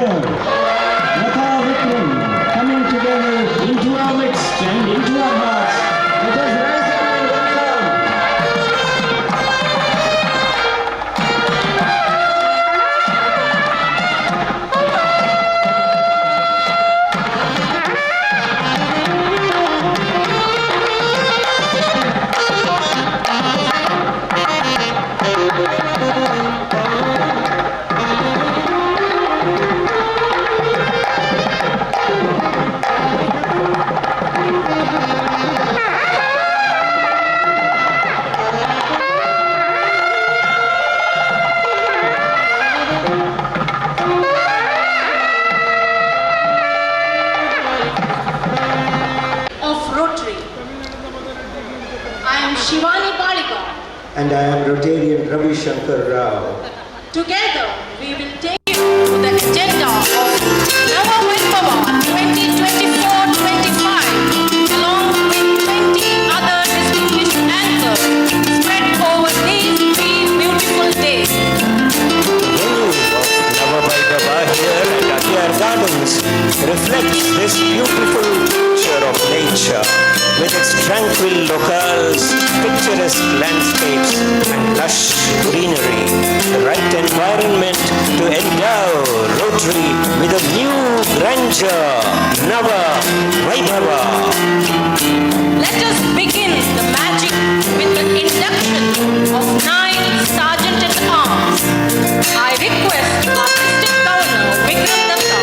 here, Nava Vaibhava-ರ coming together into our midst and into our hearts. Let us rise up and welcome. And I am Rotarian Ravi Shankar Rao. Together, we will take you to the agenda of Nava Vaibhava 2024-25, along with 20 other distinguished anchors spread over these 3 beautiful days. The venue of Nava Vaibhava here at Adiyar Gardens reflects this beautiful picture of nature with its tranquil locales, picturesque landscapes and lush greenery, the right environment to endow Rotary with a new grandeur, Nava Vaibhava. Let us begin the magic with the induction of 9 Sergeant-at-Arms. I request our District Governor Vikram Datta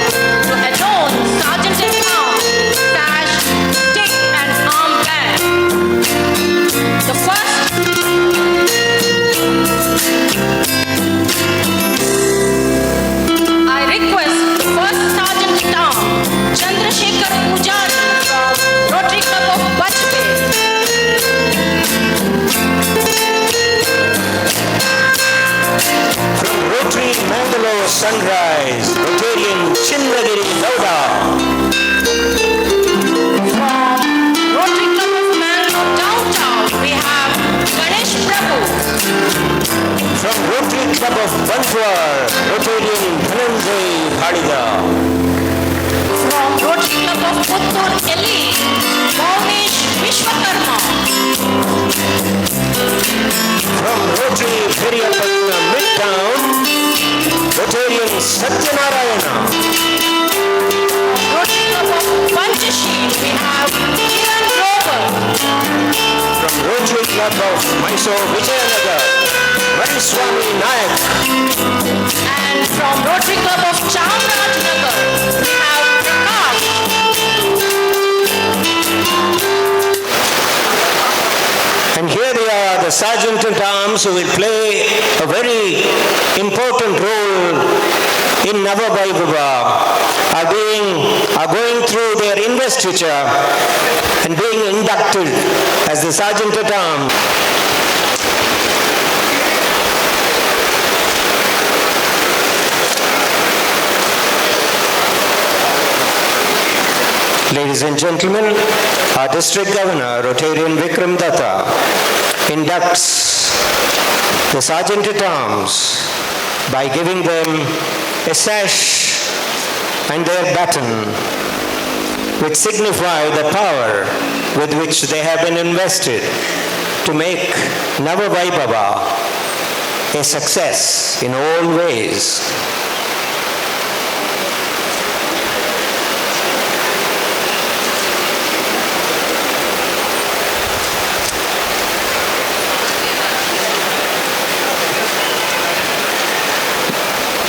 to adorn Sergeant-at-Arms with sash, stick and armband. The first Sergeant-at-Arms, Chandrasekhar Pujari from Rotary Club of Bajpet. From Rotary Mangalore Sunrise, Rotarian Chinnagiri Lauda. From Rotary Club of Mangalore Downtown, we have Ganesh Prabhu. From Rotary Club of Bantwar, Rotarian Dhananjay Bhadida. From Rotary Club of Puttur Elite, Bhavnesh Vishwakarma. From Rotary Periyapatna Midtown, Rotarian Satyanarayana. Rotary Club of Panchasheel, we have Kiran Grover. From Rotary Club of Mysore Vijayanagar, Raniswamy Nayak. And from Rotary Club of Chamarajanagar, we have Prakash. And here they are, the Sergeant-at-Arms who will play a very important role in Nava Vaibhava, are going through their investiture and being inducted as the Sergeant-at-Arms. Ladies and gentlemen, our District Governor, Rotarian Vikram Datta, inducts the Sergeant-at-Arms by giving them a sash and their baton, which signify the power with which they have been invested to make Nava Vaibhava a success in all ways.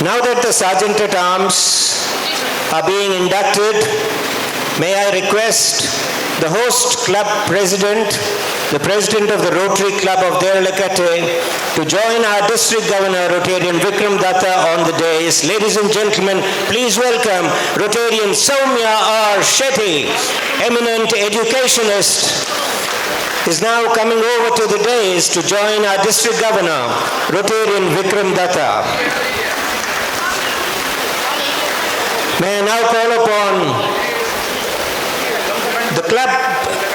Now that the Sergeant-at-Arms are being inducted, may I request the host club president, the president of the Rotary Club of Deralakate, to join our District Governor, Rotarian Vikram Datta, on the dais. Ladies and gentlemen, please welcome Rotarian Soumya R. Shetty, eminent educationist, is now coming over to the dais to join our District Governor, Rotarian Vikram Datta. May I now call upon the club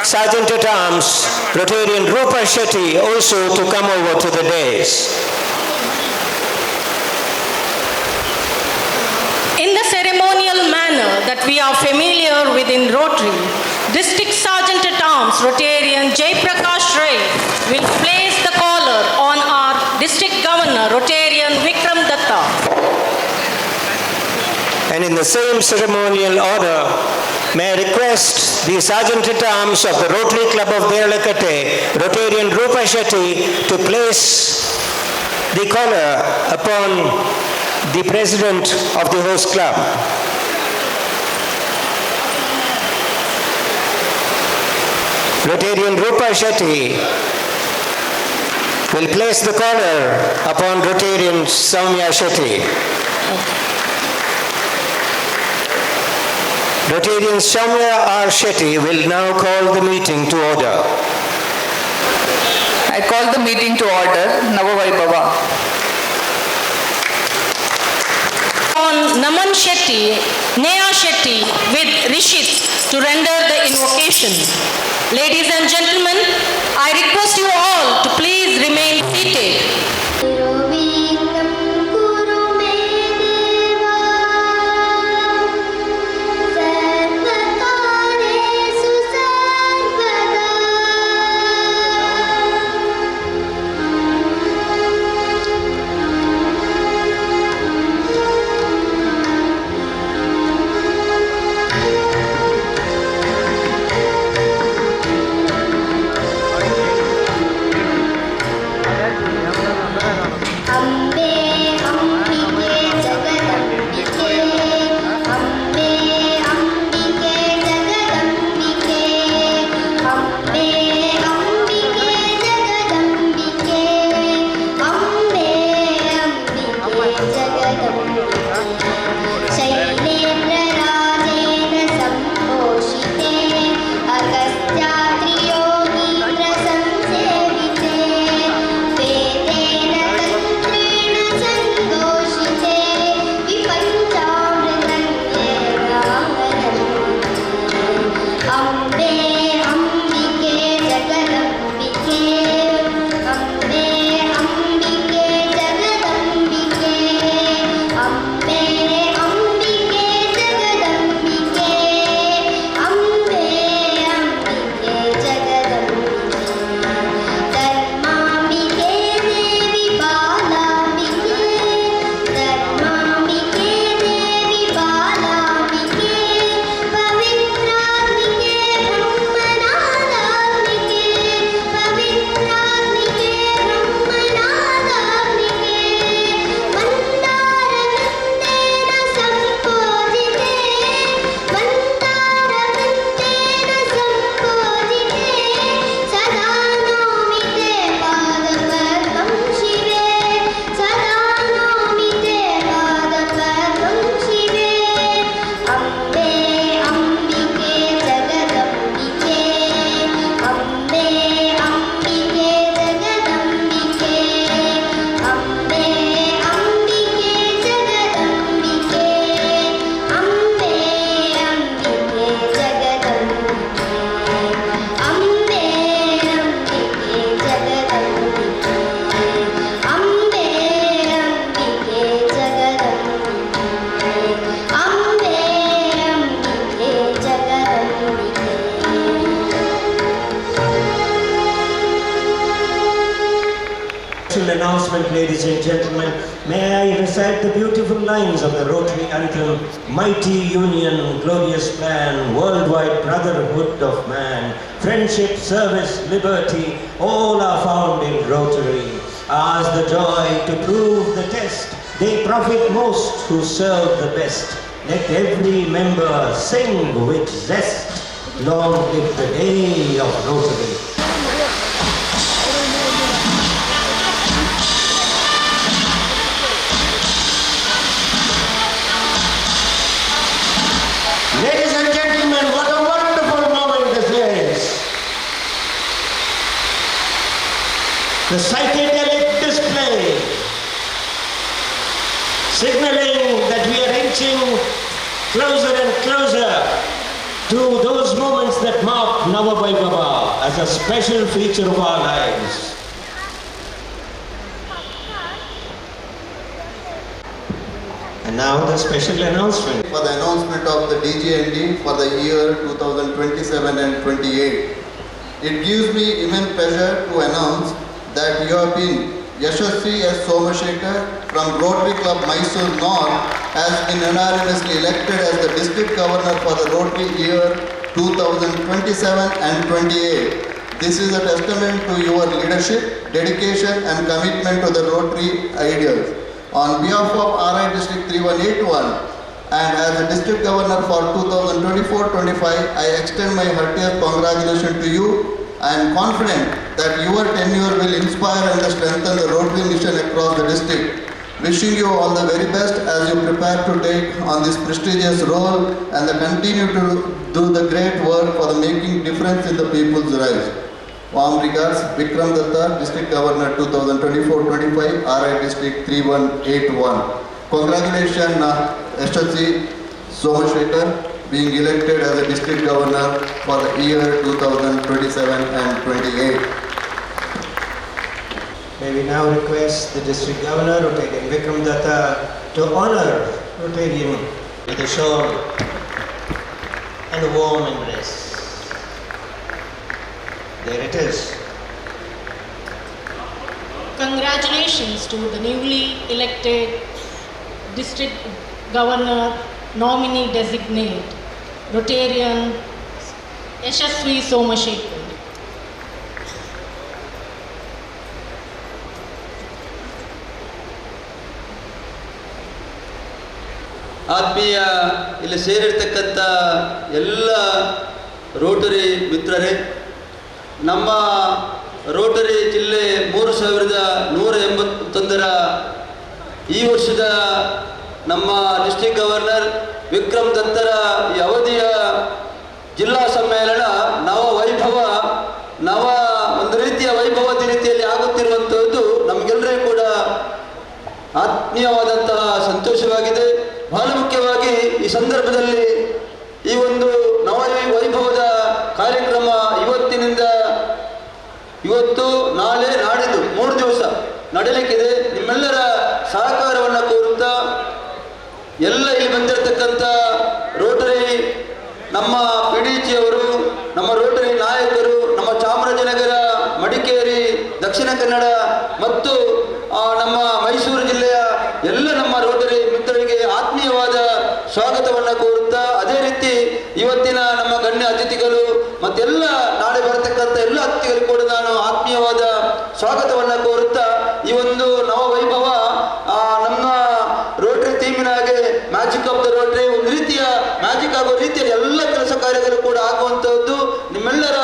Sergeant-at-Arms, Rotarian Rupa Shetty, also to come over to the dais. In the ceremony that we are familiar with in Rotary. District Sergeant at Arms, Rotarian Jai Prakash Ray, will place the collar on our District Governor, Rotarian Vikram Datta. And in the same ceremonial order, may I request the Sergeant at Arms of the Rotary Club of Deralakate, Rotarian Rupa Shetty, to place the collar upon the President of the host club. Rotarian Rupa Shetty will place the collar upon Rotarian Soumya Shetty. Rotarian Soumya R. Shetty will now call the meeting to order. I call the meeting to order. Nava Vaibhava. On Naman Shetty, Neha Shetty with Rishit to render the invocation. Ladies and gentlemen, I request you all to please remain seated. Announcement, ladies and gentlemen, may I recite the beautiful lines of the Rotary anthem, mighty union, glorious plan, worldwide brotherhood of man, friendship, service, liberty, all are found in Rotary. Ours the joy to prove the test, they profit most who serve the best. Let every member sing with zest, long live the day of Rotary. Ladies and gentlemen, what a wonderful moment this is. The psychedelic display signaling that we are inching closer and closer to those moments that mark Nava Vaibhava as a special feature of our lives. And And now the special announcement. For the announcement of the DGND for the year 2027 and 28. It gives me immense pleasure to announce that you have been Yashasvi S. Somashekar from Rotary Club Mysore North has been unanimously elected as the District Governor for the Rotary year 2027 and 28. This is a testament to your leadership, dedication and commitment to the Rotary ideals. On behalf of RI District 3181 and as a District Governor for 2024-25, I extend my heartiest congratulations to you. I am confident that your tenure will inspire and strengthen the Rotary mission across the district. Wishing you all the very best as you prepare to take on this prestigious role and continue to do the great work for the making difference in the people's lives. Warm regards, Vikram Datta, District Governor 2024-25, RI District 3181. Congratulations, Yashasvi Somashekar, being elected as a District Governor for the year 2027 and 28. May we now request the District Governor, Rotarian Vikram Datta, to honor Rotarian with a shawl and a warm embrace. There it is. Congratulations to the newly elected District Governor nominee designate, Rotarian Yashasvi Somashekar. ಆತ್ಮೀಯ ಇಲ್ಲಿ ಸೇರಿರ್ತಕ್ಕಂಥ ಎಲ್ಲ Rotary ಮಿತ್ರರೇ, ನಮ್ಮ Rotary ಜಿಲ್ಲೆ 3181ರ ಈ ವರ್ಷದ ನಮ್ಮ district governor Vikram ದತ್ತರ ಈ ಅವಧಿಯ ಜಿಲ್ಲಾ ಸಮ್ಮೇಳನ ಒಂದು ರೀತಿಯ ವೈಭವದ ರೀತಿಯಲ್ಲಿ ಆಗುತ್ತಿರುವಂಥದ್ದು ನಮಗೆಲ್ಲರಿಗೂ ಕೂಡ ಆತ್ಮೀಯವಾದಂತಹ ಸಂತೋಷವಾಗಿದೆ. ಬಹಳ ಮುಖ್ಯವಾಗಿ ಈ ಸಂದರ್ಭದಲ್ಲಿ ಈ ಒಂದು ನವ ವೈಭವದ ಕಾರ್ಯಕ್ರಮ ಇವತ್ತು ನಾಳೆ ನಾಡಿದ್ದು 3 ದಿವಸ ನಡೆಯಲಿಕ್ಕಿದೆ. ನಿಮ್ಮೆಲ್ಲರ ಸಹಕಾರವನ್ನು ಕೋರುತ್ತಾ ಎಲ್ಲ ಇಲ್ಲಿ ಬಂದಿರತಕ್ಕಂಥ ರೋಟರಿ ನಮ್ಮ ಪಿಡಿಜಿಯವರು, ನಮ್ಮ ರೋಟರಿ ನಾಯಕರು, ನಮ್ಮ ಚಾಮರಾಜನಗರ, ಮಡಿಕೇರಿ, ದಕ್ಷಿಣ ಕನ್ನಡ ಮತ್ತು ನಮ್ಮ ಮೈಸೂರು ಜಿಲ್ಲೆಯ ಎಲ್ಲ ನಮ್ಮ ರೋಟರಿ ಮಿತ್ರರಿಗೆ ಆತ್ಮೀಯವಾದ ಸ್ವಾಗತವನ್ನು ಕೋರುತ್ತಾ, ಅದೇ ರೀತಿ ಇವತ್ತಿನ ನಮ್ಮ ಗಣ್ಯ ಅತಿಥಿಗಳು ಮತ್ತೆಲ್ಲ ನಾಳೆ ಬರತಕ್ಕಂಥ ಎಲ್ಲ ಅತಿಥಿಗಳು ಕೂಡ ನಾನು ಆತ್ಮೀಯವಾದ ಸ್ವಾಗತವನ್ನು ಕೋರುತ್ತಾ, ಈ ಒಂದು ನವ ವೈಭವ ನಮ್ಮ ರೋಟರಿ ಥೀಮಿನ ಹಾಗೆ ಮ್ಯಾಜಿಕ್ ಆಫ್ ದ ರೋಟರಿ ಒಂದು ರೀತಿಯ ಮ್ಯಾಜಿಕ್ ಆಗೋ ರೀತಿಯಲ್ಲಿ ಎಲ್ಲ ಕೆಲಸ ಕಾರ್ಯಗಳು ಕೂಡ ಆಗುವಂಥದ್ದು ನಿಮ್ಮೆಲ್ಲರ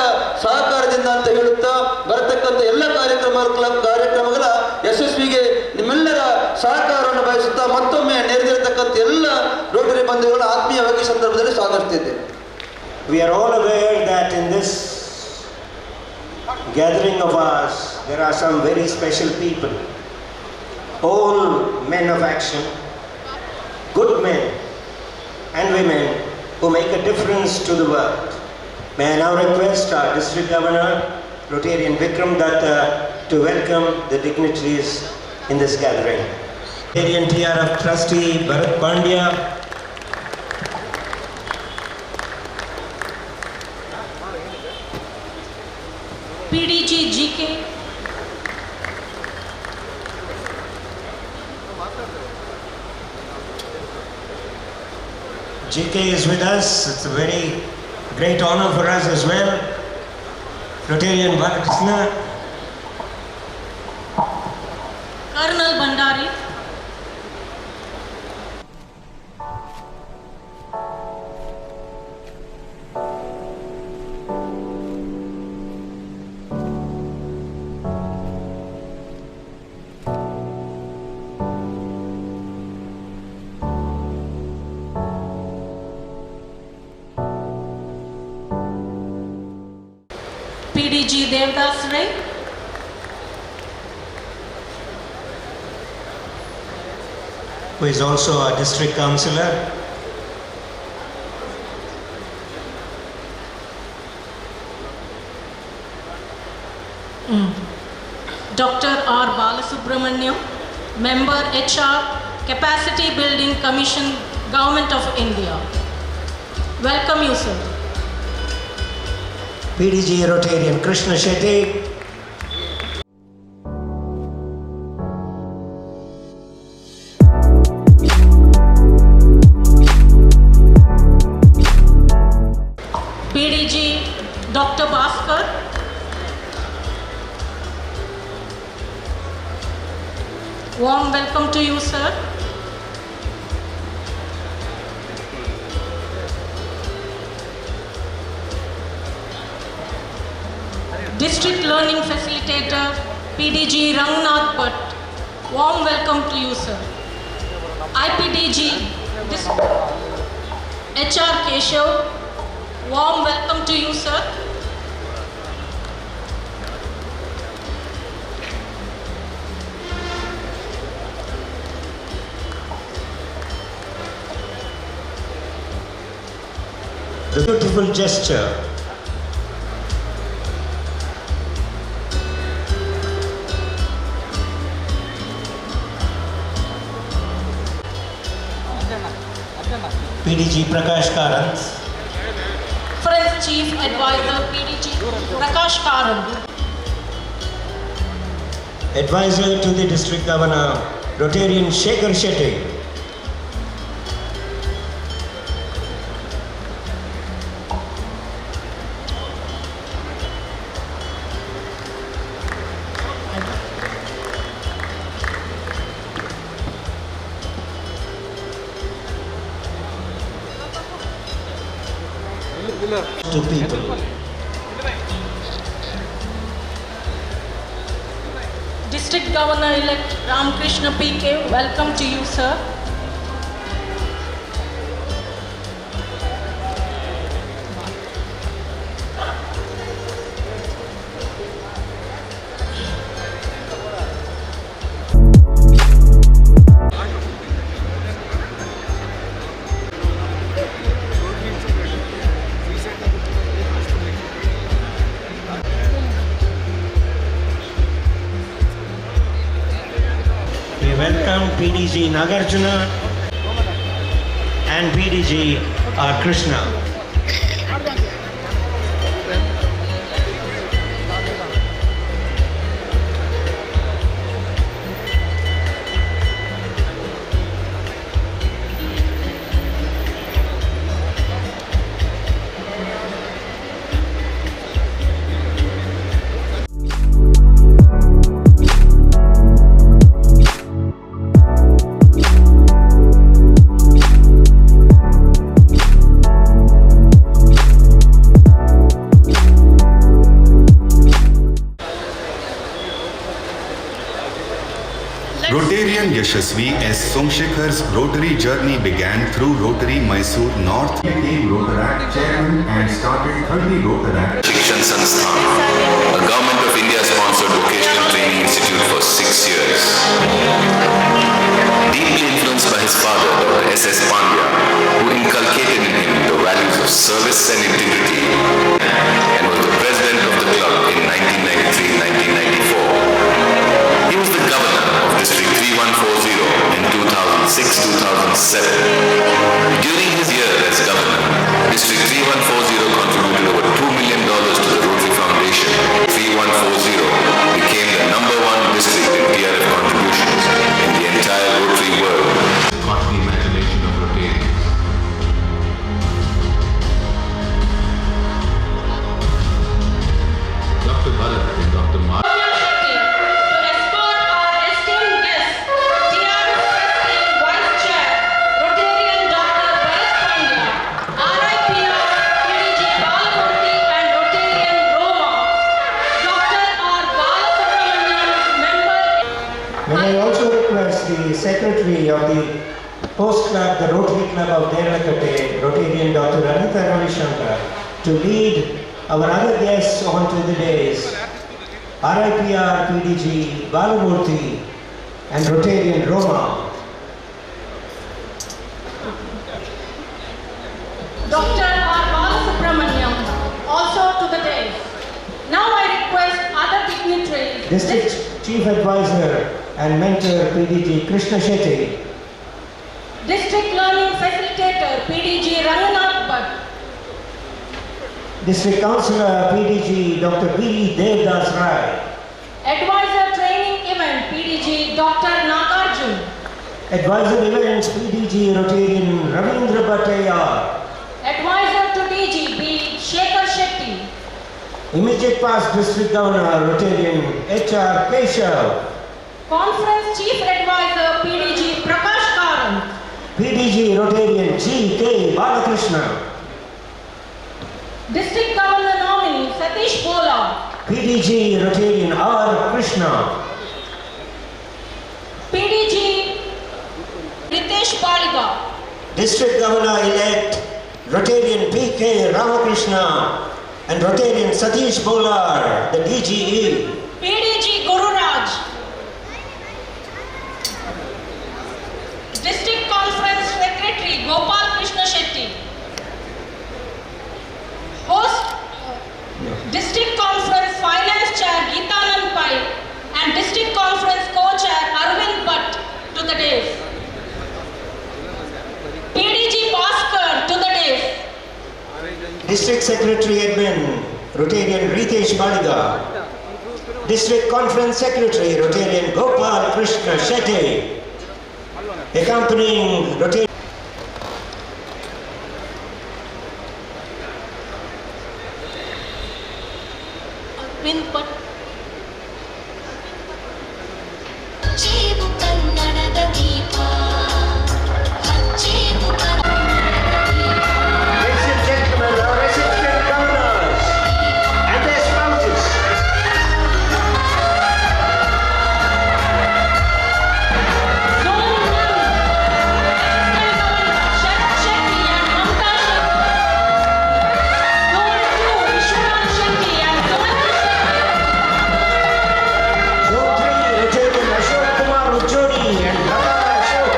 ಸಹಕಾರದಿಂದ ಅಂತ ಹೇಳುತ್ತಾ, ಬರತಕ್ಕಂಥ ಎಲ್ಲ ಕಾರ್ಯಕ್ರಮಗಳ ಯಶಸ್ವಿಗೆ ನಿಮ್ಮೆಲ್ಲರ ಸಹಕಾರವನ್ನು ಬಯಸುತ್ತಾ ಮತ್ತೊಮ್ಮೆ ನೆರೆದಿರತಕ್ಕಂಥ ಎಲ್ಲ ರೋಟರಿ ಬಂಧುಗಳು ಆತ್ಮೀಯವಾಗಿ ಸಂದರ್ಭದಲ್ಲಿ ಸ್ವಾಗತಿಸಿದ್ದೇನೆ. We are all aware that in this gathering of ours, there are some very special people, all men of action, good men and women who make a difference to the world. May I now request our District Governor, Rotarian Vikram Datta, to welcome the dignitaries in this gathering. Rotarian TRF Trustee Bharat Pandya, PDG GK, GK is with us. It's a very great honor for us as well. Rotarian Balakrishna, Colonel Bandari, PDG Devdas Ray, who is also our district councillor. Dr. R. Balasubramaniam, Member HR, Capacity Building Commission, Government of India. Welcome you, sir. PDG Rotarian Krishna Shetty. PDG Dr. Bhaskar. Warm welcome to you, sir. District Learning Facilitator, PDG Rangnath Bhatt. Warm welcome to you, sir. IPDG, HR Keshav. Warm welcome to you, sir. The beautiful gesture. PDG Prakash Karant. Friends Chief Advisor, PDG Prakash Karant. Advisor to the District Governor, Rotarian Shekhar Shetty. To people. District Governor-elect Ramakrishna PK, welcome to you, sir. We welcome PDG Nagarjuna and PDG R. Krishna. Rotarian Yashasvi S. Somshekhar's Rotary journey began through Rotary Mysore North. He became Rotaract chairman and started 30 Rotaract Shikshan Sansthan, a Government of India sponsored vocational training institute for 6 years. Deeply influenced by his father, Dr. S.S. Pandya, who inculcated in him the values of service and integrity, and was the president of the club in 1993-1994. He was the governor of District 3140 in 2006-2007. During his year as governor, District 3140 contributed over $2 million to the Rotary Foundation. 3140 became the #1 district in TRF contributions in the entire Rotary world. Caught the imagination of Rotarians. Dr. Bharat and Dr. Mar. May I also request the Secretary of the Post Club, the Rotary Club of Derlakate, Rotarian Dr. Anita Ravishankar, to lead our other guests onto the days, RIPR PDG Balamurthy and Rotarian Roma. Dr. R. Balasubramaniam, also to the dais. Now I request other dignitaries. District Chief Advisor and Mentor PDG Krishna Shetty District Councillor PDG Dr. B. Devdas Rai. Advisor Training Event PDG Dr. Nagarjun. Advisor Events PDG Rotarian Ravindra Bhattayar. Advisor to DG B. Shekhar Shetty. Immediate past District Governor Rotarian HR Keshav. Conference Chief Advisor PDG Prakash Karant. PDG Rotarian G. K. Balakrishna. District Governor nominee Satish Bola. PDG Rotarian R. Krishna. PDG Ritesh Baliga. District Governor-elect Rotarian P.K. Ramakrishna and Rotarian Satish Bolar, the DGE. PDG Gururaj. District Conference Secretary Gopal Krishna Shetty. Host District Conference Finance Chair Geetanand Pai and District Conference Co-Chair Arvind Bhatt to the dais. PDG Bhaskar to the dais. District Secretary Admin Rotarian Ritesh Baliga. District Conference Secretary Rotarian Gopal Krishna Shetty. Accompanying Rotarian Arvind Bhatt. Ladies and gentlemen, our resident governors and their spouses. Zone 1, Sharat Shetty and Mamta Shetty. Zone 2, Vishwanath Shetty and Sumati Shetty. Zone 3, Rotarian Ashok Kumar Ujjodi and Lata Ashok.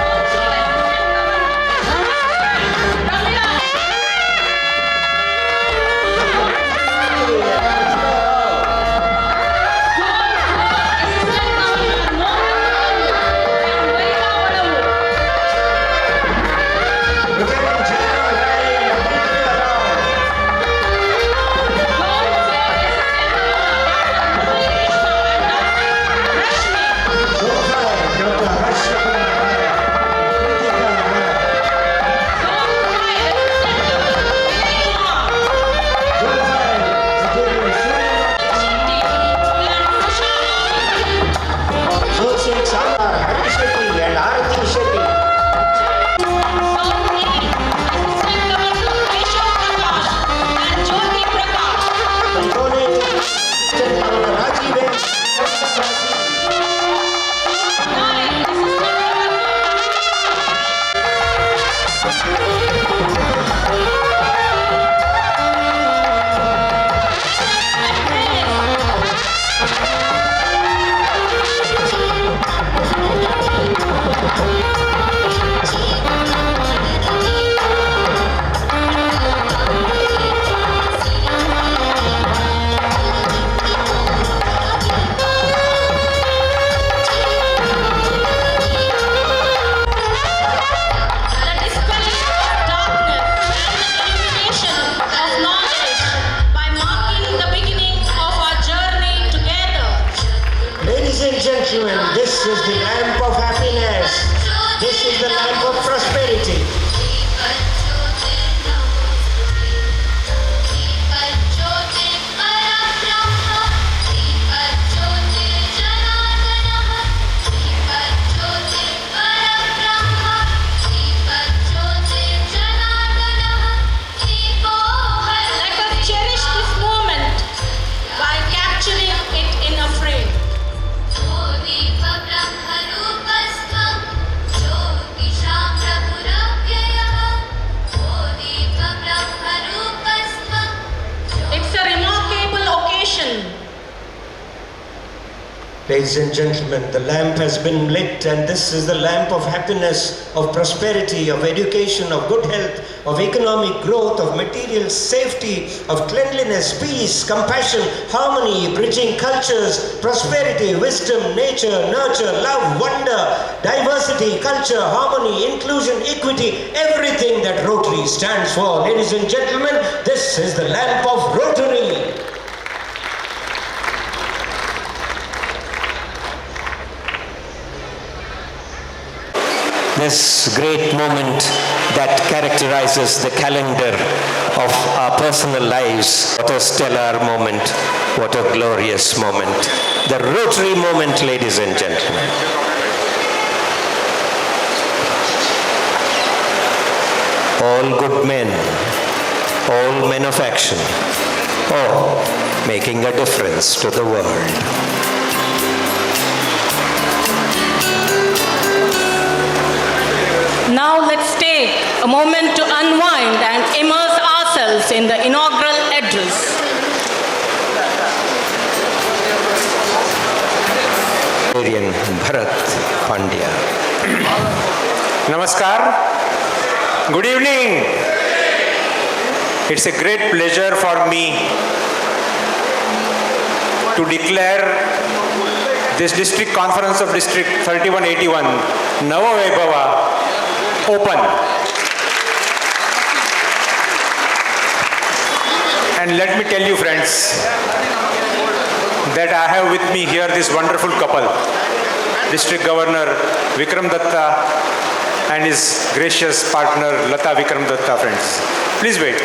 Zone 3, Ramila. Zone 4, Assistant Governor Mohan and Vaika Vadavu. Rotarian General Rai and Abhinav Rao. Zone 4, Assistant Governor Dr. Murali Krishna and Dr. Rashmi. Zone 5, Dr. Harsha Kumar Rai. Kritika Rai. Zone 5, Assistant Governor Vivek Kumar. Zone 5, Rotarian Surya. Shetty and Kusha Mohammed. Zone 6, Amar Hari Shetty and Arati Shetty. Zone 8, Assistant Governor Keshav Prakash and Jyoti Prakash. Zone 8, Assistant Governor Rajiv M. 9, Assistant the dispelling of darkness and the illumination of knowledge by marking the beginning of our journey together. Ladies and gentlemen, this is the lamp of happiness. This is the lamp of prosperity. Let us cherish this moment by capturing it in a frame. Prabhu Ladies and gentlemen, the lamp has been lit, and this is the lamp of happiness, of prosperity, of education, of good health, of economic growth, of material safety, of cleanliness, peace, compassion, harmony, bridging cultures, prosperity, wisdom, nature, nurture, love, wonder, diversity, culture, harmony, inclusion, equity, everything that Rotary stands for. Ladies and gentlemen, this is the lamp of Rotary. This great moment that characterizes the calendar of our personal lives. What a stellar moment, what a glorious moment. The Rotary moment, ladies and gentlemen. All good men, all men of action, all making a difference to the world. Now let's take a moment to unwind and immerse ourselves in the inaugural address. Bharat Pandya. Namaskar. Good evening. It's a great pleasure for me to declare this district conference of District 3181, Nava Vaibhava, open. And let me tell you, friends, that I have with me here this wonderful couple, District Governor Vikram Datta and his gracious partner Lata Vikram Datta, friends. Please wait.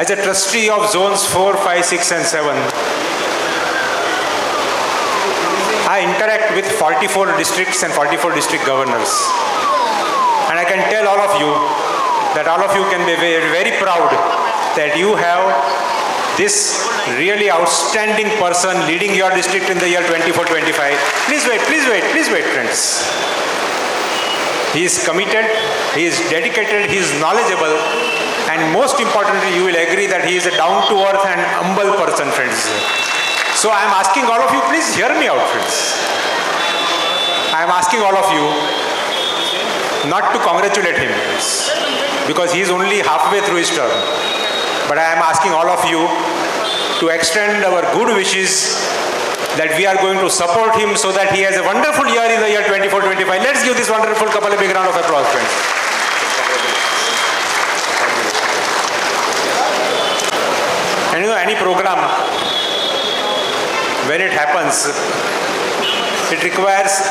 As a trustee of zones 4, 5, 6 and 7, I interact with 44 districts and 44 district governors. And I can tell all of you that all of you can be very, very proud that you have this really outstanding person leading your district in the year 24-25. Please wait, please wait, please wait, friends. He is committed, he is dedicated, he is knowledgeable, and most importantly, you will agree that he is a down-to-earth and humble person, friends. So I am asking all of you, please hear me out, friends. I am asking all of you not to congratulate him, because he is only halfway through his term. But I am asking all of you to extend our good wishes that we are going to support him so that he has a wonderful year in the year 24-25. Let's give this wonderful couple a big round of applause, friends. And you know, any program, when it happens, it requires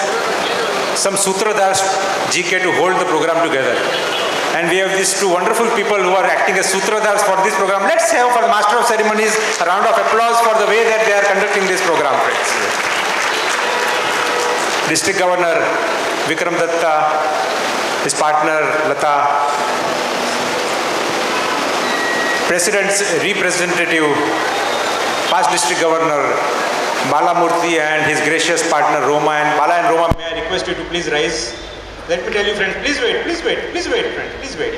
some Sutradars GK to hold the program together. And we have these two wonderful people who are acting as Sutradars for this program. Let's have for the Master of Ceremonies a round of applause for the way that they are conducting this program, friends. District Governor Vikram Datta, his partner Lata, President's representative, past District Governor Bala Murthy and his gracious partner Roma. And Bala and Roma, may I request you to please rise. Let me tell you, friends, please wait, please wait, please wait, friends, please wait.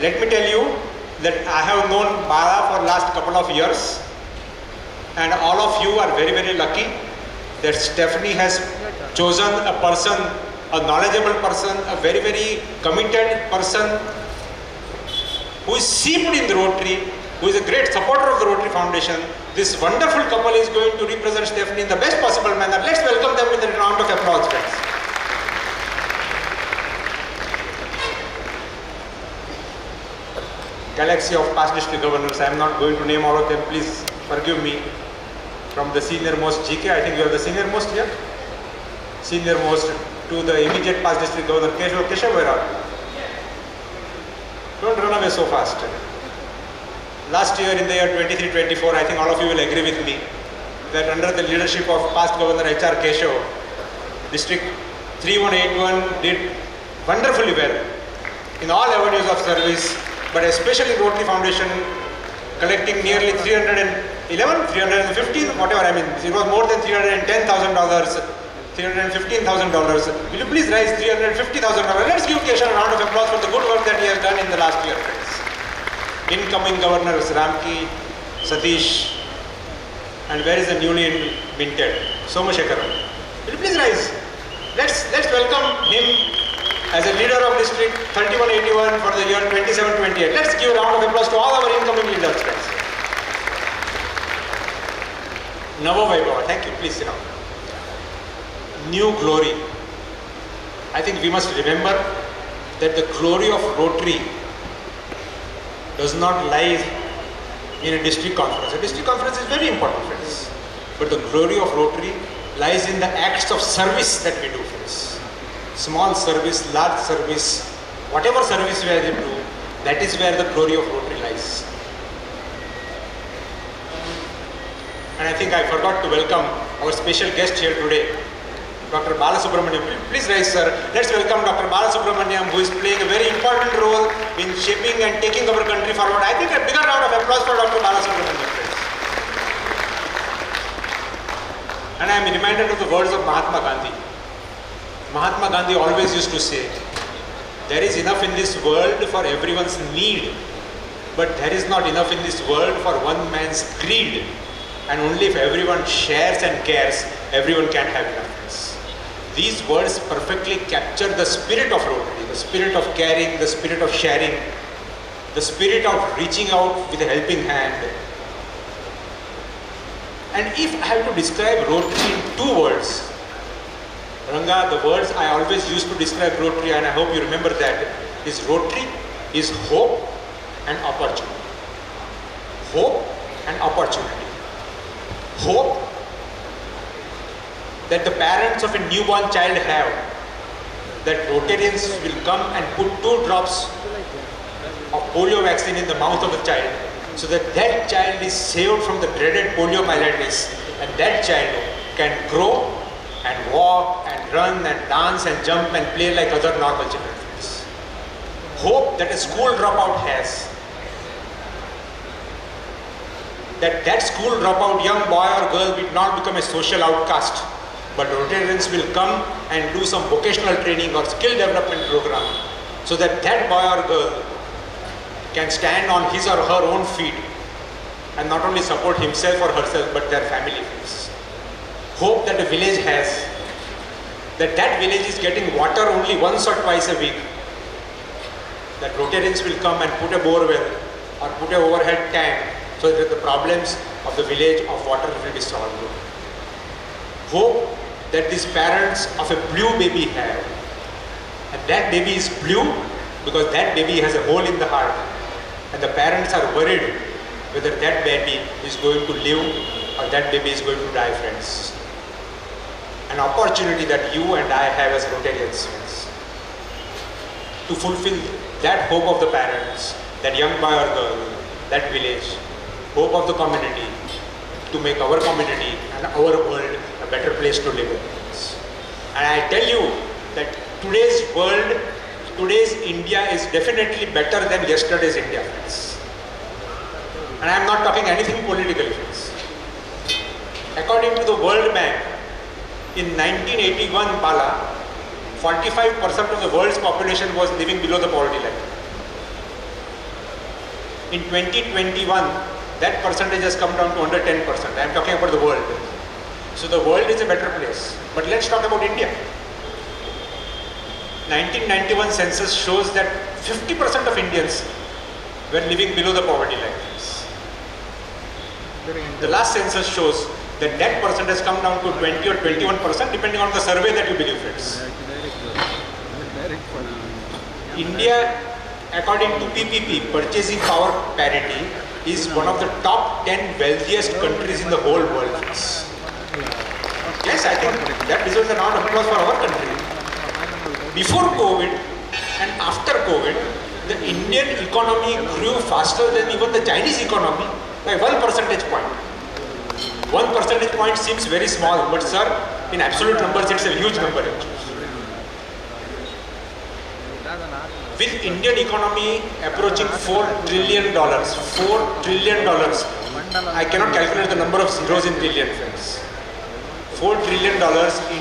Let me tell you that I have known Bala for last couple of years, and all of you are very, very lucky that Stephanie has chosen a person, a knowledgeable person, a very, very committed person who is seated in the Rotary, who is a great supporter of the Rotary Foundation. This wonderful couple is going to represent Stephanie in the best possible manner. Let's welcome them with a round of applause, friends. Galaxy of past district governors, I am not going to name all of them, please forgive me. From the senior most GK, I think you are the senior most here. Senior most to the immediate past district governor, Keshav, where are you? Don't run away so fast. Last year in the year 23-24, I think all of you will agree with me that under the leadership of past Governor HR Keshav, District 3181 did wonderfully well in all avenues of service, but especially Rotary Foundation collecting nearly 315, whatever, I mean, it was more than $310,000, $315,000. Will you please raise $350,000? Let's give Keshav a round of applause for the good work that he has done in the last year, friends. Incoming governors Ramki, Satish, and where is the newly minted. Somashekar. Will you please rise? Let's welcome him as a leader of District 3181 for the year 27-28. Let's give a round of applause to all our incoming leaders, friends. Nava Vaibhava, thank you. Please sit down. New glory. I think we must remember that the glory of Rotary does not lie in a district conference. A district conference is very important, friends. But the glory of Rotary lies in the acts of service that we do, friends. Small service, large service, whatever service we are able to do, that is where the glory of Rotary lies. And I think I forgot to welcome our special guest here today, Dr. Balasubramaniam. Please rise, sir. Let's welcome Dr. Balasubramaniam, who is playing a very important role in shaping and taking our country forward. I think a bigger round of applause for Dr. Balasubramaniam, friends. And I am reminded of the words of Mahatma Gandhi. Mahatma Gandhi always used to say, there is enough in this world for everyone's need, but there is not enough in this world for one man's greed. And only if everyone shares and cares, everyone can have enough. These words perfectly capture the spirit of Rotary, the spirit of caring, the spirit of sharing, the spirit of reaching out with a helping hand. And if I have to describe Rotary in 2 words, Ranga, the words I always used to describe Rotary, and I hope you remember that, is Rotary is hope and opportunity. Hope and opportunity. Hope that the parents of a newborn child have, that Rotarians will come and put 2 drops of polio vaccine in the mouth of the child, so that that child is saved from the dreaded poliomyelitis, and that child can grow and walk and run and dance and jump and play like other normal children. Hope that a school dropout has, that school dropout young boy or girl will not become a social outcast, but Rotarians will come and do some vocational training or skill development program, so that boy or girl can stand on his or her own feet and not only support himself or herself, but their family. Hope that a village has, that village is getting water only once or twice a week, that Rotarians will come and put a bore well or put an overhead tank, so that the problems of the village of water will be solved. Hope that these parents of a blue baby have, and that baby is blue because that baby has a hole in the heart, and the parents are worried whether that baby is going to live or that baby is going to die, friends. An opportunity that you and I have as Rotarians, friends, to fulfill that hope of the parents, that young boy or girl, that village, hope of the community, to make our community and our world a better place to live in. And I tell you that today's world, today's India is definitely better than yesterday's India, friends. And I am not talking anything politically, friends. According to the World Bank, in 1981, Bala, 45% of the world's population was living below the poverty line. In 2021, that percentage has come down to under 10%. I am talking about the world. So the world is a better place. But let's talk about India. 1991 census shows that 50% of Indians were living below the poverty line. The last census shows that that percent has come down to 20 or 21%, depending on the survey that you believe, friends. India, according to PPP, purchasing power parity, is one of the top 10 wealthiest countries in the whole world. Yes, I think that deserves a round of applause for our country. Before COVID and after COVID, the Indian economy grew faster than even the Chinese economy by 1 percentage point. 1 percentage point seems very small, but sir, in absolute numbers, it's a huge number. With Indian economy approaching $4 trillion, $4 trillion, I cannot calculate the number of zeros in trillion, friends. $4 trillion,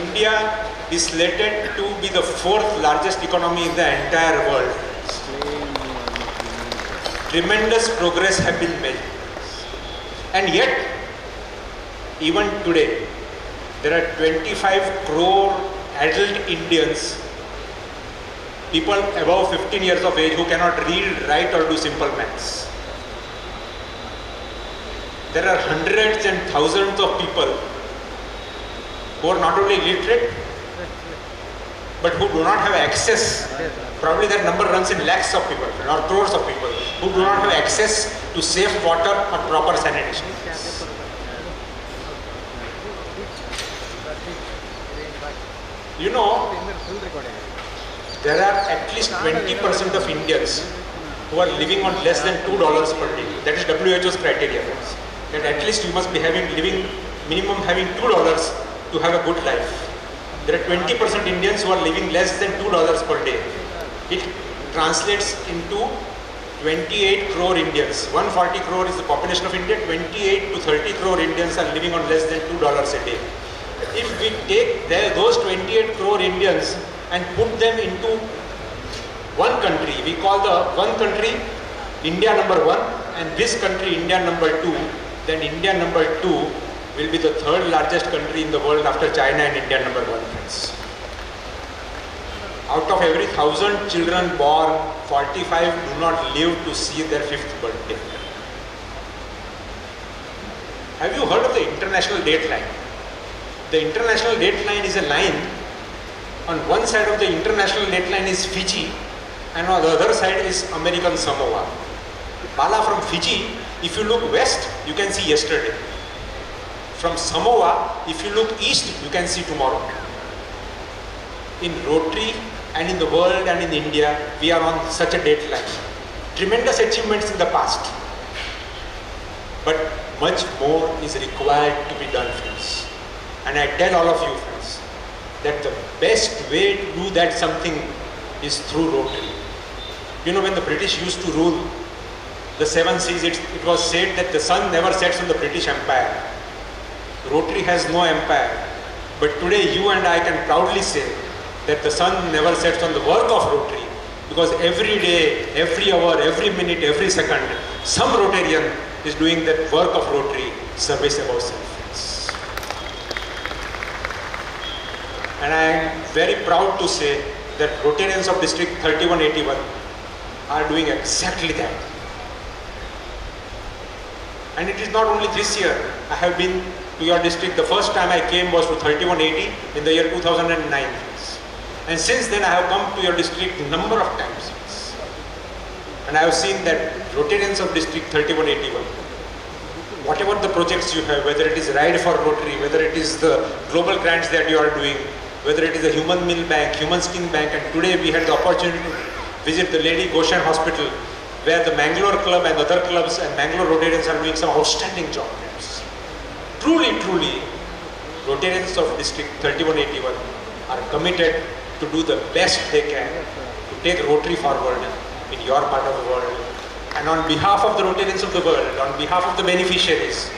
India is slated to be the 4th largest economy in the entire world. Tremendous progress have been made. And yet, even today, there are 25 crore adult Indians, people above 15 years of age who cannot read, write or do simple maths. There are hundreds and thousands of people who are not only illiterate, but who do not have access. Probably that number runs in lakhs of people or crores of people who do not have access to safe water or proper sanitation. You know, there are at least 20% of Indians who are living on less than $2 per day. That is WHO's criteria, friends. That at least you must be minimum having $2 to have a good life. There are 20% Indians who are living less than $2 per day. It translates into 28 crore Indians. 140 crore is the population of India. 28 to 30 crore Indians are living on less than $2 a day. If we take those 28 crore Indians and put them into one country, we call the one country India number 1 and this country India number 2, then India number 2 will be the third largest country in the world after China and India number 1, friends. Out of every 1,000 children born, 45 do not live to see their 5th birthday. Have you heard of the international date line? The international date line is a line. On one side of the international date line is Fiji and on the other side is American Samoa. Bala, from Fiji, if you look west, you can see yesterday. From Samoa, if you look east, you can see tomorrow. In Rotary and in the world and in India, we are on such a date line. Tremendous achievements in the past. But much more is required to be done, friends. And I tell all of you, friends, that the best way to do that something is through Rotary. You know, when the British used to rule the 7 seas, it was said that the sun never sets on the British Empire. Rotary has no empire. But today you and I can proudly say that the sun never sets on the work of Rotary, because every day, every hour, every minute, every second, some Rotarian is doing that work of Rotary, service above self. And I am very proud to say that Rotarians of District 3181 are doing exactly that. And it is not only this year. I have been to your district. The first time I came was to 3180 in the year 2009. And since then I have come to your district a number of times. And I have seen that Rotarians of District 3181, whatever the projects you have, whether it is Ride for Rotary, whether it is the global grants that you are doing, whether it is the Human Mill Bank, Human Skin Bank, and today we had the opportunity to visit the Lady Goshen Hospital, where the Mangalore Club and other clubs and Mangalore Rotarians are doing some outstanding job. Truly, truly, Rotarians of District 3181 are committed to do the best they can to take Rotary forward in your part of the world. And on behalf of the Rotarians of the world, on behalf of the beneficiaries,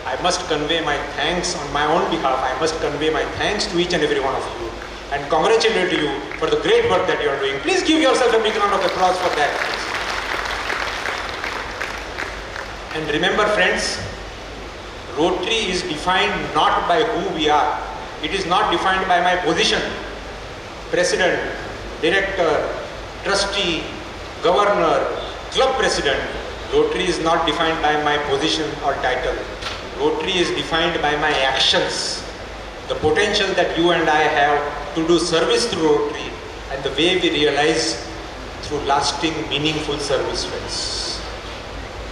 I must convey my thanks on my own behalf. I must convey my thanks to each and every one of you and congratulate you for the great work that you are doing. Please give yourself a big round of applause for that. And remember, friends, Rotary is defined not by who we are. It is not defined by my position. President, director, trustee, governor, club president. Rotary is not defined by my position or title. Rotary is defined by my actions. The potential that you and I have to do service through Rotary and the way we realize through lasting, meaningful service, friends.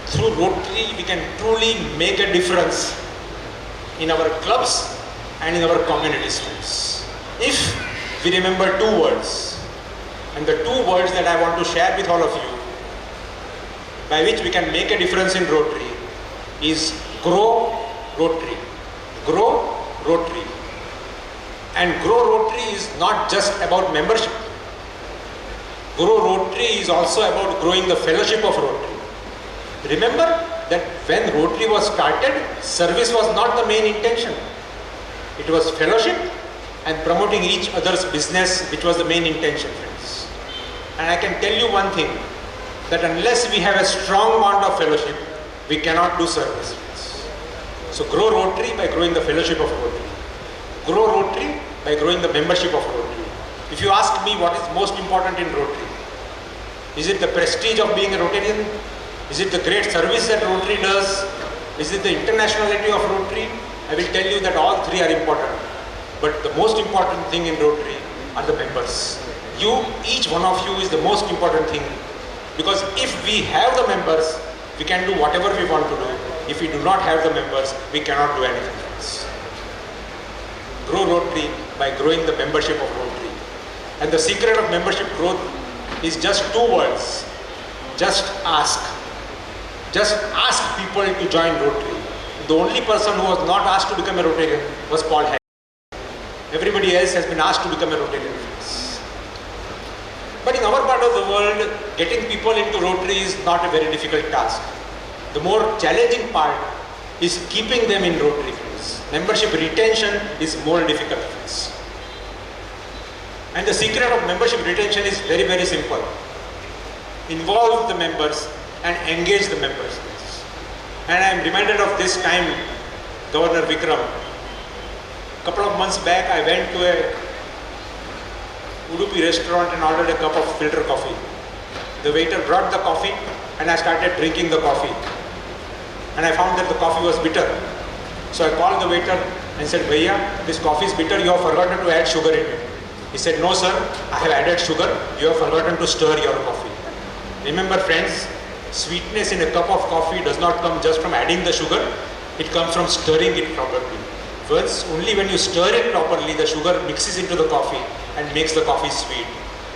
Through Rotary, we can truly make a difference in our clubs and in our communities, friends. If we remember 2 words, and the 2 words that I want to share with all of you, by which we can make a difference in Rotary, is grow Rotary. Grow Rotary. And grow Rotary is not just about membership. Grow Rotary is also about growing the fellowship of Rotary. Remember that when Rotary was started, service was not the main intention. It was fellowship and promoting each other's business, which was the main intention, friends. And I can tell you one thing, that unless we have a strong bond of fellowship, we cannot do service, friends. So grow Rotary by growing the fellowship of Rotary. Grow Rotary by growing the membership of Rotary. If you ask me what is most important in Rotary, is it the prestige of being a Rotarian? Is it the great service that Rotary does? Is it the internationality of Rotary? I will tell you that all three are important. But the most important thing in Rotary are the members. You, each one of you is the most important thing, because if we have the members, we can do whatever we want to do. If we do not have the members, we cannot do anything else. Grow Rotary by growing the membership of Rotary. And the secret of membership growth is just two words. Just ask. Just ask people to join Rotary. The only person who was not asked to become a Rotarian was Paul Harris. Everybody else has been asked to become a Rotarian. But in our part of the world, getting people into Rotary is not a very difficult task. The more challenging part is keeping them in Rotary. Membership retention is more difficult. And the secret of membership retention is very, very simple. Involve the members and engage the members. And I am reminded of this time, Governor Vikram. A couple of months back, I went to a Udupi restaurant and ordered a cup of filter coffee. The waiter brought the coffee and I started drinking the coffee. And I found that the coffee was bitter. So I called the waiter and said, "Bhaiya, this coffee is bitter, you have forgotten to add sugar in it." He said, "No sir, I have added sugar, you have forgotten to stir your coffee." Remember friends, sweetness in a cup of coffee does not come just from adding the sugar, it comes from stirring it properly. Only when you stir it properly, the sugar mixes into the coffee and makes the coffee sweet.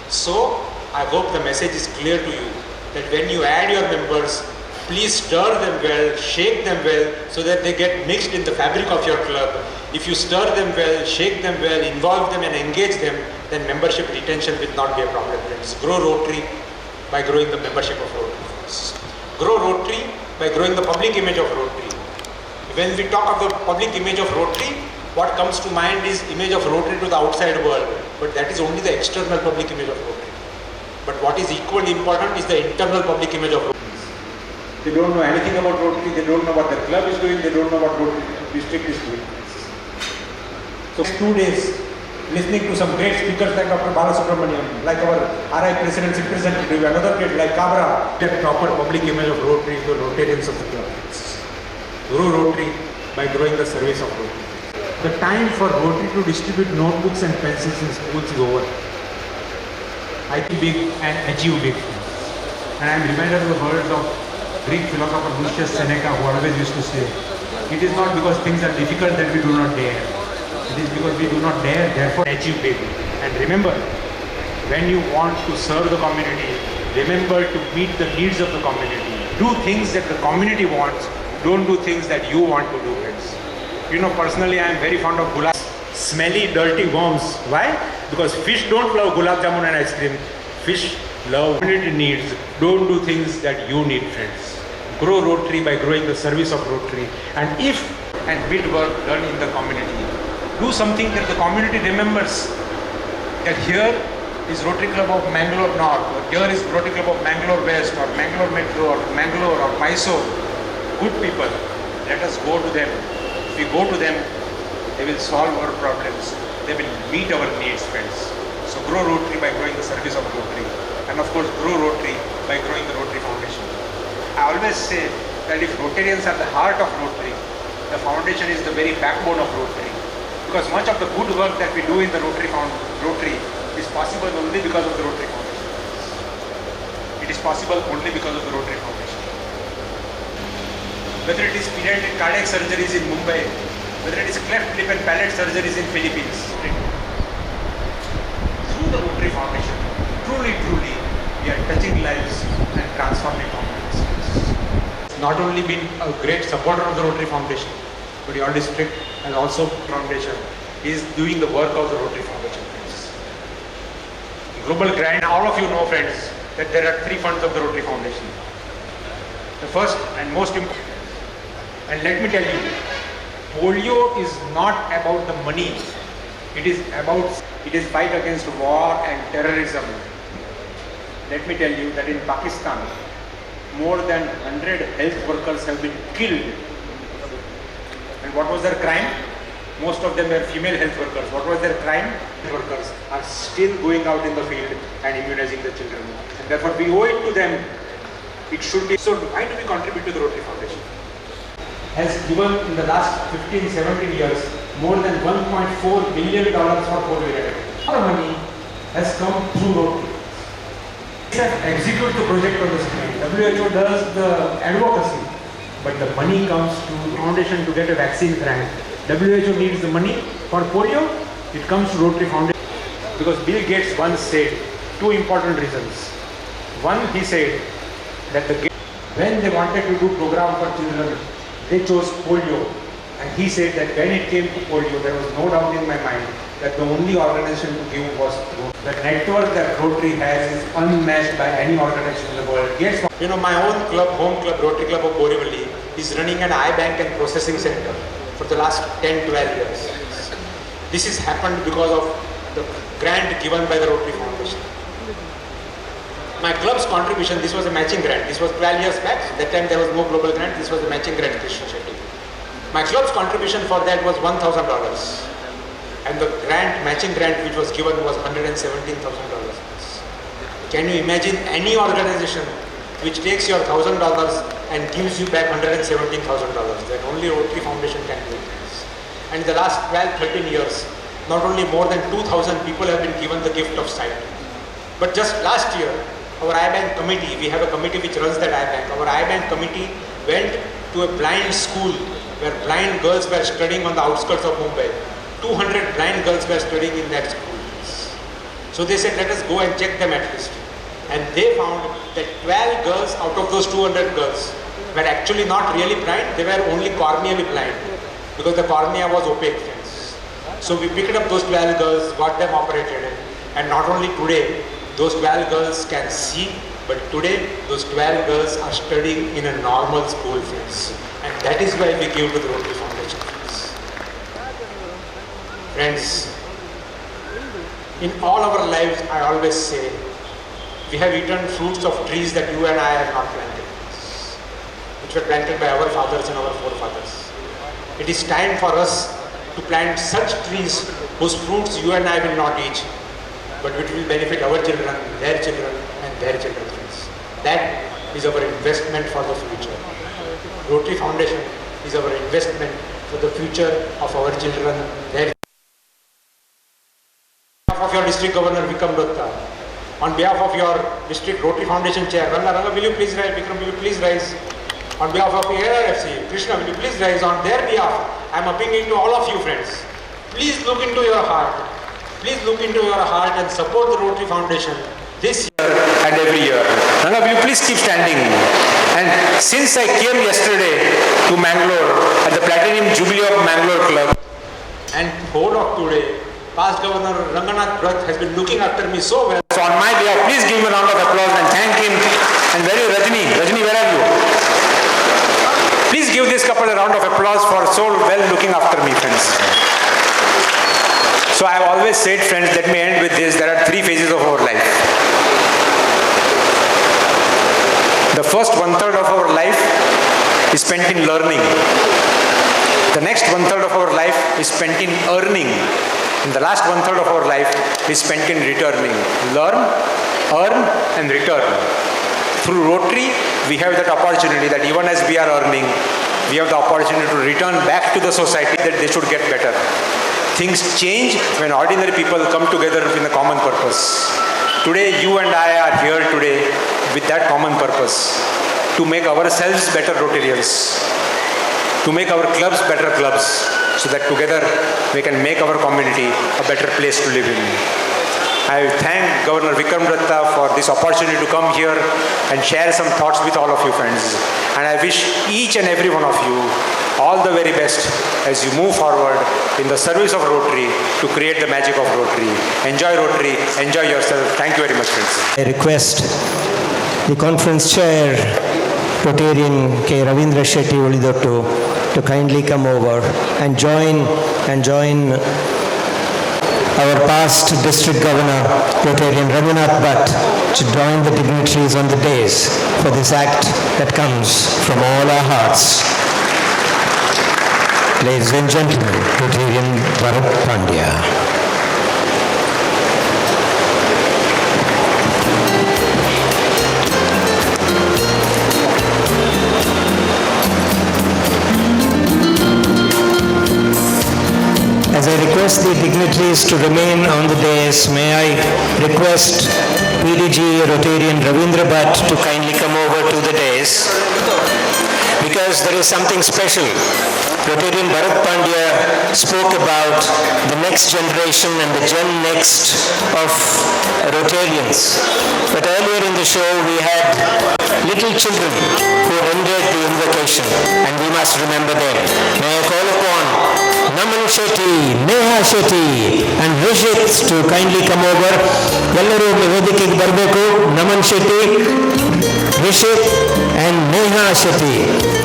So, I hope the message is clear to you that when you add your members, please stir them well, shake them well, so that they get mixed in the fabric of your club. If you stir them well, shake them well, involve them and engage them, then membership retention will not be a problem. Friends. Grow Rotary by growing the membership of Rotary. Grow Rotary by growing the public image of Rotary. When we talk of the public image of Rotary, what comes to mind is image of Rotary to the outside world, but that is only the external public image of Rotary. But what is equally important is the internal public image of Rotary. They don't know anything about Rotary, they don't know what the club is doing, they don't know what Rotary district is doing. So 2 days, listening to some great speakers like Dr. Balasubramaniam, like our RI President's representative, another great like Kabra, get proper public image of Rotary to Rotarians of the club. Grow Rotary by growing the service of Rotary. The time for Rotary to distribute notebooks and pencils in schools is over. I think big and achieve big. And I am reminded of the words of Greek philosopher Lucius Seneca, who always used to say, "It is not because things are difficult that we do not dare. It is because we do not dare, therefore achieve big." And remember, when you want to serve the community, remember to meet the needs of the community. Do things that the community wants. Don't do things that you want to do, friends. You know, personally, I am very fond of gulab. Smelly, dirty worms. Why? Because fish don't love gulab jamun and ice cream. Fish love community needs. Don't do things that you need, friends. Grow Rotary by growing the service of Rotary. And build work done in the community. Do something that the community remembers. That here is Rotary Club of Mangalore North, or here is Rotary Club of Mangalore West, or Mangalore Metro, or Mangalore, or Mysore. Good people, let us go to them. If we go to them, they will solve our problems. They will meet our needs, friends. So grow Rotary by growing the service of Rotary. And of course, grow Rotary by growing the Rotary Foundation. I always say that if Rotarians are the heart of Rotary, the foundation is the very backbone of Rotary. Because much of the good work that we do in the Rotary is possible only because of the Rotary Foundation. It is possible only because of the Rotary Foundation. Whether it is pediatric cardiac surgeries in Mumbai, whether it is cleft lip and palate surgeries in Philippines, through the Rotary Foundation, truly, we are touching lives and transforming communities. Not only been a great supporter of the Rotary Foundation, but your district and also Foundation is doing the work of the Rotary Foundation. Global grant, all of you know, friends, that there are 3 funds of the Rotary Foundation. The first and most important, and let me tell you, polio is not about the money. It is fight against war and terrorism. Let me tell you that in Pakistan, more than 100 health workers have been killed. And what was their crime? most of them were female health workers. What was their crime? Workers are still going out in the field and immunizing the children. And therefore we owe it to them. It should be. So why do we contribute to the Rotary Foundation? Has given in the last 15, 17 years more than $1.4 billion for polio eradication. Our money has come through Rotary. Execute the project on the screen. WHO does the advocacy, but the money comes to the foundation to get a vaccine grant. WHO needs the money for polio, it comes to Rotary Foundation. Because Bill Gates once said two important reasons. One, he said that when they wanted to do program for children, they chose polio. And he said that when it came to polio, there was no doubt in my mind that the only organization to give was Rotary. The network that Rotary has is unmatched by any organization in the world. Yes. You know, my own club, home club, Rotary Club of Borivali, is running an eye bank and processing center for the last 10, 12 years. This has happened because of the grant given by the Rotary Foundation. My club's contribution, this was a matching grant. This was 12 years back. That time there was no global grant. This was a matching grant, Krishna Shetty. My club's contribution for that was $1,000. And the grant, matching grant which was given was $117,000. Can you imagine any organization which takes your $1,000 and gives you back $117,000? Then only Rotary Foundation can do it. And in the last 12, 13 years, not only more than 2,000 people have been given the gift of sight, but just last year, our I-Bank committee, we have a committee which runs that I-Bank. Our I-Bank committee went to a blind school where blind girls were studying on the outskirts of Mumbai. 200 blind girls were studying in that school. So they said, let us go and check them at least. And they found that 12 girls out of those 200 girls were actually not really blind, they were only corneally blind because the cornea was opaque. So we picked up those 12 girls, got them operated, and not only today, those 12 girls can see, but today those 12 girls are studying in a normal school, friends. And that is why we give to the Rotary Foundation, friends. Friends, in all our lives, I always say, we have eaten fruits of trees that you and I have not planted, which were planted by our fathers and our forefathers. It is time for us to plant such trees whose fruits you and I will not eat, but which will benefit our children, their children, and their children. That is our investment for the future. Rotary Foundation is our investment for the future of our children, their on behalf of your district governor Vikram Dutta, on behalf of your district Rotary Foundation chair Ranga, will you please rise? Vikram, will you please rise? On behalf of the ARFC, Krishna, will you please rise? On their behalf, I am appealing to all of you friends. Please look into your heart. Please look into your heart and support the Rotary Foundation this year and every year. Ranga, will you please keep standing? And since I came yesterday to Mangalore at the Platinum Jubilee of Mangalore Club, and whole of today, past Governor Ranganath Bhatt has been looking after me so well. So on my behalf, please give him a round of applause and thank him. And very Rajni, where are you? Please give this couple a round of applause for so well looking after me, friends. So I have always said, friends, let me end with this. There are three phases of our life. The first 1/3 of our life is spent in learning. The next 1/3 of our life is spent in earning. And the last 1/3 of our life is spent in returning. Learn, earn, and return. Through Rotary, we have that opportunity that even as we are earning, we have the opportunity to return back to the society that they should get better. Things change when ordinary people come together in a common purpose. Today, you and I are here today with that common purpose, to make ourselves better Rotarians, to make our clubs better clubs, so that together we can make our community a better place to live in. I thank Governor Vikram Dutta for this opportunity to come here and share some thoughts with all of you friends. And I wish each and every one of you all the very best as you move forward in the service of Rotary to create the magic of Rotary. Enjoy Rotary, enjoy yourself. Thank you very much, friends. I request the conference chair, Rotarian K. Ravindra Shetty Ulidottu, to kindly come over and join our past district governor, Rotarian Ranganath Bhatt, to join the dignitaries on the dais for this act that comes from all our hearts. Ladies and gentlemen, Rotarian Bharat Pandya. As I request the dignitaries to remain on the dais, may I request PDG Rotarian Ravindra Bhatt to kindly come over to the dais, because there is something special. Rotarian Bharat Pandya spoke about the next generation and the Gen Next of Rotarians. But earlier in the show we had little children who rendered the invocation, and we must remember them. May I call upon Naman Shetty, Neha Shetty and Rishit to kindly come over. Ellaru ವೇದಿಕೆಗೆ ಬರಬೇಕು. Naman Shetty, Rishit and Neha Shetty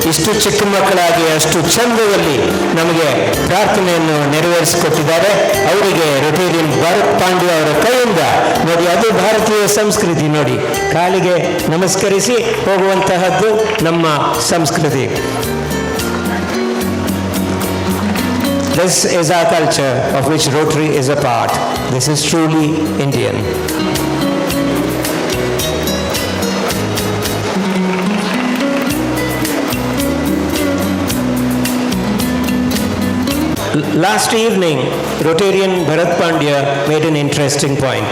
ಇಷ್ಟು ಚಿಕ್ಕ ಮಕ್ಕಳಾಗಿ ಅಷ್ಟು ಚಂದದಲ್ಲಿ ನಮಗೆ ಪ್ರಾರ್ಥನೆಯನ್ನು ನೆರವೇರಿಸಿಕೊಟ್ಟಿದ್ದಾರೆ. ಅವರಿಗೆ Rotarian Bharat Pandya ಅವರ ಕೈಯಿಂದ ನೋಡಿ, ಅದು ಭಾರತೀಯ ಸಂಸ್ಕೃತಿ ನೋಡಿ, ಕಾಲಿಗೆ ನಮಸ್ಕರಿಸಿ ಹೋಗುವಂತಹದ್ದು ನಮ್ಮ ಸಂಸ್ಕೃತಿ. This is our culture of which Rotary is a part. This is truly Indian. Last evening, Rotarian Bharat Pandya made an interesting point.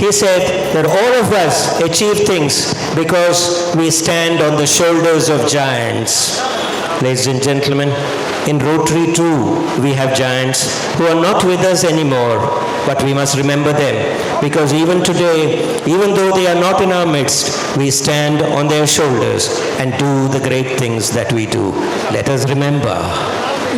He said that all of us achieve things because we stand on the shoulders of giants. Ladies and gentlemen, in Rotary too, we have giants who are not with us anymore, but we must remember them, because even today, even though they are not in our midst, we stand on their shoulders and do the great things that we do. Let us remember.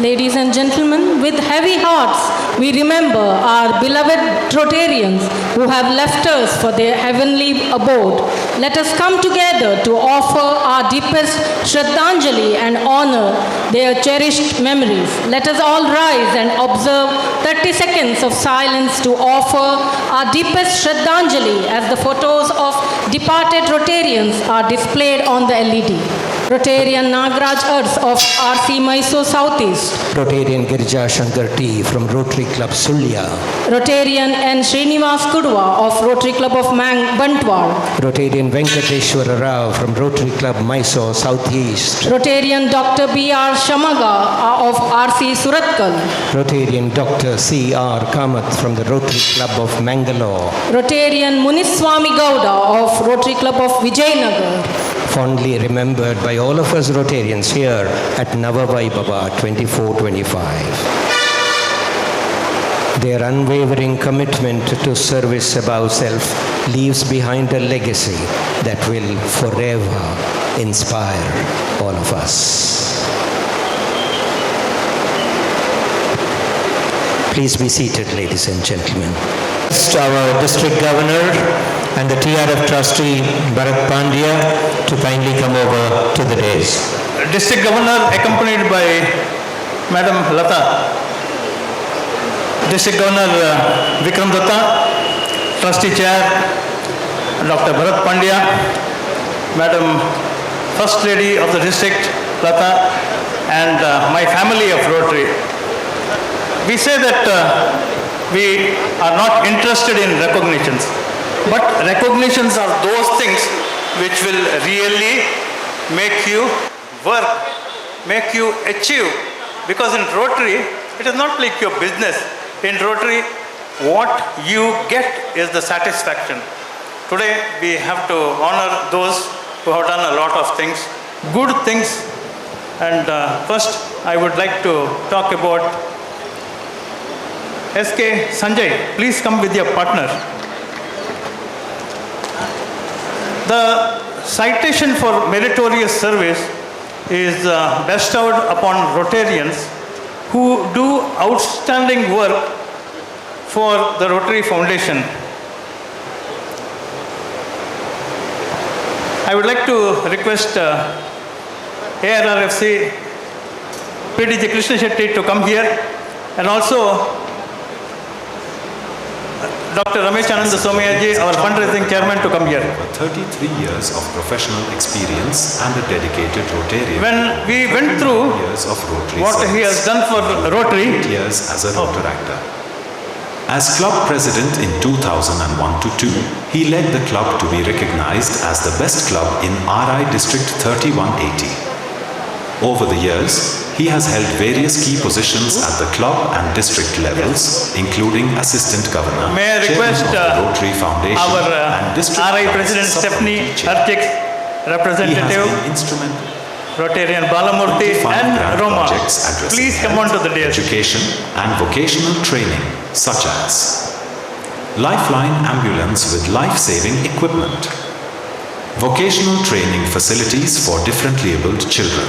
Ladies and gentlemen, with heavy hearts, we remember our beloved Rotarians who have left us for their heavenly abode. Let us come together to offer our deepest Shraddhanjali and honor their cherished memories. Let us all rise and observe 30 seconds of silence to offer our deepest Shraddhanjali as the photos of departed Rotarians are displayed on the LED. Rotarian Nagraj Urs of RC Mysore Southeast. Rotarian Girja Shankar T from Rotary Club Sulya. Rotarian N. Srinivas Kudwa of Rotary Club of Bantwal. Rotarian Venkateshwara Rao from Rotary Club Mysore Southeast. Rotarian Dr. B.R. Shamaga of RC Suratkal. Rotarian Dr. C.R. Kamath from the Rotary Club of Mangalore. Rotarian Muniswami Gowda of Rotary Club of Vijayanagar. Fondly remembered by all of us Rotarians here at Nava Vaibhava 2425. Their unwavering commitment to service above self leaves behind a legacy that will forever inspire all of us. Please be seated, ladies and gentlemen. Our District Governor and the TRF Trustee Bharat Pandya to kindly come over to the dais. District Governor accompanied by Madam Lata, District Governor Vikram Datta, Trustee Chair Dr. Bharat Pandya, Madam First Lady of the District Lata, and my family of Rotary. We say that we are not interested in recognitions, but recognitions are those things which will really make you work, make you achieve. Because in Rotary, it is not like your business. In Rotary, what you get is the satisfaction. Today, we have to honor those who have done a lot of things, good things. And first, I would like to talk about SK Sanjay. Please come with your partner. The citation for meritorious service is bestowed upon Rotarians who do outstanding work for the Rotary Foundation. I would like to request ARRFC PDG Krishna Shetty to come here, and also Dr. Rameshananda Somayaji, our fundraising chairman, to come here. 33 years of professional experience and a dedicated Rotarian. When we went through years of Rotary what he has done for Rotary, 8 years as a Rotaractor. As club president in 2001 to 2, he led the club to be recognized as the best club in RI District 3180. Over the years, he has held various key positions at the club and district levels, including assistant governor, may I request chairman of the Rotary Foundation, our and district RI President Stephanie Archik, representative, he has been instrumental Rotarian Balamurthy and Roma. projects addressing Please come on to the dais. education and vocational training, such as Lifeline ambulance with life-saving equipment, vocational training facilities for differently abled children,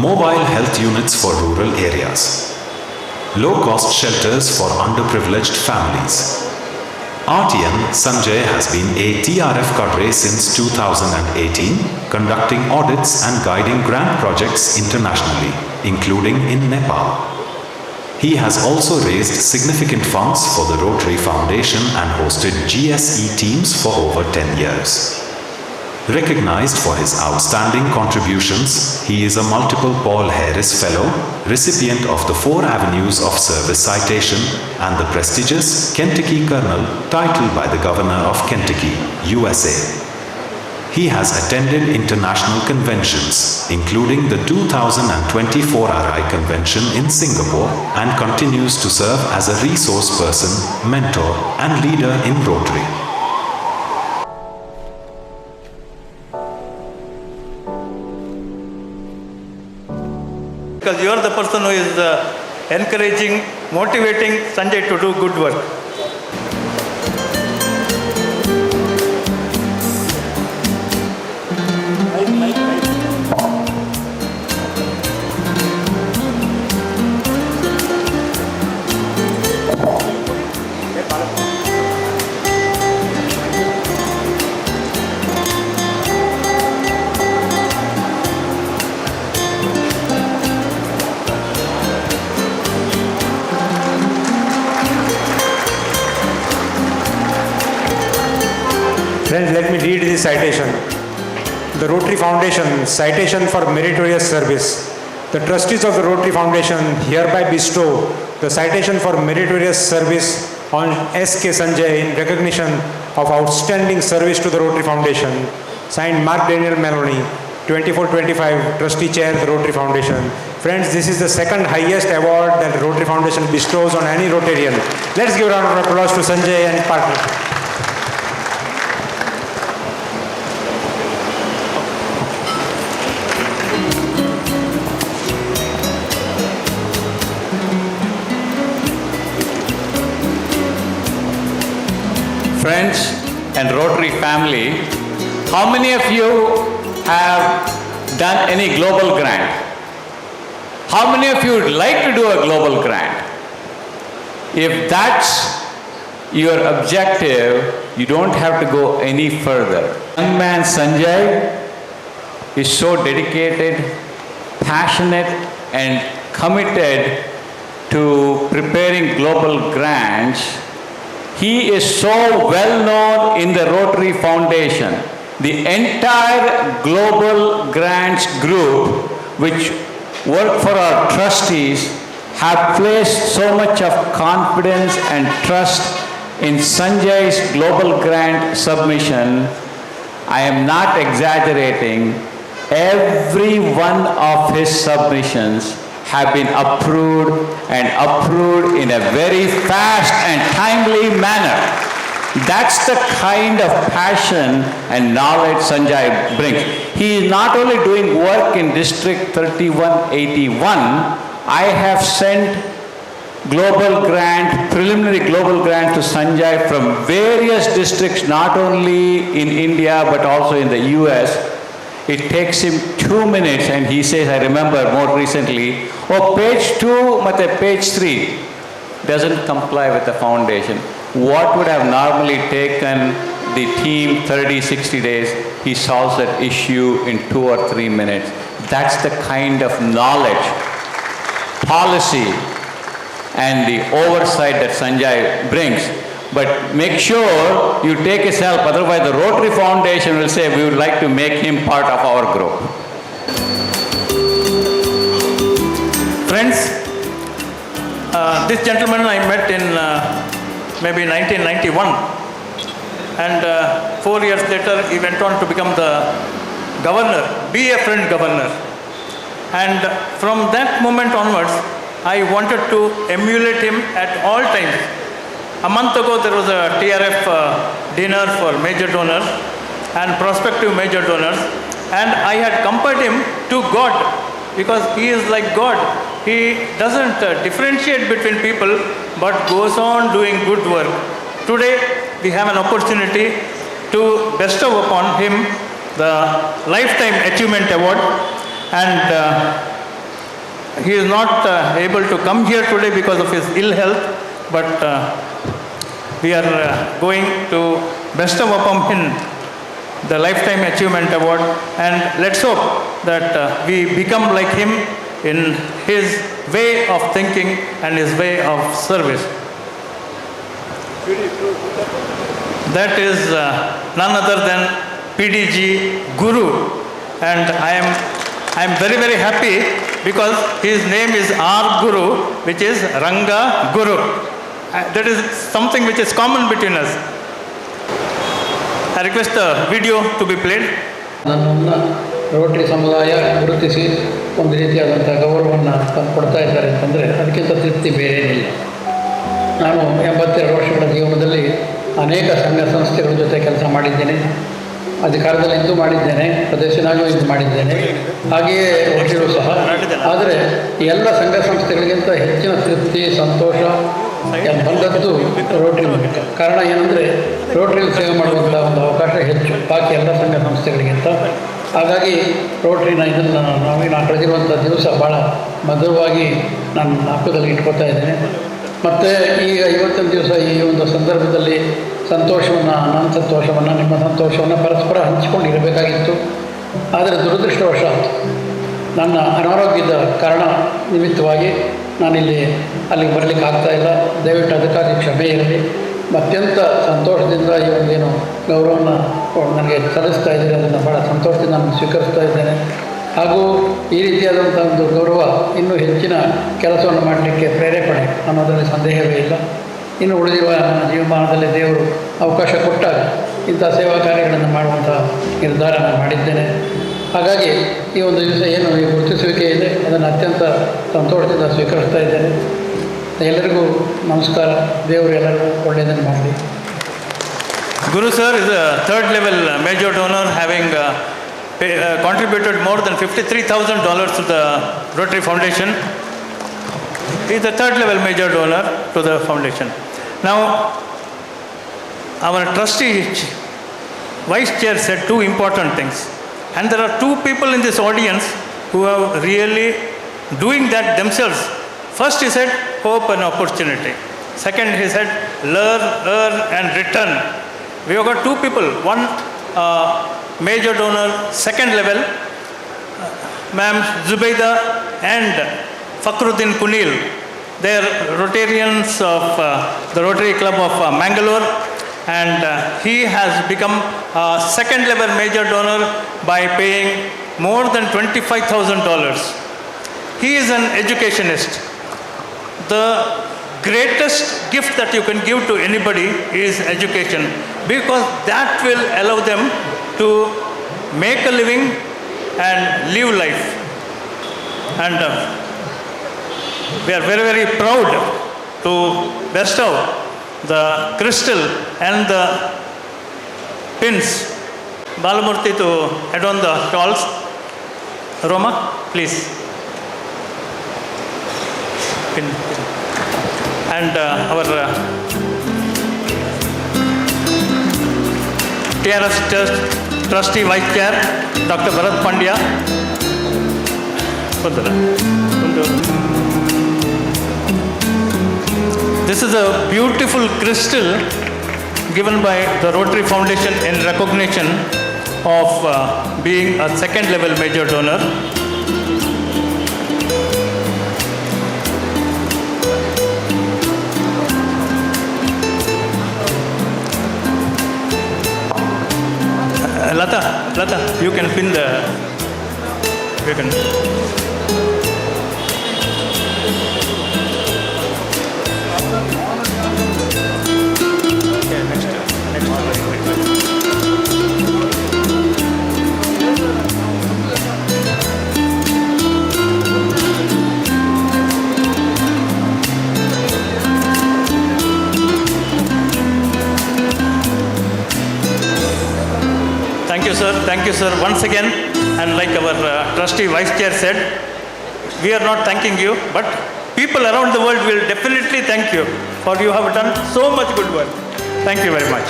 mobile health units for rural areas, low-cost shelters for underprivileged families. RTN Sanjay has been a TRF cadre since 2018, conducting audits and guiding grant projects internationally, including in Nepal. He has also raised significant funds for the Rotary Foundation and hosted GSE teams for over 10 years. Recognized for his outstanding contributions, he is a multiple Paul Harris Fellow, recipient of the 4 Avenues of Service citation, and the prestigious Kentucky Colonel titled by the Governor of Kentucky, USA. He has attended international conventions, including the 2024 RI Convention in Singapore, and continues to serve as a resource person, mentor, and leader in Rotary. Because you are the person who is encouraging, motivating Sanjay to do good work. Friends, let me read this citation. The Rotary Foundation, citation for meritorious service. The trustees of the Rotary Foundation hereby bestow the citation for meritorious service on S.K. Sanjay in recognition of outstanding service to the Rotary Foundation. Signed, Mark Daniel Maloney, 2425, Trustee Chair, the Rotary Foundation. Friends, this is the second highest award that the Rotary Foundation bestows on any Rotarian. Let's give a round of applause to Sanjay and partner. Friends and Rotary family, how many of you have done any global grant? How many of you would like to do a global grant? If that's your objective, you don't have to go any further. Young man Sanjay is so dedicated, passionate, and committed to preparing global grants. He is so well known in the Rotary Foundation. The entire global grants group, which work for our trustees, have placed so much of confidence and trust in Sanjay's global grant submission. I am not exaggerating. Every one of his submissions have been approved and approved in a very fast and timely manner. That's the kind of passion and knowledge Sanjay brings. He is not only doing work in District 3181, I have sent preliminary global grant to Sanjay from various districts, not only in India but also in the US. It takes him 2 minutes and he says, I remember more recently, page 2 and page 3 doesn't comply with the foundation. What would have normally taken the team 30, 60 days, he solves that issue in 2 or 3 minutes. That's the kind of knowledge, policy, and the oversight that Sanjay brings. but make sure you take his help, otherwise the Rotary Foundation will say, we would like to make him part of our group. Friends, this gentleman I met in maybe 1991, and 4 years later he went on to become the governor, be a friend governor. And from that moment onwards, I wanted to emulate him at all times. A month ago there was a TRF dinner for major donors and prospective major donors, and I had compared him to God, because he is like God. He doesn't differentiate between people but goes on doing good work. Today we have an opportunity to bestow upon him the Lifetime Achievement Award, and he is not able to come here today because of his ill health, but we are going to bestow upon him the Lifetime Achievement Award, and let's hope that we become like him in his way of thinking and his way of service. That is none other than PDG Guru, and I am very, very happy because his name is R Guru, which is Ranga Guru. That is something which is common between us. I request the video to be played. ನನ್ನನ್ನು Rotary ಸಮುದಾಯ ಗುರುತಿಸಿ ಒಂದು ರೀತಿಯಾದಂಥ ಗೌರವವನ್ನು ಕೊಡ್ತಾ ಇದ್ದಾರೆ ಅಂತಂದರೆ ಅದಕ್ಕಿಂತ ತೃಪ್ತಿ ಬೇರೇನಿಲ್ಲ. ನಾನು 82 ವರ್ಷಗಳ ಜೀವನದಲ್ಲಿ ಅನೇಕ ಸಂಘ ಸಂಸ್ಥೆಗಳ ಜೊತೆ ಕೆಲಸ ಮಾಡಿದ್ದೇನೆ. ಅಧಿಕಾರದಲ್ಲಿ ಇದ್ದು ಮಾಡಿದ್ದೇನೆ, ಪ್ರದೇಶನಾಗೂ ಇದ್ದು ಮಾಡಿದ್ದೇನೆ, ಹಾಗೆಯೇ ರೋಟರಿಯೂ ಸಹ. ಆದರೆ ಎಲ್ಲ ಸಂಘ ಸಂಸ್ಥೆಗಳಿಗಿಂತ ಹೆಚ್ಚಿನ ತೃಪ್ತಿ, ಸಂತೋಷ ಬಂದದ್ದು ರೋಟರಿ ಮೂಲಕ. ಕಾರಣ ಏನಂದರೆ ರೋಟರಿಯಲ್ಲಿ ಸೇವೆ ಮಾಡುವಂಥ ಒಂದು ಅವಕಾಶ ಹೆಚ್ಚು ಬಾಕಿ ಎಲ್ಲ ಸಂಘ ಸಂಸ್ಥೆಗಳಿಗಿಂತ. ಹಾಗಾಗಿ ರೋಟರಿನ ಇದನ್ನು ನಾನು ಕಳೆದಿರುವಂಥ ದಿವಸ ಭಾಳ ಮಧುರವಾಗಿ ನಾನು ಜ್ಞಾಪಕದಲ್ಲಿ ಇಟ್ಕೊಳ್ತಾ ಇದ್ದೇನೆ. ಮತ್ತು ಈಗ ಇವತ್ತಿನ ದಿವಸ ಈ ಒಂದು ಸಂದರ್ಭದಲ್ಲಿ ಸಂತೋಷವನ್ನು, ನನ್ನ ಸಂತೋಷವನ್ನು, ನಿಮ್ಮ ಸಂತೋಷವನ್ನು ಪರಸ್ಪರ ಹಂಚಿಕೊಂಡಿರಬೇಕಾಗಿತ್ತು. ಆದರೆ ದುರದೃಷ್ಟವಶಾತ್ ನನ್ನ ಅನಾರೋಗ್ಯದ ಕಾರಣ ನಿಮಿತ್ತವಾಗಿ ನಾನಿಲ್ಲಿ ಅಲ್ಲಿಗೆ ಬರಲಿಕ್ಕೆ ಆಗ್ತಾಯಿಲ್ಲ. ದಯವಿಟ್ಟು ಅದಕ್ಕಾಗಿ ಕ್ಷಮೆ ಇರಲಿ. ಅತ್ಯಂತ ಸಂತೋಷದಿಂದ ಈ ಒಂದೇನು ಗೌರವವನ್ನು ನನಗೆ ಸಲ್ಲಿಸ್ತಾ ಇದ್ದೀನಿ, ಅದನ್ನು ಭಾಳ ಸಂತೋಷದಿಂದ ನಾನು ಸ್ವೀಕರಿಸ್ತಾ ಇದ್ದೇನೆ. ಹಾಗೂ ಈ ರೀತಿಯಾದಂಥ ಒಂದು ಗೌರವ ಇನ್ನೂ ಹೆಚ್ಚಿನ ಕೆಲಸವನ್ನು ಮಾಡಲಿಕ್ಕೆ ಪ್ರೇರೇಪಣೆ ಅನ್ನೋದರಲ್ಲಿ ಸಂದೇಹವೇ ಇಲ್ಲ. ಇನ್ನು ಉಳಿದಿರುವ ನನ್ನ ಜೀವಮಾನದಲ್ಲಿ ದೇವರು ಅವಕಾಶ ಕೊಟ್ಟಾಗ ಇಂಥ ಸೇವಾ ಕಾರ್ಯಗಳನ್ನು ಮಾಡುವಂಥ ನಿರ್ಧಾರ ನಾನು ಮಾಡಿದ್ದೇನೆ. ಹಾಗಾಗಿ ಈ ಒಂದು ದಿವಸ ಏನು ಈ ಗುರುತಿಸುವಿಕೆ ಇದೆ ಅದನ್ನು ಅತ್ಯಂತ ಸಂತೋಷದಿಂದ ಸ್ವೀಕರಿಸ್ತಾ ಇದ್ದೇನೆ. ಎಲ್ಲರಿಗೂ ನಮಸ್ಕಾರ. ದೇವರು ಎಲ್ಲರಿಗೂ ಒಳ್ಳೆಯದನ್ನು ಮಾಡಲಿ. Guru sir is a third level major donor, having contributed more than $53,000 to the Rotary Foundation. He is the third level major donor to the foundation. Now, our trustee vice chair said two important things, and there are two people in this audience who are really doing that themselves. First he said hope and opportunity. Second he said learn, earn and return. We have got two people, one major donor, second level, Ma'am Zubaida and Fakhruddin Kunil. They are Rotarians of the Rotary Club of Mangalore, and he has become a second level major donor by paying more than $25,000. He is an educationist. The greatest gift that you can give to anybody is education, because that will allow them to make a living and live life. And we are very, very proud to bestow the crystal and the pins. Balamurthy to head on the stalls. Roma, please. Pin. And our TRS Trustee Vice Chair, Dr. Bharat Pandya. This is a beautiful crystal given by the Rotary Foundation in recognition of being a second level major donor. Lata, you can pin the... You can... Okay, next. Thank you, sir, once again. And like our trustee vice chair said, we are not thanking you, but people around the world will definitely thank you, for you have done so much good work. Thank you very much.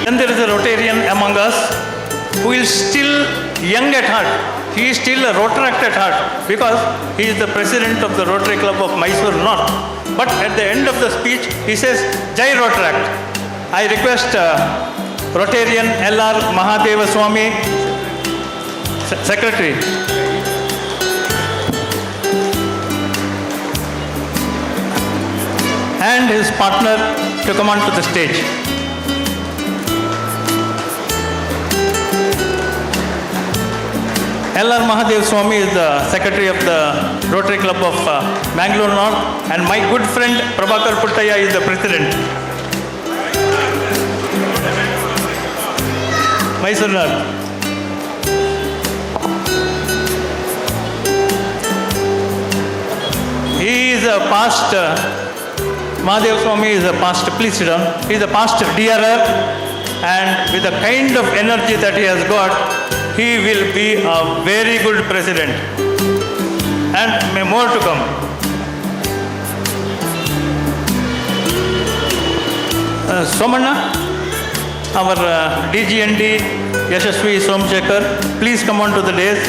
Then there is a Rotarian among us who is still young at heart. He is still a Rotaract at heart because he is the president of the Rotary Club of Mysore North. But at the end of the speech, he says, Jai Rotaract. I request Rotarian L.R. Mahadevaswamy, Secretary. And his partner to come onto the stage. L.R. Mahadevaswamy is the Secretary of the Rotary Club of Bangalore North, and my good friend Prabhakar Puttaya is the President. Mysore North. He is a past, Mahadevaswamy is a past, please sit down. He is a past DRR, and with the kind of energy that he has got, he will be a very good president, and may more to come. Somanna, our DGND Yashasvi Somshekar, please come on to the dais.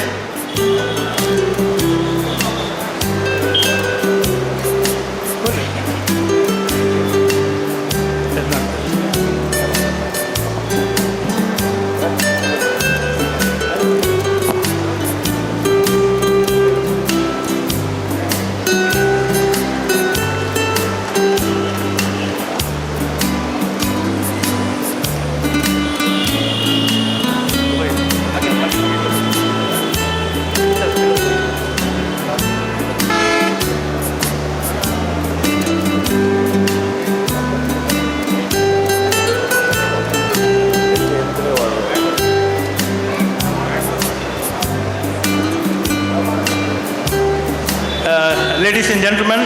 Ladies and gentlemen,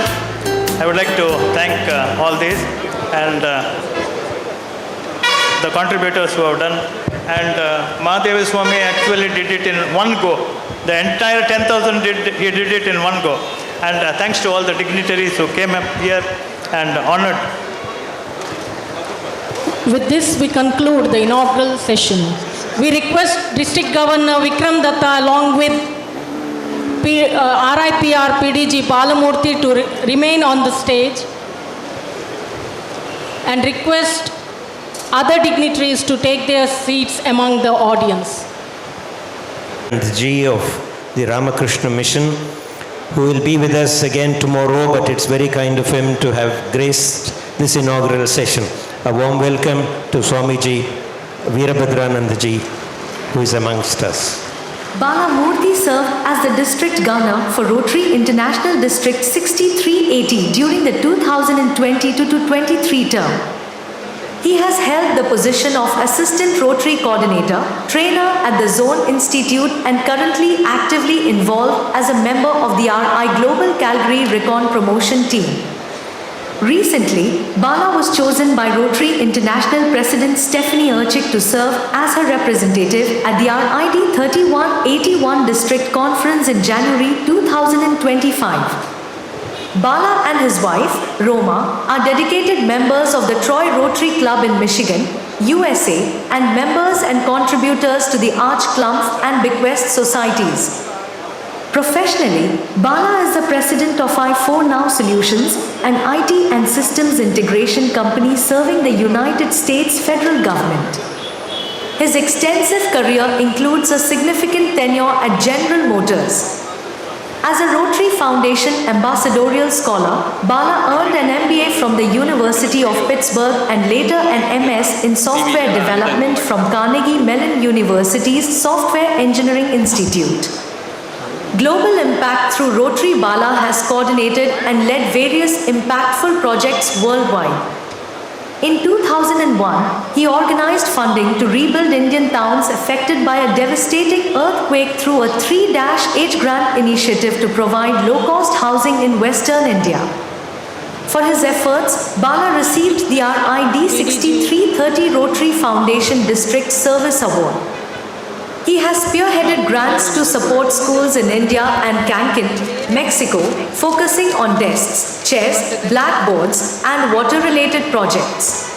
I would like to thank all these and the contributors who have done. And Mahadevaswamy actually did it in one go. The entire 10,000 he did it in one go. And thanks to all the dignitaries who came up here and honored. With this, we conclude the inaugural session. We request District Governor Vikram Datta along with RIPR PDG Balamurthy to remain on the stage and request other dignitaries to take their seats among the audience. The G of the Ramakrishna Mission, who will be with us again tomorrow, but it's very kind of him to have graced this inaugural session. A warm welcome to Swamiji Veerabhadranandaji, who is amongst us. Balamurthy served as the District Governor for Rotary International District 6380 during the 2020-23 term. He has held the position of Assistant Rotary Coordinator, Trainer at the Zone Institute, and currently actively involved as a member of the RI Global Calgary Recon Promotion Team. Recently, Bala was chosen by Rotary International President Stephanie Erchik to serve as her representative at the RID 3181 District Conference in January 2025. Bala and his wife, Roma, are dedicated members of the Troy Rotary Club in Michigan, USA, and members and contributors to the Arch Clump and Bequest Societies. Professionally, Bala is the president of I4Now Solutions, an IT and systems integration company serving the United States federal government. His extensive career includes a significant tenure at General Motors. As a Rotary Foundation ambassadorial scholar, Bala earned an MBA from the University of Pittsburgh and later an MS in software development from Carnegie Mellon University's Software Engineering Institute. Global impact through Rotary, Bala has coordinated and led various impactful projects worldwide. In 2001, he organized funding to rebuild Indian towns affected by a devastating earthquake through a 3-8 grant initiative to provide low-cost housing in Western India. For his efforts, Bala received the RID 6330 Rotary Foundation District Service Award. He has spearheaded grants to support schools in India and Cancun, Mexico, focusing on desks, chairs, blackboards, and water-related projects.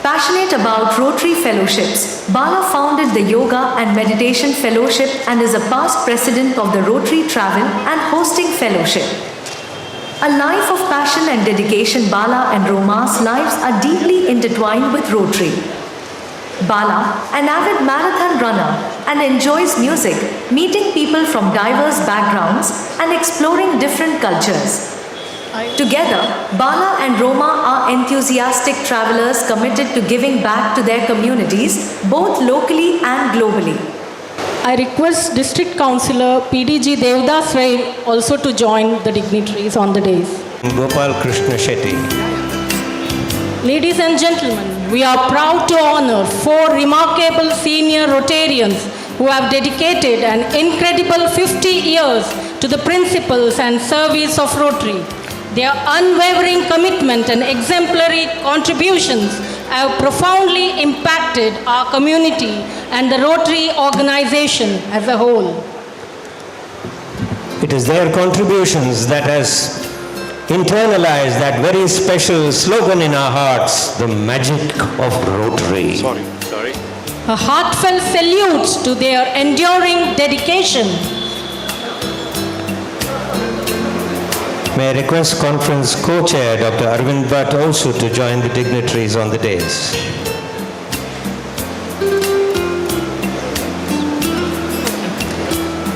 Passionate about Rotary Fellowships, Bala founded the Yoga and Meditation Fellowship and is a past president of the Rotary Travel and Hosting Fellowship. A life of passion and dedication, Bala and Roma's lives are deeply intertwined with Rotary. Bala, an avid marathon runner, and enjoys music, meeting people from diverse backgrounds and exploring different cultures. Together, Bala and Roma are enthusiastic travelers committed to giving back to their communities, both locally and globally. I request District Councillor PDG Devdas Rai also to join the dignitaries on the days. Gopal Krishna Shetty. Ladies and gentlemen, we are proud to honor 4 remarkable senior Rotarians who have dedicated an incredible 50 years to the principles and service of Rotary. Their unwavering commitment and exemplary contributions have profoundly impacted our community and the Rotary organization as a whole. It is their contributions that has internalized that very special slogan in our hearts, the magic of Rotary. A heartfelt salute to their enduring dedication. May I request Conference Co-Chair Dr. Arvind Bhatt also to join the dignitaries on the dais.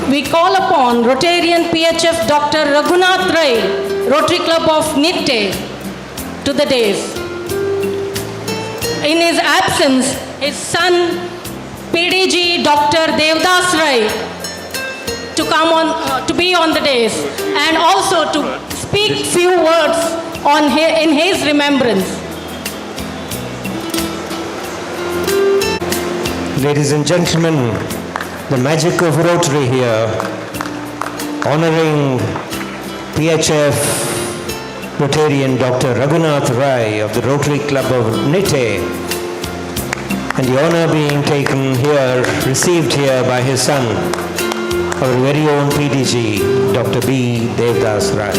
We call upon Rotarian PHF Dr. Raghunath Rai, Rotary Club of Nitte, to the dais. In his absence, his son PDG Dr. Devdas Rai to come on to be on the dais and also to speak few words in his remembrance. Ladies and gentlemen, the magic of Rotary here, honoring PHF Rotarian Dr. Raghunath Rai of the Rotary Club of Nitte, and the honor being taken here, received here by his son, our very own PDG, Dr. B. Devdas Rai.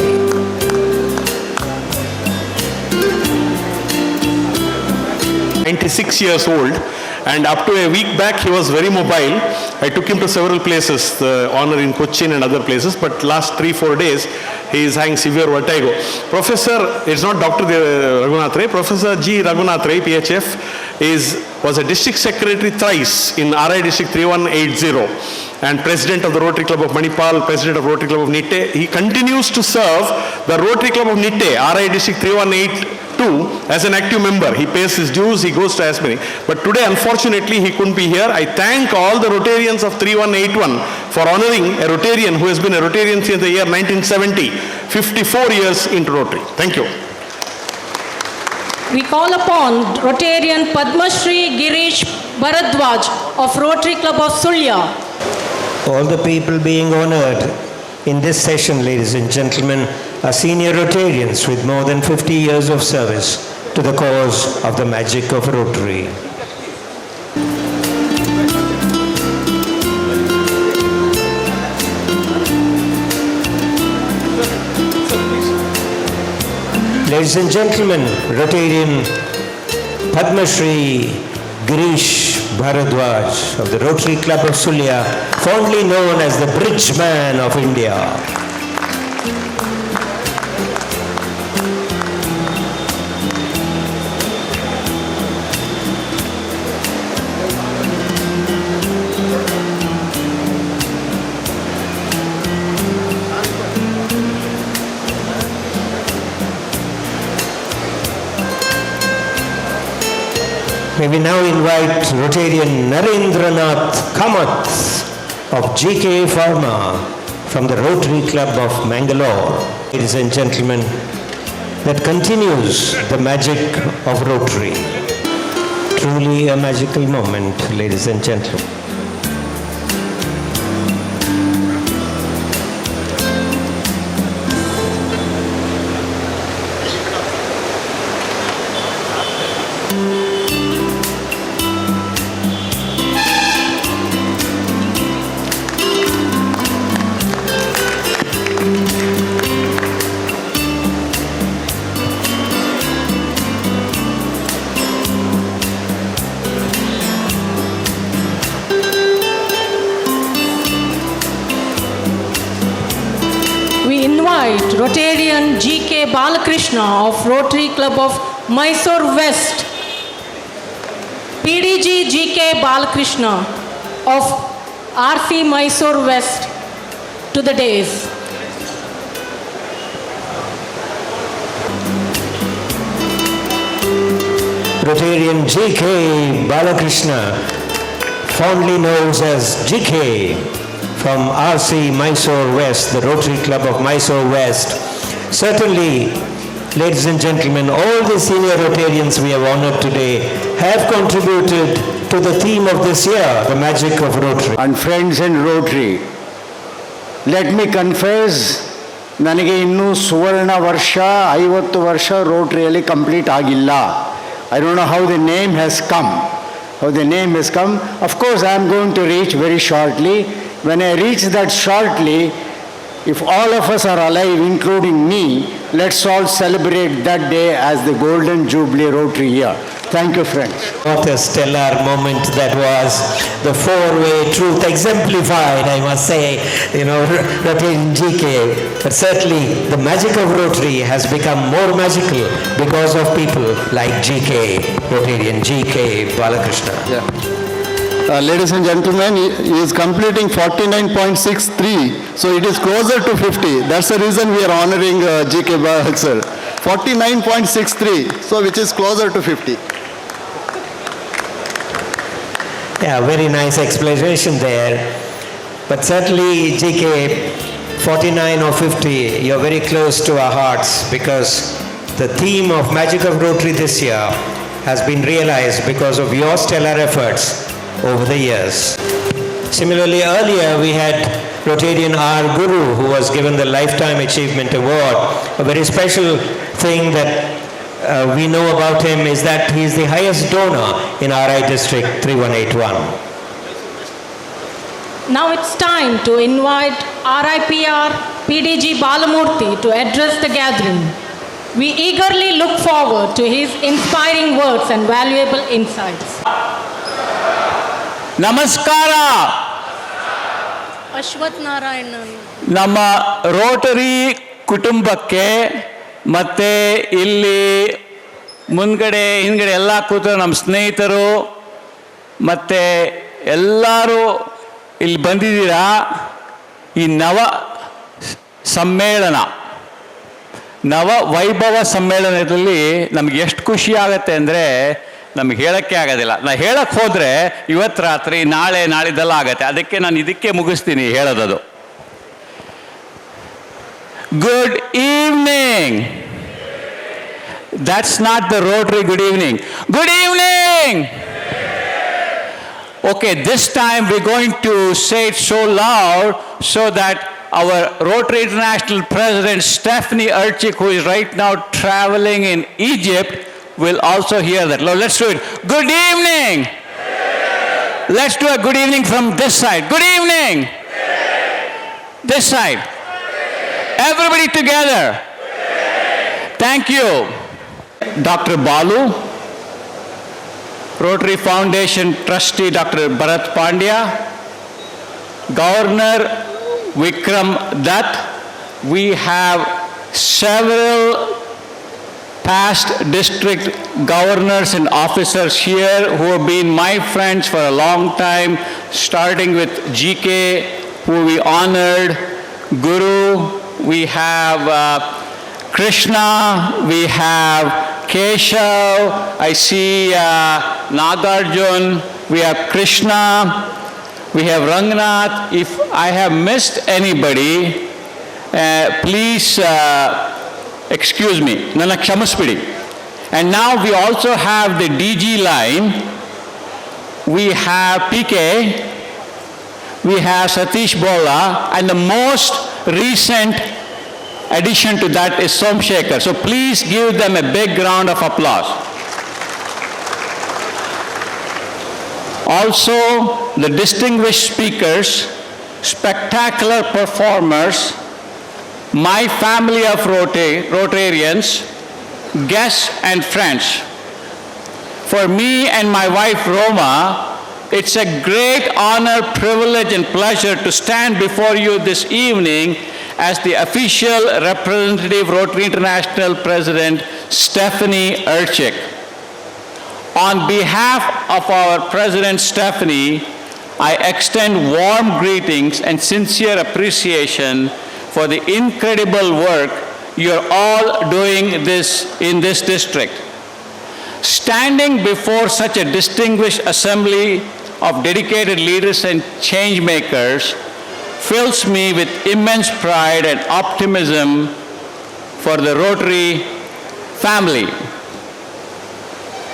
96 years old, and up to a week back he was very mobile. I took him to several places, the honor in Cochin and other places, but last 3-4 days he is having severe vertigo. Professor, it's not Dr. Raghunath Rai, Professor G. Raghunath Rai, PHF, was a district secretary thrice in RI District 3180 and president of the Rotary Club of Manipal, president of Rotary Club of Nitte. He continues to serve the Rotary Club of Nitte, RI District 3182, as an active member. He pays his dues, he goes to as many. But today, unfortunately, he couldn't be here. I thank all the Rotarians of 3181 for honoring a Rotarian who has been a Rotarian since the year 1970, 54 years into Rotary. Thank you. We call upon Rotarian Padma Shri Girish Bharadwaj of Rotary Club of Sulya. All the people being honored in this session, ladies and gentlemen, are senior Rotarians with more than 50 years of service to the cause of the magic of Rotary. Ladies and gentlemen, Rotarian Padma Shri Girish Bharadwaj of the Rotary Club of Sulya, fondly known as the Bridge Man of India. May we now invite Rotarian Narendranath Kamath of GK Pharma from the Rotary Club of Mangalore. Ladies and gentlemen, that continues the magic of Rotary. Truly a magical moment, ladies and gentlemen. Rotarian G.K. Balakrishna of Rotary Club of Mysore West, PDG G.K. Balakrishna of RC Mysore West to the dais. Rotarian G.K. Balakrishna, fondly known as GK, from RC Mysore West, the Rotary Club of Mysore West. Certainly, ladies and gentlemen, all the senior Rotarians we have honored today have contributed to the theme of this year, the magic of Rotary. And friends in Rotary, let me confess, ನನಗೆ ಇನ್ನೂ ಸುವರ್ಣ ವರ್ಷ 50 ವರ್ಷ ರೋಟರಿಯಲ್ಲಿ complete ಆಗಿಲ್ಲ. I don't know how the name has come. Of course, I am going to reach very shortly. When I reach that shortly, if all of us are alive, including me, let's all celebrate that day as the Golden Jubilee Rotary year. Thank you, friends. What a stellar moment that was. The four-way truth exemplified, I must say, Rotarian GK. But certainly, the magic of Rotary has become more magical because of people like GK, Rotarian GK Balakrishna. Yeah. Ladies and gentlemen, he is completing 49.63, so it is closer to 50. That's the reason we are honoring GK Bharat sir. 49.63, so which is closer to 50. Yeah, very nice explanation there. But certainly, GK, 49 or 50, you're very close to our hearts because the theme of Magic of Rotary this year has been realized because of your stellar efforts over the years. Similarly, earlier we had Rotarian R. Guru, who was given the Lifetime Achievement Award. A very special thing that we know about him is that he is the highest donor in RI District 3181. Now it's time to invite RIPR PDG Balamurthy to address the gathering. We eagerly look forward to his inspiring words and valuable insights. ನಮಸ್ಕಾರ. ಅಶ್ವಥ್ ನಾರಾಯಣ್ ನಮ್ಮ Rotary ಕುಟುಂಬಕ್ಕೆ ಮತ್ತು ಇಲ್ಲಿ ಮುಂದ್ಗಡೆ ಹಿಂದ್ಗಡೆ ಎಲ್ಲ ಕೂತು ನಮ್ಮ ಸ್ನೇಹಿತರು ಮತ್ತು ಎಲ್ಲರೂ ಇಲ್ಲಿ ಬಂದಿದ್ದೀರಾ. ಈ ನವ ವೈಭವ ಸಮ್ಮೇಳನದಲ್ಲಿ ನಮ್ಗೆ ಎಷ್ಟು ಖುಷಿ ಆಗುತ್ತೆ ಅಂದರೆ ನಮಗೆ ಹೇಳೋಕ್ಕೆ ಆಗೋದಿಲ್ಲ. ನಾನು ಹೇಳಕ್ಕೆ ಹೋದರೆ ಇವತ್ತು ರಾತ್ರಿ ನಾಳಿದ್ದೆಲ್ಲ ಆಗುತ್ತೆ. ಅದಕ್ಕೆ ನಾನು ಇದಕ್ಕೆ ಮುಗಿಸ್ತೀನಿ ಹೇಳೋದದು. Good evening. That's not the Rotary good evening. Good evening. Okay, this time we're going to say it so loud so that our Rotary International President Stephanie Erchik, who is right now traveling in Egypt, will also hear that. Now let's do it. Good evening. Let's do a good evening from this side. Good evening. This side. Everybody together. Thank you. Dr. Balu, Rotary Foundation Trustee Dr. Bharat Pandya, Governor Vikram Dutt. We have several past district governors and officers here who have been my friends for a long time, starting with GK, who we honored, Guru, we have Krishna, we have Keshav, I see Nagarjun, we have Krishna, we have Rangnath. If I have missed anybody, please excuse me. Nana kshamasbidi. And now we also have the DG line. We have PK, we have Satish Bola, and the most recent addition to that is Somshekhar. So please give them a big round of applause. Also, the distinguished speakers, spectacular performers, my family of Rotarians, guests and friends. For me and my wife Roma, it's a great honor, privilege, and pleasure to stand before you this evening as the official representative Rotary International President Stephanie Erchik. On behalf of our President Stephanie, I extend warm greetings and sincere appreciation for the incredible work you're all doing in this district. Standing before such a distinguished assembly of dedicated leaders and change makers fills me with immense pride and optimism for the Rotary family.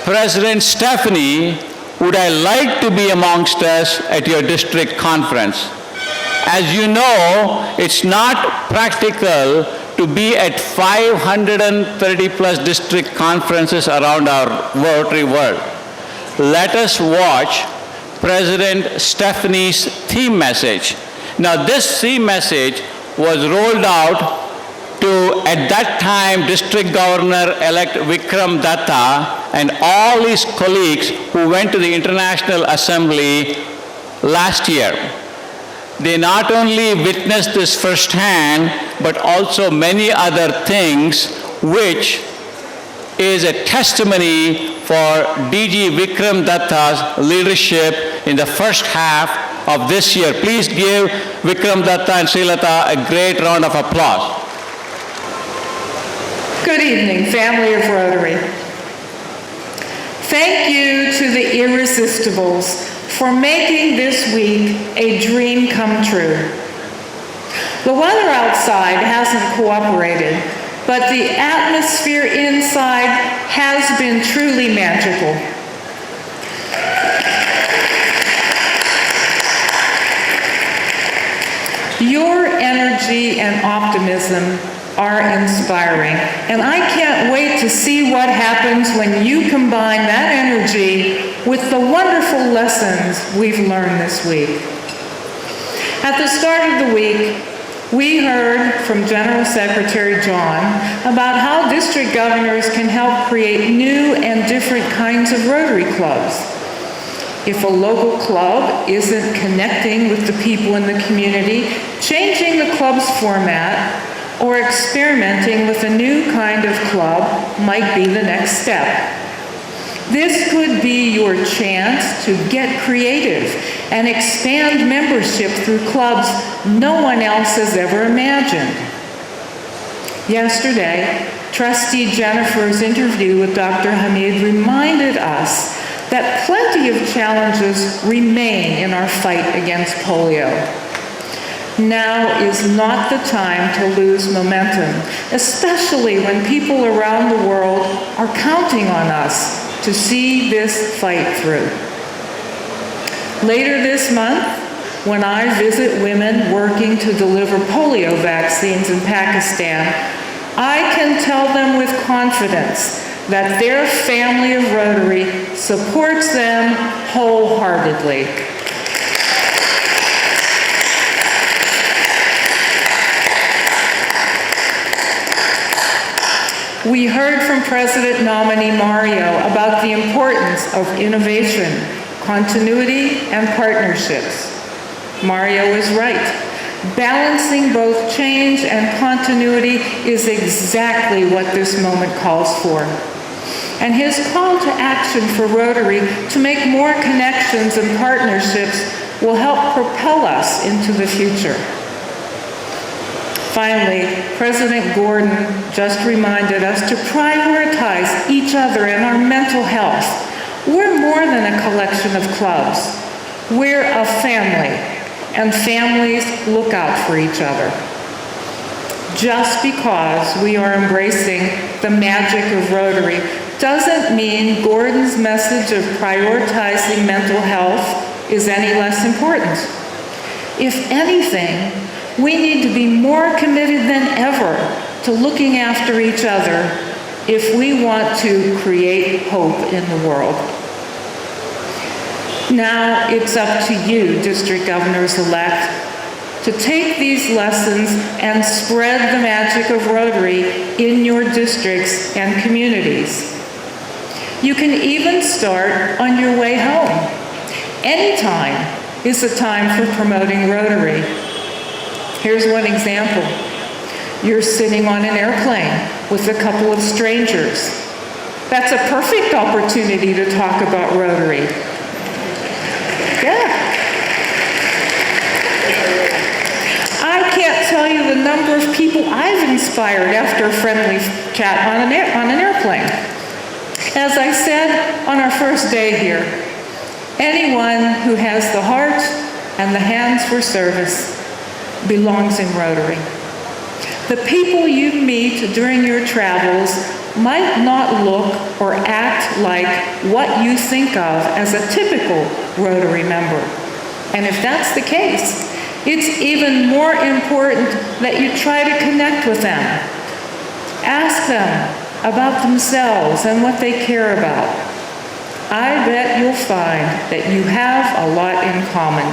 President Stephanie, would I like to be amongst us at your district conference? As you know, it's not practical to be at 530 plus district conferences around our Rotary world. Let us watch President Stephanie's theme message. Now this theme message was rolled out to, at that time, District Governor-elect Vikram Datta and all his colleagues who went to the International Assembly last year. They not only witnessed this firsthand, but also many other things, which is a testimony for DG Vikram Datta's leadership in the first half of this year. Please give Vikram Datta and Srilata a great round of applause. Good evening, family of Rotary. Thank you to the Irresistibles for making this week a dream come true. The weather outside hasn't cooperated, but the atmosphere inside has been truly magical. Your energy and optimism are inspiring, and I can't wait to see what happens when you combine that energy with the wonderful lessons we've learned this week. At the start of the week, we heard from General Secretary John about how district governors can help create new and different kinds of Rotary clubs. If a local club isn't connecting with the people in the community, changing the club's format or experimenting with a new kind of club might be the next step. This could be your chance to get creative and expand membership through clubs no one else has ever imagined. Yesterday, Trustee Jennifer's interview with Dr. Hamid reminded us that plenty of challenges remain in our fight against polio. Now is not the time to lose momentum, especially when people around the world are counting on us to see this fight through. Later this month, when I visit women working to deliver polio vaccines in Pakistan, I can tell them with confidence that their family of Rotary supports them wholeheartedly. We heard from President nominee Mario about the importance of innovation, continuity, and partnerships. Mario is right. Balancing both change and continuity is exactly what this moment calls for. And his call to action for Rotary to make more connections and partnerships will help propel us into the future. Finally, President Gordon just reminded us to prioritize each other and our mental health. We're more than a collection of clubs. We're a family, and families look out for each other. Just because we are embracing the magic of Rotary doesn't mean Gordon's message of prioritizing mental health is any less important. If anything, we need to be more committed than ever to looking after each other if we want to create hope in the world. Now it's up to you, district governors-elect, to take these lessons and spread the magic of Rotary in your districts and communities. You can even start on your way home. Any time is a time for promoting Rotary. Here's one example. You're sitting on an airplane with a couple of strangers. That's a perfect opportunity to talk about Rotary. Yeah. I can't tell you the number of people I've inspired after a friendly chat on an airplane. As I said on our first day here, anyone who has the heart and the hands for service belongs in Rotary. The people you meet during your travels might not look or act like what you think of as a typical Rotary member. And if that's the case, it's even more important that you try to connect with them. Ask them about themselves and what they care about. I bet you'll find that you have a lot in common.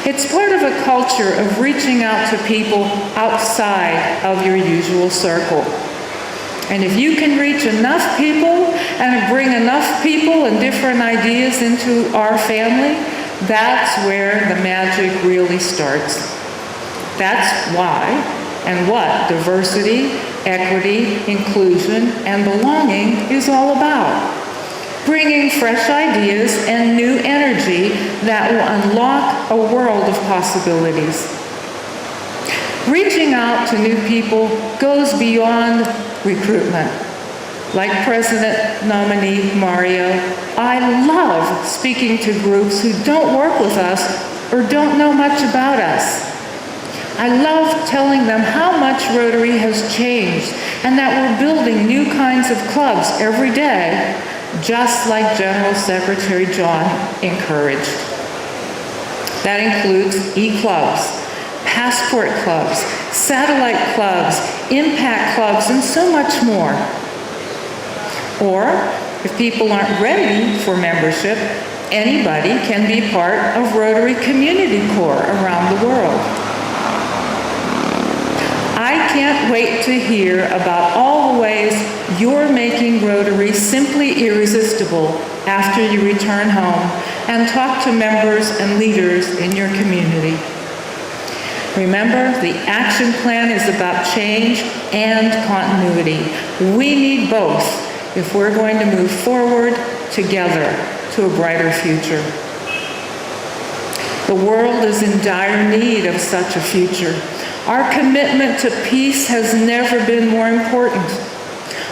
It's part of a culture of reaching out to people outside of your usual circle. And if you can reach enough people and bring enough people and different ideas into our family, that's where the magic really starts. That's why and what diversity, equity, inclusion, and belonging is all about. Bringing fresh ideas and new energy that will unlock a world of possibilities. Reaching out to new people goes beyond recruitment. Like President nominee Mario, I love speaking to groups who don't work with us or don't know much about us. I love telling them how much Rotary has changed and that we're building new kinds of clubs every day, just like General Secretary John encouraged. That includes e-clubs, passport clubs, satellite clubs, impact clubs, and so much more. Or, if people aren't ready for membership, anybody can be part of Rotary Community Corps around the world. I can't wait to hear about all the ways you're making Rotary simply irresistible after you return home and talk to members and leaders in your community. Remember, the action plan is about change and continuity. We need both if we're going to move forward together to a brighter future. The world is in dire need of such a future. Our commitment to peace has never been more important.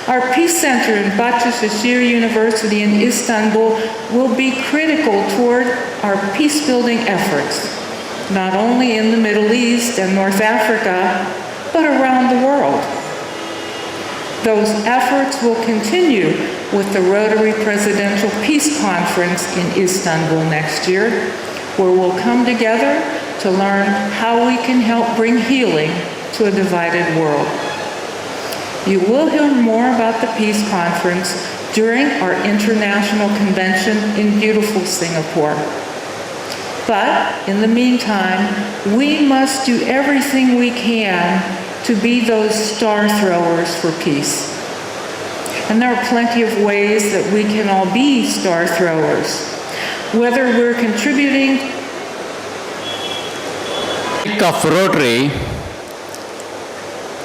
Our Peace Center in Bahçeşehir University in Istanbul will be critical toward our peace-building efforts, not only in the Middle East and North Africa, but around the world. Those efforts will continue with the Rotary Presidential Peace Conference in Istanbul next year, where we'll come together to learn how we can help bring healing to a divided world. You will hear more about the Peace Conference during our international convention in beautiful Singapore. But in the meantime, we must do everything we can to be those star throwers for peace. And there are plenty of ways that we can all be star throwers. Whether we're contributing of Rotary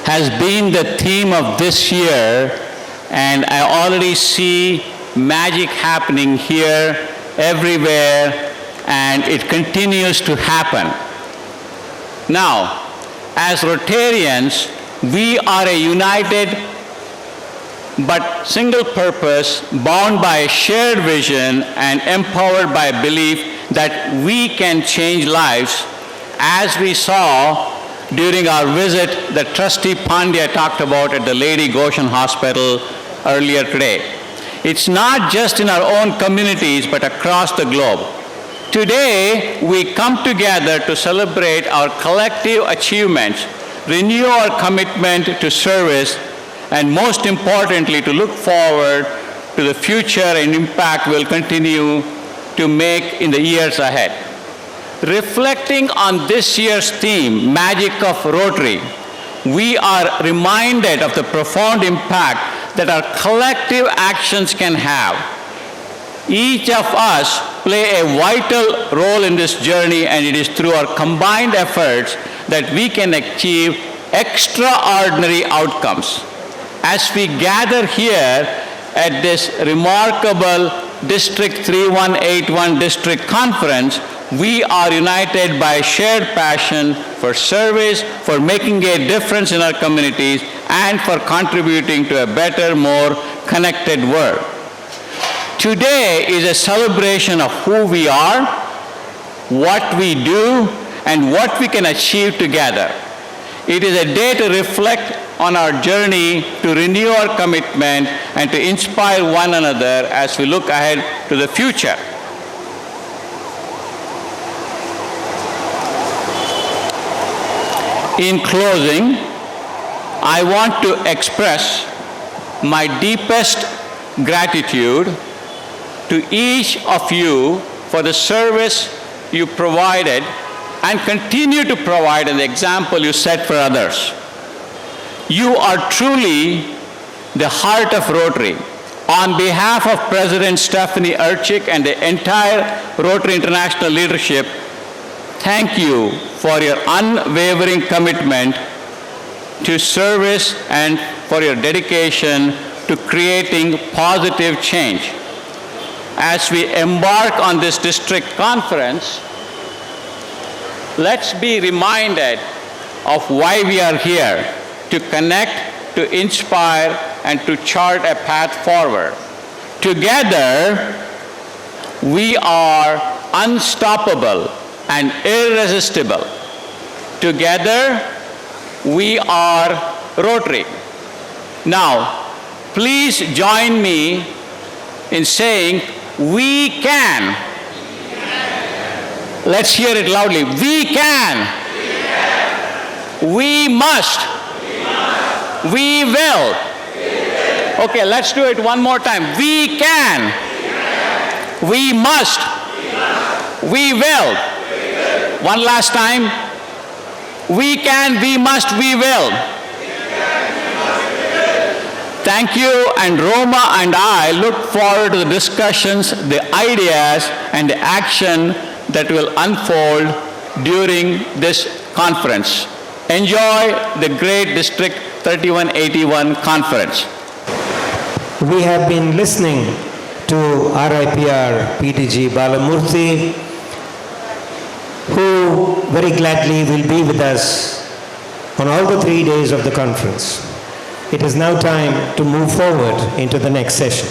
has been the theme of this year, and I already see magic happening here, everywhere, and it continues to happen. Now, as Rotarians, we are a united but single purpose, bound by a shared vision and empowered by a belief that we can change lives, as we saw during our visit that Trustee Pandya talked about at the Lady Goshen Hospital earlier today. It's not just in our own communities, but across the globe. Today, we come together to celebrate our collective achievements, renew our commitment to service, and most importantly, to look forward to the future and impact we'll continue to make in the years ahead. Reflecting on this year's theme, Magic of Rotary, we are reminded of the profound impact that our collective actions can have. Each of us play a vital role in this journey, and it is through our combined efforts that we can achieve extraordinary outcomes. As we gather here at this remarkable District 3181 District Conference, we are united by a shared passion for service, for making a difference in our communities, and for contributing to a better, more connected world. Today is a celebration of who we are, what we do, and what we can achieve together. It is a day to reflect on our journey, to renew our commitment, and to inspire one another as we look ahead to the future. In closing, I want to express my deepest gratitude to each of you for the service you provided and continue to provide, and the example you set for others. You are truly the heart of Rotary. On behalf of President Stephanie Erchik and the entire Rotary International leadership, thank you for your unwavering commitment to service and for your dedication to creating positive change. As we embark on this district conference, let's be reminded of why we are here: to connect, to inspire, and to chart a path forward. Together, we are unstoppable and irresistible. Together, we are Rotary. Now, please join me in saying, we can. Let's hear it loudly. We can. We must. We will. Okay, let's do it one more time. We can. We must. We will. One last time. We can, we must, we will. Thank you, and Roma and I look forward to the discussions, the ideas, and the action that will unfold during this conference. Enjoy the great District 3181 conference. We have been listening to RIPR PDG Balamurthy, who very gladly will be with us on all the 3 days of the conference. It is now time to move forward into the next session.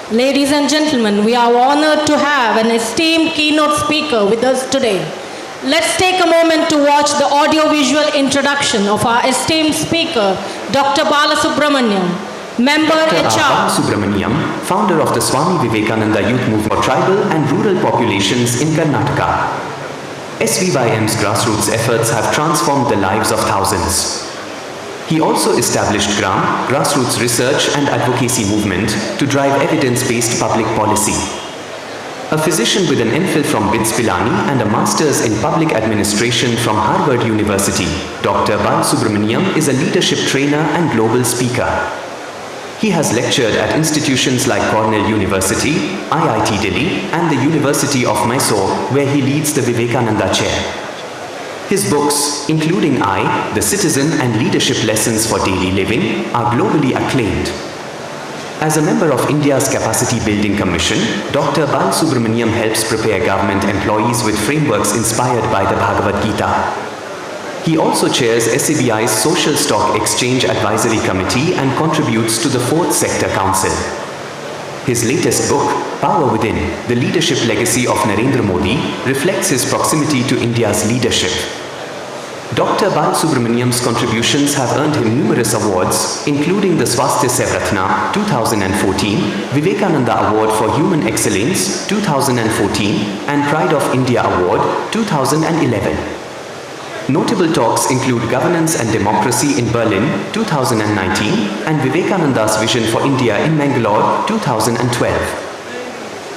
Ladies and gentlemen, we are honored to have an esteemed keynote speaker with us today. Let's take a moment to watch the audio-visual introduction of our esteemed speaker, Dr. Balasubramaniam, Member HR. Subramaniam, founder of the Swami Vivekananda Youth Movement for tribal and rural populations in Karnataka. SVYM's grassroots efforts have transformed the lives of thousands. He also established GRAM, Grassroots Research and Advocacy Movement, to drive evidence-based public policy. A physician with an MPhil from BITS Pilani and a master's in public administration from Harvard University, Dr. Balasubramaniam is a leadership trainer and global speaker. He has lectured at institutions like Cornell University, IIT Delhi, and the University of Mysore, where he leads the Vivekananda Chair. His books, including I, The Citizen and Leadership Lessons for Daily Living, are globally acclaimed. As a member of India's Capacity Building Commission, Dr. Balasubramaniam helps prepare government employees with frameworks inspired by the Bhagavad Gita. He also chairs SABI's Social Stock Exchange Advisory Committee and contributes to the 4th Sector Council. His latest book, Power Within, The Leadership Legacy of Narendra Modi, reflects his proximity to India's leadership. Dr. Balasubramaniam's contributions have earned him numerous awards, including the Swasthya Sevratna 2014, Vivekananda Award for Human Excellence 2014, and Pride of India Award 2011. Notable talks include Governance and Democracy in Berlin 2019 and Vivekananda's Vision for India in Mangalore 2012.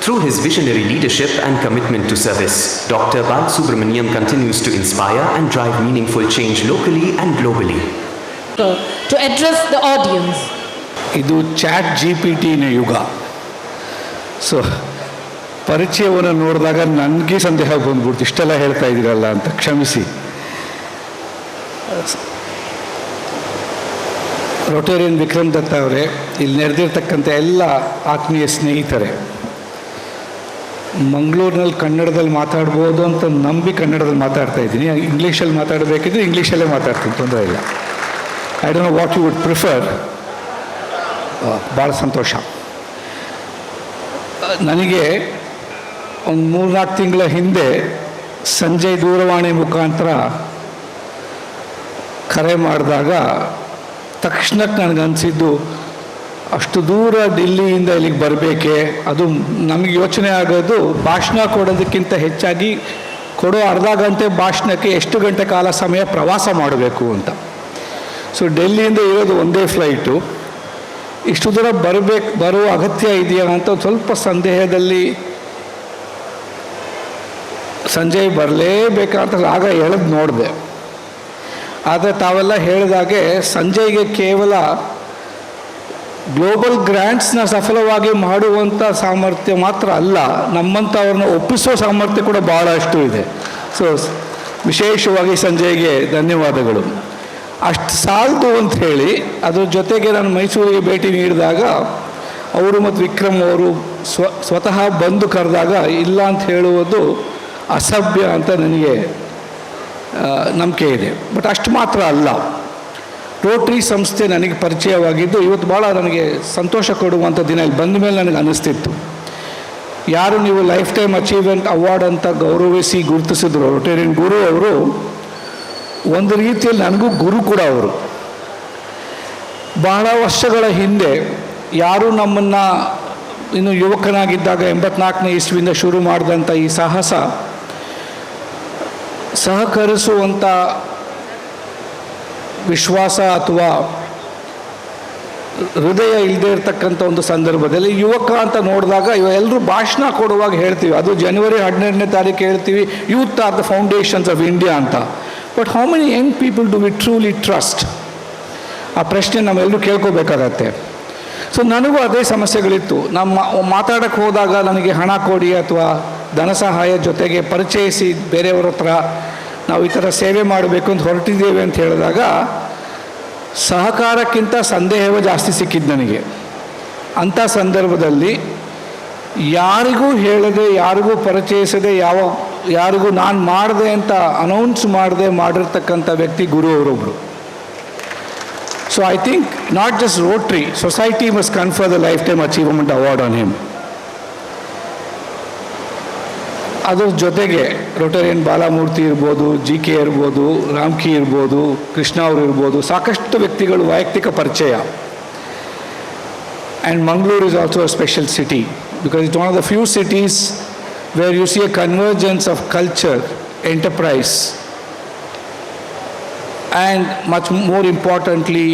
Through his visionary leadership and commitment to service, Dr. Balasubramaniam continues to inspire and drive meaningful change locally and globally. To address the audience. ಇದು chat GPT ಯುಗ. So ಪರಿಚಯವನ್ನು ನೋಡಿದಾಗ ನನಗೆ ಸಂದೇಹ ಬಂದ್ಬಿಡ್ತು, ಇಷ್ಟೆಲ್ಲ ಹೇಳ್ತಾ ಇದ್ದೀರಲ್ಲ ಅಂತ. ಕ್ಷಮಿಸಿ. ರೋಟೇರಿಯನ್ ವಿಕ್ರಮ್ ದತ್ತ ಅವರೇ, ಇಲ್ಲಿ ನೆರೆದಿರ್ತಕ್ಕಂಥ ಎಲ್ಲ ಆತ್ಮೀಯ ಸ್ನೇಹಿತರೆ, ಮಂಗಳೂರಿನಲ್ಲಿ ಕನ್ನಡದಲ್ಲಿ ಮಾತಾಡ್ಬೋದು ಅಂತ ನಂಬಿ ಕನ್ನಡದಲ್ಲಿ ಮಾತಾಡ್ತಾ ಇದ್ದೀನಿ. ಇಂಗ್ಲೀಷಲ್ಲಿ ಮಾತಾಡಬೇಕಿದ್ರೆ ಇಂಗ್ಲೀಷಲ್ಲೇ ಮಾತಾಡ್ತೀನಿ, ತೊಂದರೆ ಇಲ್ಲ. I don't know what you would prefer. ಭಾಳ ಸಂತೋಷ. ನನಗೆ ಒಂದು 3-4 ತಿಂಗಳ ಹಿಂದೆ ಸಂಜಯ್ ದೂರವಾಣಿ ಮುಖಾಂತರ ಕರೆ ಮಾಡಿದಾಗ ತಕ್ಷಣಕ್ಕೆ ನನಗನ್ಸಿದ್ದು, ಅಷ್ಟು ದೂರ ಡಿಲ್ಲಿಯಿಂದ ಇಲ್ಲಿಗೆ ಬರಬೇಕೆ, ಅದು ನಮಗೆ ಯೋಚನೆ ಆಗೋದು ಭಾಷಣ ಕೊಡೋದಕ್ಕಿಂತ ಹೆಚ್ಚಾಗಿ ಕೊಡೋ ಅರ್ಧ ಗಂಟೆ ಭಾಷಣಕ್ಕೆ ಎಷ್ಟು ಗಂಟೆ ಕಾಲ ಸಮಯ ಪ್ರವಾಸ ಮಾಡಬೇಕು ಅಂತ. ಸೊ ಡೆಲ್ಲಿಯಿಂದ ಇರೋದು ಒಂದೇ ಫ್ಲೈಟು, ಇಷ್ಟು ದೂರ ಬರುವ ಅಗತ್ಯ ಇದೆಯಾ ಅಂತ ಸ್ವಲ್ಪ ಸಂದೇಹದಲ್ಲಿ ಸಂಜಯ್ ಬರಲೇಬೇಕಂತ ಆಗ ಎಳೆದು ನೋಡಿದೆ. ಆದರೆ ತಾವೆಲ್ಲ ಹೇಳಿದಾಗೆ ಸಂಜಯ್ಗೆ ಕೇವಲ ಗ್ಲೋಬಲ್ ಗ್ರ್ಯಾಂಟ್ಸ್ನ ಸಫಲವಾಗಿ ಮಾಡುವಂಥ ಸಾಮರ್ಥ್ಯ ಮಾತ್ರ ಅಲ್ಲ, ನಮ್ಮಂಥವ್ರನ್ನ ಒಪ್ಪಿಸೋ ಸಾಮರ್ಥ್ಯ ಕೂಡ ಭಾಳಷ್ಟು ಇದೆ. ಸೊ ವಿಶೇಷವಾಗಿ ಸಂಜಯ್ಗೆ ಧನ್ಯವಾದಗಳು. ಅಷ್ಟು ಸಾಲದು ಅಂತ ಹೇಳಿ ಅದ್ರ ಜೊತೆಗೆ ನಾನು ಮೈಸೂರಿಗೆ ಭೇಟಿ ನೀಡಿದಾಗ ಅವರು ಮತ್ತು ವಿಕ್ರಮ್ ಅವರು ಸ್ವತಃ ಬಂದು ಕರೆದಾಗ ಇಲ್ಲ ಅಂತ ಹೇಳುವುದು ಅಸಭ್ಯ ಅಂತ ನನಗೆ ನಂಬಿಕೆ ಇದೆ. ಬಟ್ ಅಷ್ಟು ಮಾತ್ರ ಅಲ್ಲ, ರೋಟ್ರಿ ಸಂಸ್ಥೆ ನನಗೆ ಪರಿಚಯವಾಗಿದ್ದು ಇವತ್ತು ಭಾಳ ನನಗೆ ಸಂತೋಷ ಕೊಡುವಂಥ ದಿನ. ಇಲ್ಲಿ ಬಂದ ಮೇಲೆ ನನಗೆ ಅನ್ನಿಸ್ತಿತ್ತು, ಯಾರು ನೀವು ಲೈಫ್ ಟೈಮ್ ಅಚೀವ್ಮೆಂಟ್ ಅವಾರ್ಡ್ ಅಂತ ಗೌರವಿಸಿ ಗುರುತಿಸಿದ್ರು ರೋಟೇರಿಯನ್ ಗುರು ಅವರು, ಒಂದು ರೀತಿಯಲ್ಲಿ ನನಗೂ ಗುರು ಕೂಡ ಅವರು. ಬಹಳ ವರ್ಷಗಳ ಹಿಂದೆ ಯಾರು ನಮ್ಮನ್ನು ಇನ್ನು ಯುವಕನಾಗಿದ್ದಾಗ 84ನೇ ಇಸ್ವಿಯಿಂದ ಶುರು ಮಾಡಿದಂಥ ಈ ಸಾಹಸ, ಸಹಕರಿಸುವಂಥ ವಿಶ್ವಾಸ ಅಥವಾ ಹೃದಯ ಇಲ್ಲದೆ ಇರತಕ್ಕಂಥ ಒಂದು ಸಂದರ್ಭದಲ್ಲಿ ಯುವಕ ಅಂತ ನೋಡಿದಾಗ ಎಲ್ಲರೂ ಭಾಷಣ ಕೊಡುವಾಗ ಹೇಳ್ತೀವಿ, ಅದು ಜನವರಿ 12ನೇ ತಾರೀಕು ಹೇಳ್ತೀವಿ, youth are the foundations of India ಅಂತ. But how many young people do we truly trust? ಆ ಪ್ರಶ್ನೆ ನಾವೆಲ್ಲರೂ ಕೇಳ್ಕೋಬೇಕಾಗತ್ತೆ. ಸೊ ನನಗೂ ಅದೇ ಸಮಸ್ಯೆಗಳಿತ್ತು. ನಮ್ಮ ಮಾತಾಡೋಕ್ಕೆ ಹೋದಾಗ ನನಗೆ ಹಣ ಕೊಡಿ ಅಥವಾ ಧನ ಸಹಾಯ ಜೊತೆಗೆ ಪರಿಚಯಿಸಿ ಬೇರೆಯವ್ರ ಹತ್ರ ನಾವು ಈ ಥರ ಸೇವೆ ಮಾಡಬೇಕು ಅಂತ ಹೊರಟಿದ್ದೇವೆ ಅಂತ ಹೇಳಿದಾಗ ಸಹಕಾರಕ್ಕಿಂತ ಸಂದೇಹವೇ ಜಾಸ್ತಿ ಸಿಕ್ಕಿದ್ದು ನನಗೆ. ಅಂಥ ಸಂದರ್ಭದಲ್ಲಿ ಯಾರಿಗೂ ಹೇಳದೆ, ಯಾರಿಗೂ ಪರಿಚಯಿಸದೆ, ಯಾರಿಗೂ ನಾನು ಮಾಡಿದೆ ಅಂತ ಅನೌನ್ಸ್ ಮಾಡದೆ ಮಾಡಿರ್ತಕ್ಕಂಥ ವ್ಯಕ್ತಿ ಗುರು ಅವರೊಬ್ಬರು. So I think not just Rotary, society must confer the lifetime achievement award on him. ಅದ್ರ ಜೊತೆಗೆ ರೋಟೇರಿಯನ್ ಬಾಲಮೂರ್ತಿ ಇರ್ಬೋದು, GK ಇರ್ಬೋದು, ರಾಮ್ಕಿ ಇರ್ಬೋದು, ಕೃಷ್ಣ ಅವರು ಇರ್ಬೋದು, ಸಾಕಷ್ಟು ವ್ಯಕ್ತಿಗಳು ವೈಯಕ್ತಿಕ ಪರಿಚಯ. And Mangaluru is also a special city because it's one of the few cities where U C A convergence of culture, enterprise, and much more importantly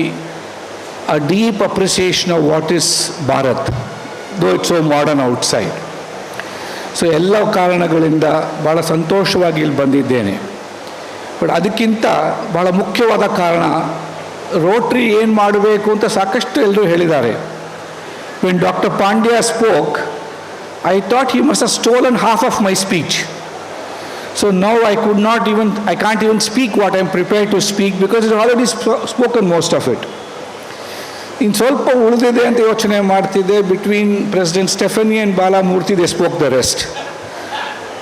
a deep appreciation of what is Bharat, though it's so modern outside. So ಎಲ್ಲ ಕಾರಣಗಳಿಂದ ಭಾಳ ಸಂತೋಷವಾಗಿ ಇಲ್ಲಿ ಬಂದಿದ್ದೇನೆ. But ಅದಕ್ಕಿಂತ ಭಾಳ ಮುಖ್ಯವಾದ ಕಾರಣ, ರೋಟ್ರಿ ಏನು ಮಾಡಬೇಕು ಅಂತ ಸಾಕಷ್ಟು ಎಲ್ಲರೂ ಹೇಳಿದ್ದಾರೆ. When doctor Pandya spoke, I thought he must have stolen half of my speech. So now I can't even speak what I am prepared to speak because it already spoken most of it. ಇನ್ನು ಸ್ವಲ್ಪ ಉಳಿದಿದೆ ಅಂತ ಯೋಚನೆ ಮಾಡ್ತಿದ್ದೆ. Between president Stephanie and Balamurthy they spoke the rest.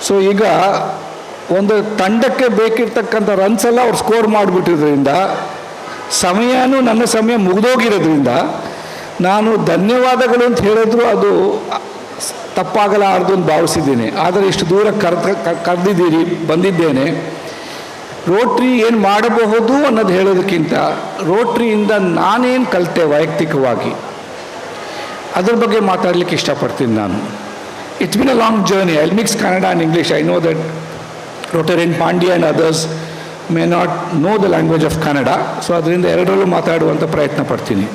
So ಈಗ ಒಂದು ತಂಡಕ್ಕೆ ಬೇಕಿರ್ತಕ್ಕಂಥ runs ಎಲ್ಲ ಅವ್ರು ಸ್ಕೋರ್ ಮಾಡಿಬಿಟ್ಟಿದ್ರಿಂದ ಸಮಯನೂ ನನ್ನ ಸಮಯ ಮುಗಿದೋಗಿರೋದ್ರಿಂದ ನಾನು ಧನ್ಯವಾದಗಳು ಅಂತ ಹೇಳಿದ್ರು ಅದು ತಪ್ಪಾಗಲಾರದು ಅಂತ ಭಾವಿಸಿದ್ದೀನಿ. ಆದರೆ ಇಷ್ಟು ದೂರ ಕರೆದಿದ್ದೀರಿ, ಬಂದಿದ್ದೇನೆ. ರೋಟ್ರಿ ಏನು ಮಾಡಬಹುದು ಅನ್ನೋದು ಹೇಳೋದಕ್ಕಿಂತ ರೋಟ್ರಿಯಿಂದ ನಾನೇನು ಕಲಿತೆ ವೈಯಕ್ತಿಕವಾಗಿ ಅದ್ರ ಬಗ್ಗೆ ಮಾತಾಡಲಿಕ್ಕೆ ಇಷ್ಟಪಡ್ತೀನಿ ನಾನು. It's been a long journey. I mix Kannada and English. I know that Rotarian Pandya and others may not know the language of Kannada, so ಅದರಿಂದ ಎರಡರಲ್ಲೂ ಮಾತಾಡುವಂಥ ಪ್ರಯತ್ನ ಪಡ್ತೀನಿ.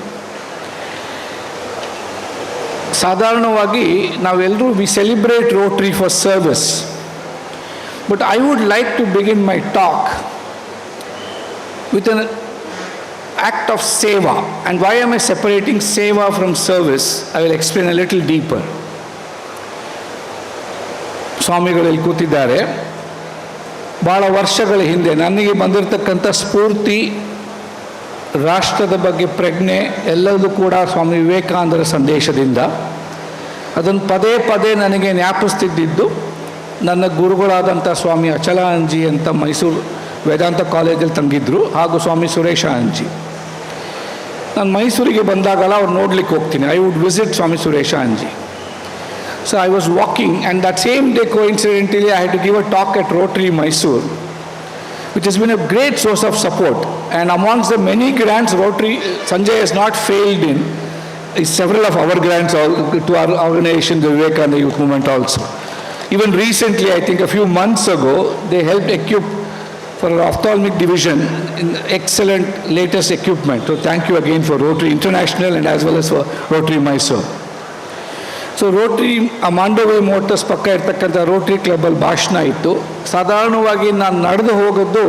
ಸಾಧಾರಣವಾಗಿ ನಾವೆಲ್ಲರೂ we celebrate Rotary for service, but I would like to begin my talk with an act of seva. And why am I separating seva from service? I will explain a little deeper. ಸ್ವಾಮಿಗಳು ಇಲ್ಲಿ ಕೂತಿದ್ದಾರೆ. ಭಾಳ ವರ್ಷಗಳ ಹಿಂದೆ ನನಗೆ ಬಂದಿರತಕ್ಕಂಥ ಸ್ಫೂರ್ತಿ, ರಾಷ್ಟ್ರದ ಬಗ್ಗೆ ಪ್ರಜ್ಞೆ ಎಲ್ಲದೂ ಕೂಡ ಸ್ವಾಮಿ ವಿವೇಕಾನಂದರ ಸಂದೇಶದಿಂದ. ಅದನ್ನು ಪದೇ ಪದೇ ನನಗೆ ಜ್ಞಾಪಿಸ್ತಿದ್ದಿದ್ದು ನನ್ನ ಗುರುಗಳಾದಂಥ ಸ್ವಾಮಿ ಅಚಲಾನಂದಜಿ ಅಂತ ಮೈಸೂರು ವೇದಾಂತ ಕಾಲೇಜಲ್ಲಿ ತಂಗಿದ್ರು, ಹಾಗೂ ಸ್ವಾಮಿ ಸುರೇಶ ಅಂಜಿ. ನಾನು ಮೈಸೂರಿಗೆ ಬಂದಾಗಲ್ಲ ಅವ್ರು ನೋಡ್ಲಿಕ್ಕೆ ಹೋಗ್ತೀನಿ. I would visit Swami Suresh Anji. So I was walking, and that same day coincidentally I had to give a talk at Rotary Mysore, which has been a great source of support. And amongst the many grants Rotary Sanjay has not failed in is several of our grants to our organization, the Vivekananda Youth Movement also. Even recently, I think a few months ago, they helped equip for our ophthalmic division in excellent latest equipment. So thank you again for Rotary International and as well as for Rotary Mysore. So rotary Mandavi motors ಪಕ್ಕ ಇರ್ತಕ್ಕಂಥ rotary ಕ್ಲಬ್ಬಲ್ಲಿ ಭಾಷಣ ಇತ್ತು. ಸಾಧಾರಣವಾಗಿ ನಾನು ನಡೆದು ಹೋಗೋದು,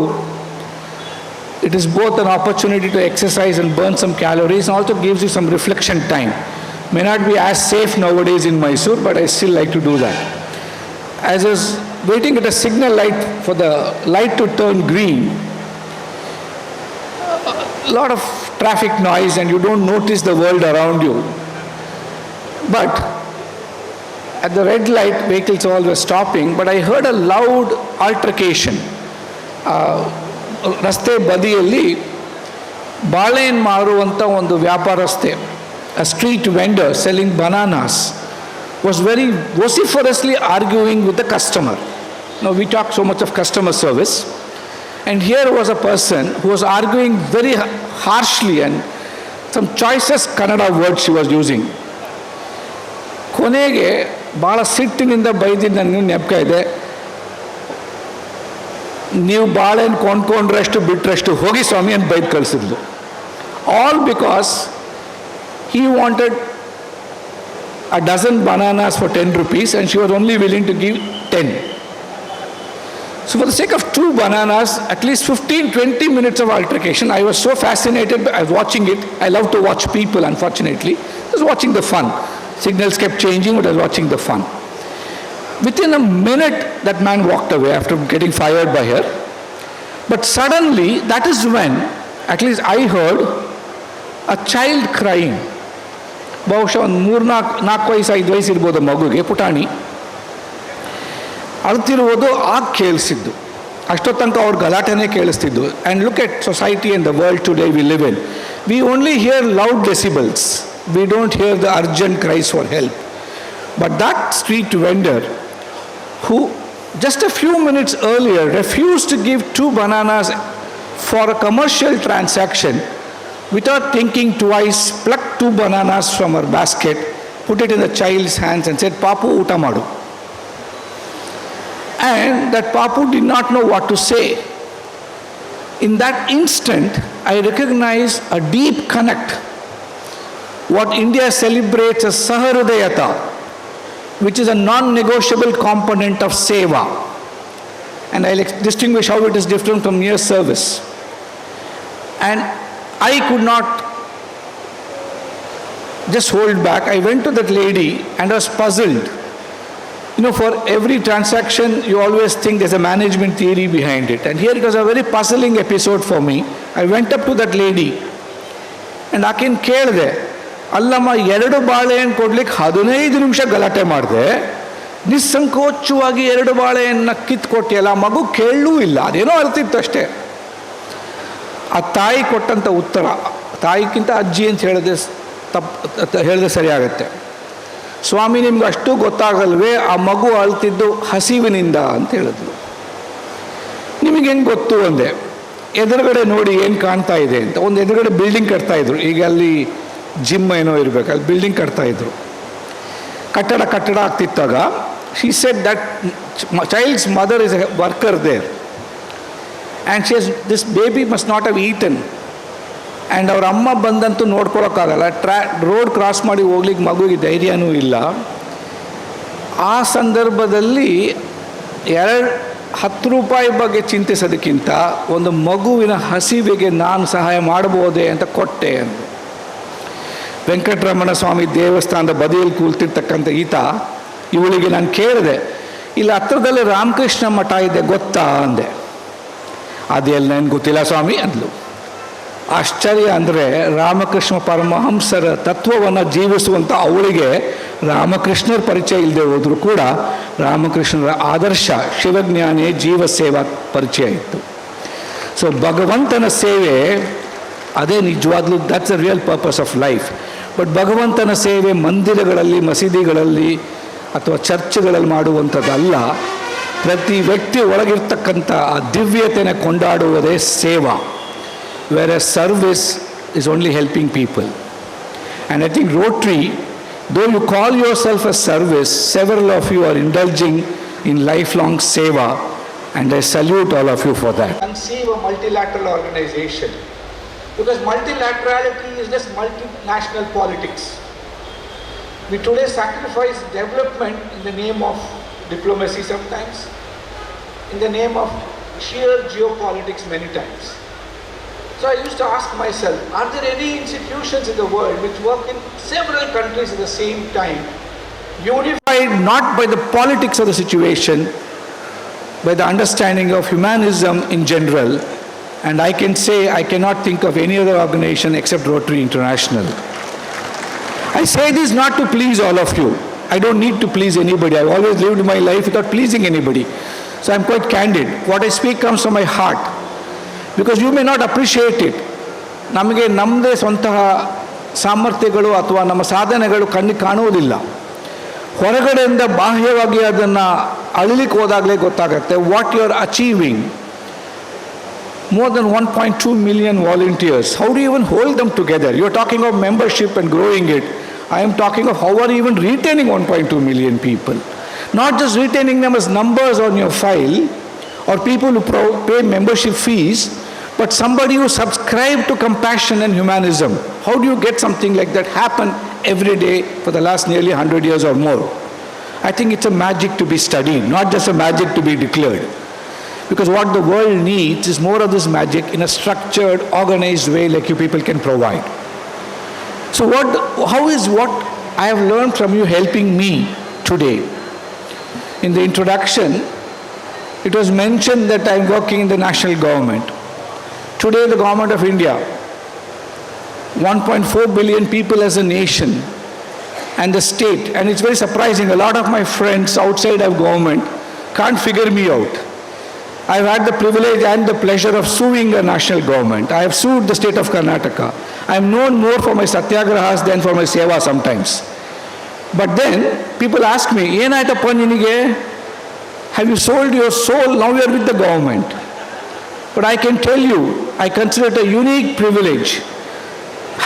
it is both an opportunity to exercise and burn some calories, also gives you some reflection time. May not be as safe nowadays in Mysore, but I still like to do that. As is waiting at a signal light for the light to turn green, a lot of traffic noise and you don't notice the world around you. But at the red light, vehicles all were stopping, but I heard a loud altercation. ರಸ್ತೆ ಬದಿಯಲ್ಲಿ ಬಾಳೆಹಣ್ಣು ಮಾರುವಂಥ ಒಂದು ವ್ಯಾಪಾರಸ್ಥೆ, a street vendor selling bananas, was very vociferously arguing with the customer. Now we talk so much of customer service, and here was a person who was arguing very harshly, and some choicest Kannada words she was using. ಕೊನೆಗೆ ಭಾಳ ಸಿಟ್ಟಿನಿಂದ ಬೈದಿದ್ದು ನನಗೆ ನೆನಪ ಇದೆ. ನೀವು ಬಾಳೆಹಣ್ಣು ಕೊಂಡ್ಕೊಂಡ್ರಷ್ಟು ಬಿಟ್ಟರಷ್ಟು ಹೋಗಿ ಸ್ವಾಮಿ ಅಂತ ಬೈದು ಕಳಿಸಿದ್ಲು. All because he wanted a dozen bananas for 10 rupees and she was only willing to give 10. So for the sake of 2 bananas, at least 15-20 minutes of altercation. I was so fascinated. I was watching it. I love to watch people, unfortunately. I was watching the fun. Signals kept changing, but I was watching the fun. Within a minute, that man walked away after getting fired by her. But suddenly, that is when, at least I heard, a child crying. ಬಹುಶಃ ಒಂದು 4 ವಯಸ್ಸು 5 ವಯಸ್ಸು ಇರ್ಬೋದು ಮಗುಗೆ, ಪುಟಾಣಿ ಅಳ್ತಿರುವುದು ಆಗ ಕೇಳಿಸಿದ್ದು. ಅಷ್ಟೊತ್ತು ತನಕ ಅವ್ರ ಗಲಾಟೆನೇ ಕೇಳಿಸ್ತಿದ್ದು. And look at society and the world today we live in. We only hear loud decibels. We don't hear the urgent cries for help. But that street vendor who just a few minutes earlier refused to give 2 bananas for a commercial transaction, without thinking twice, plucked 2 bananas from her basket, put it in the child's hands and said, "Papu, uta madu." And that Papu did not know what to say. In that instant, I recognized a deep connect. What India celebrates as Saharudayata, which is a non-negotiable component of seva. And I'll distinguish how it is different from mere service. And I could not just hold back. I went to that lady and I was puzzled. You know, for every transaction, you always think there's a management theory behind it. And here it was a very puzzling episode for me. I went up to that lady and ಆಕೆನ್ ಕೇಳಿದೆ, ಅಲ್ಲಮ್ಮ 2 ಬಾಳೆಹಣ್ಣು ಕೊಡ್ಲಿಕ್ಕೆ 15 ನಿಮಿಷ ಗಲಾಟೆ ಮಾಡಿದೆ, ನಿಸ್ಸಂಕೋಚವಾಗಿ 2 ಬಾಳೆಯನ್ನು ಕಿತ್ಕೊಟ್ಟಿಯಲ್ಲ, ಆ ಮಗು ಕೇಳಲೂ ಇಲ್ಲ, ಅದೇನೋ ಅರ್ತಿತ್ತು ಅಷ್ಟೇ. ಆ ತಾಯಿ ಕೊಟ್ಟಂಥ ಉತ್ತರ, ತಾಯಿಗಿಂತ ಅಜ್ಜಿ ಅಂತ ಹೇಳಿದ್ರೆ ಸರಿಯಾಗತ್ತೆ. ಸ್ವಾಮಿ ನಿಮ್ಗೆ ಅಷ್ಟು ಗೊತ್ತಾಗಲ್ವೇ, ಆ ಮಗು ಅಳ್ತಿದ್ದು ಹಸಿವಿನಿಂದ ಅಂತ ಹೇಳಿದ್ಲು. ನಿಮಗೆ ಹೆಂಗೆ ಗೊತ್ತು ಅಂದೆ. ಎದುರುಗಡೆ ನೋಡಿ ಏನು ಕಾಣ್ತಾ ಇದೆ ಅಂತ. ಒಂದು ಎದುರುಗಡೆ ಬಿಲ್ಡಿಂಗ್ ಕಟ್ತಾಯಿದ್ರು, ಈಗ ಅಲ್ಲಿ ಜಿಮ್ ಏನೋ ಇರಬೇಕು, ಅಲ್ಲಿ ಬಿಲ್ಡಿಂಗ್ ಕಟ್ತಾಯಿದ್ರು. ಕಟ್ಟಡ ಆಗ್ತಿತ್ತಾಗ she said that child's mother is a worker there and she has, this baby must not have eaten and ಅವ್ರ ಅಮ್ಮ ಬಂದಂತೂ ನೋಡ್ಕೊಳಕ್ಕಾಗಲ್ಲ, ರೋಡ್ ಕ್ರಾಸ್ ಮಾಡಿ ಹೋಗ್ಲಿಕ್ಕೆ ಮಗುವಿಗೆ ಧೈರ್ಯನೂ ಇಲ್ಲ. ಆ ಸಂದರ್ಭದಲ್ಲಿ 10 ರೂಪಾಯಿ ಬಗ್ಗೆ ಚಿಂತಿಸೋದಕ್ಕಿಂತ ಒಂದು ಮಗುವಿನ ಹಸಿವಿಗೆ ನಾನು ಸಹಾಯ ಮಾಡಬಹುದೇ ಅಂತ ಕೊಟ್ಟೆ ಅಂತ. ವೆಂಕಟರಮಣ ಸ್ವಾಮಿ ದೇವಸ್ಥಾನದ ಬದಿಯಲ್ಲಿ ಕೂಲ್ತಿರ್ತಕ್ಕಂಥ ಈತ ಇವಳಿಗೆ ನಾನು ಕೇಳಿದೆ, ಇಲ್ಲಿ ಹತ್ರದಲ್ಲಿ ರಾಮಕೃಷ್ಣ ಮಠ ಇದೆ ಗೊತ್ತಾ ಅಂದೆ. ಅದೆಲ್ಲ ನನಗೆ ಗೊತ್ತಿಲ್ಲ ಸ್ವಾಮಿ ಅಂದ್ಲು. ಆಶ್ಚರ್ಯ ಅಂದರೆ ರಾಮಕೃಷ್ಣ ಪರಮಹಂಸರ ತತ್ವವನ್ನು ಜೀವಿಸುವಂಥ ಅವಳಿಗೆ ರಾಮಕೃಷ್ಣರ ಪರಿಚಯ ಇಲ್ಲದೆ ಹೋದರೂ ಕೂಡ ರಾಮಕೃಷ್ಣರ ಆದರ್ಶ ಶಿವಜ್ಞಾನೇ ಜೀವ ಸೇವಾ ಪರಿಚಯ ಇತ್ತು. ಸೊ ಭಗವಂತನ ಸೇವೆ ಅದೇ ನಿಜವಾಗ್ಲೂ that's a real purpose of life. But ಭಗವಂತನ ಸೇವೆ ಮಂದಿರಗಳಲ್ಲಿ, ಮಸೀದಿಗಳಲ್ಲಿ ಅಥವಾ ಚರ್ಚ್ಗಳಲ್ಲಿ ಮಾಡುವಂಥದ್ದಲ್ಲ. ಪ್ರತಿ ವ್ಯಕ್ತಿ ಒಳಗಿರ್ತಕ್ಕಂಥ ಆ ದಿವ್ಯತೆನ ಕೊಂಡಾಡುವುದೇ ಸೇವಾ. Whereas service is only helping people. And I think Rotary, though you call yourself a service, several of you are indulging in lifelong seva, and I salute all of you for that. Conceive a multilateral organization, because multilaterality is just multinational politics. We today sacrifice development in the name of diplomacy sometimes, in the name of sheer geopolitics many times. So I used to ask myself, are there any institutions in the world which work in several countries at the same time, unified not by the politics of the situation, by the understanding of humanism in general? And I can say I cannot think of any other organization except Rotary International. I say this not to please all of you. I don't need to please anybody. I've always lived my life without pleasing anybody. So I'm quite candid. What I speak comes from my heart. Because you may not appreciate it. ನಮಗೆ ನಮ್ಮದೇ ಸ್ವಂತಹ ಸಾಮರ್ಥ್ಯಗಳು ಅಥವಾ ನಮ್ಮ ಸಾಧನೆಗಳು ಕಣ್ಣಿಗೆ ಕಾಣುವುದಿಲ್ಲ. ಹೊರಗಡೆಯಿಂದ ಬಾಹ್ಯವಾಗಿ ಅದನ್ನು ಅಳಿಲಿಕ್ಕೆ ಹೋದಾಗಲೇ ಗೊತ್ತಾಗುತ್ತೆ what you are achieving. More than 1.2 million volunteers. How do you even hold them together? You're talking of membership and growing it. I am talking of how are you even retaining 1.2 million people. Not just retaining them as numbers on your file or people who pay membership fees, but somebody who subscribe to compassion and humanism. How do you get something like that happen every day for the last nearly 100 years or more? I think it's a magic to be studied, not just a magic to be declared. Because what the world needs is more of this magic in a structured, organized way like you people can provide. So how is what I have learned from you helping me today? In the introduction, it was mentioned that I am working in the national government. Today, the government of India, 1.4 billion people as a nation, and the state, and it's very surprising, a lot of my friends outside of government can't figure me out. I've had the privilege and the pleasure of suing the national government. I have sued the state of Karnataka. I am known more for my satyagrahas than for my seva sometimes. But then, people ask me, "Yenaitappa ninige? Have you sold your soul? Now you are with the government." But I can tell you, I consider it a unique privilege.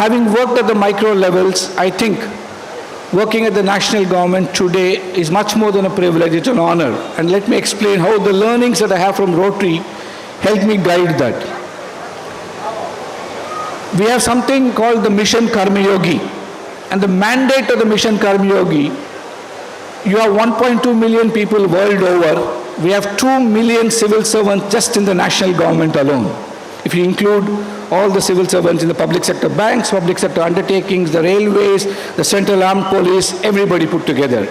Having worked at the micro levels, I think working at the national government today is much more than a privilege, it's an honor. And let me explain how the learnings that I have from Rotary help me guide that. We have something called the Mission Karma Yogi. And the mandate of the Mission Karma Yogi, you have 1.2 million people world over. We have 2 million civil servants just in the national government alone. If you include all the civil servants in the public sector banks, public sector undertakings, the railways, the central armed police, everybody put together.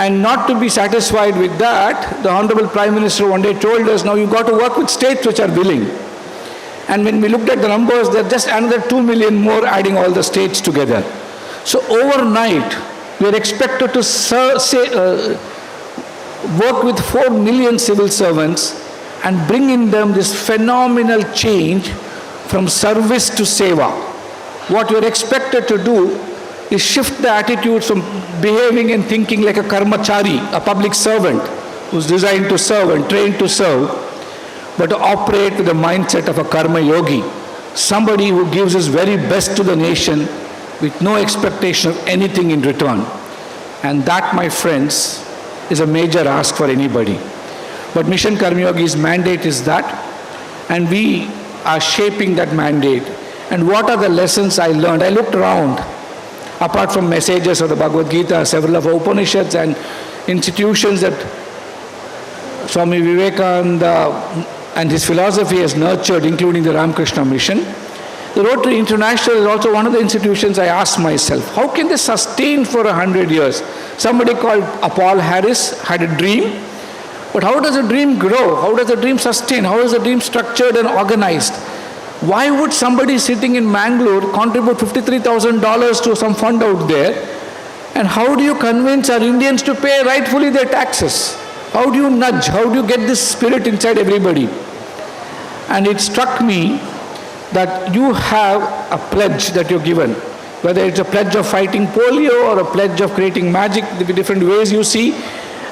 And not to be satisfied with that, the Honorable Prime Minister one day told us, now you've got to work with states which are willing. And when we looked at the numbers, there are just another 2 million more adding all the states together. So overnight, we are expected to work with 4 million civil servants and bring in them this phenomenal change from service to seva. What you're expected to do is shift the attitudes from behaving and thinking like a karmachari, a public servant who's designed to serve and trained to serve, but to operate with the mindset of a karma yogi, somebody who gives his very best to the nation with no expectation of anything in return. And that, my friends, is a major ask for anybody. But Mission Karma Yogi's mandate is that, and we are shaping that mandate. And what are the lessons I learned? I looked around, apart from messages of the Bhagavad Gita, several of Upanishads and institutions that Swami Vivekananda and his philosophy has nurtured, including the Ramakrishna Mission. The Rotary International is also one of the institutions I asked myself, how can they sustain for 100 years? Somebody called Paul Harris had a dream, but how does a dream grow? How does a dream sustain? How is a dream structured and organized? Why would somebody sitting in Mangalore contribute $53,000 to some fund out there? And how do you convince our Indians to pay rightfully their taxes? How do you nudge? How do you get this spirit inside everybody? And it struck me that you have a pledge that you're given, whether it's a pledge of fighting polio or a pledge of creating magic, the different ways you see.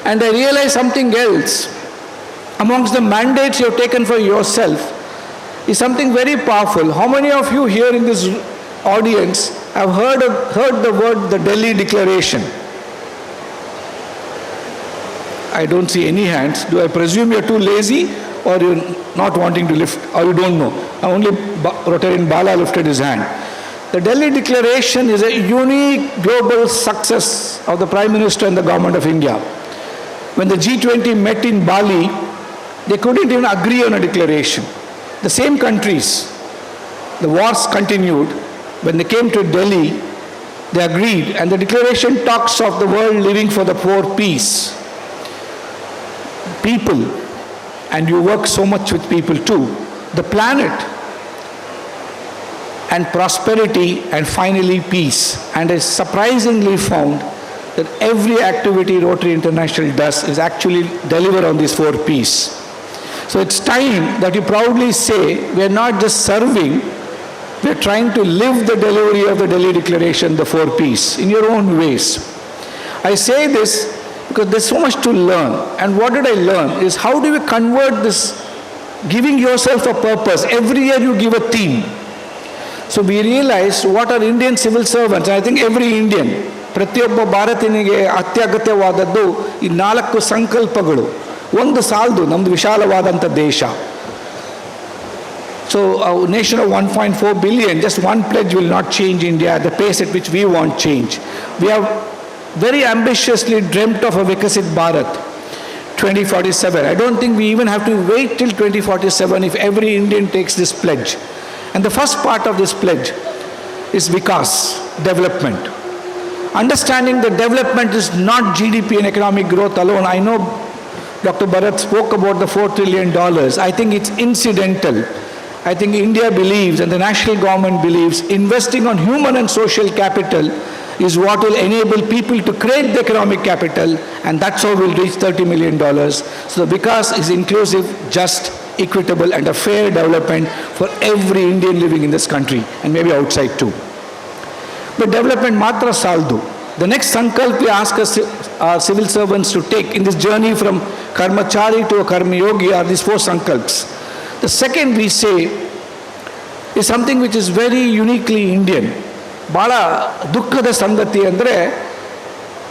And I realized something else. Amongst the mandates you've taken for yourself is something very powerful. How many of you here in this audience have heard the word, the Delhi Declaration? I don't see any hands. Do I presume you're too lazy, or you're not wanting to lift, or you don't know? Only Rotarian Bala lifted his hand. The Delhi Declaration is a unique global success of the Prime Minister and the Government of India. When the G20 met in Bali, they couldn't even agree on a declaration. The same countries, the wars continued. When they came to Delhi, they agreed, and the declaration talks of the world living for the poor peace. People, and you work so much with people too, the planet, and prosperity, and finally peace. And I surprisingly found that every activity Rotary International does is actually deliver on these 4 Ps. So it's time that you proudly say, we are not just serving, we are trying to live the delivery of the Delhi Declaration, the 4 Ps, in your own ways. I say this because there's so much to learn. And what did I learn is, how do we convert this giving yourself a purpose? Every year you give a theme. So we realized what are Indian civil servants, and I think every Indian, ಪ್ರತಿಯೊಬ್ಬ ಭಾರತೀಯನಿಗೆ ಅತ್ಯಗತ್ಯವಾದದ್ದು ಈ 4 ಸಂಕಲ್ಪಗಳು. ಒಂದು ಸಾಲದು, ನಮ್ಮದು ವಿಶಾಲವಾದಂಥ ದೇಶ. So a nation of 1.4 billion, just one pledge will not change India at the pace at which we want change. We have very ambitiously dreamt of a Vikasit Bharat 2047. I don't think we even have to wait till 2047 if every Indian takes this pledge. And the first part of this pledge is Vikas, development. Understanding that development is not GDP and economic growth alone. I know Dr. Bharat spoke about the $4 trillion. I think it's incidental. I think India believes, and the national government believes, investing on human and social capital is what will enable people to create the economic capital, and that's how we'll reach $30 million. So the Vikas is inclusive, just, equitable, and a fair development for every Indian living in this country, and maybe outside too. But development matra saldu. The next sankalp we ask our civil servants to take in this journey from karmachari to a karma yogi are these 4 sankalps. The second we say is something which is very uniquely Indian. ಬಹಳ ದುಃಖದ ಸಂಗತಿ ಅಂದರೆ,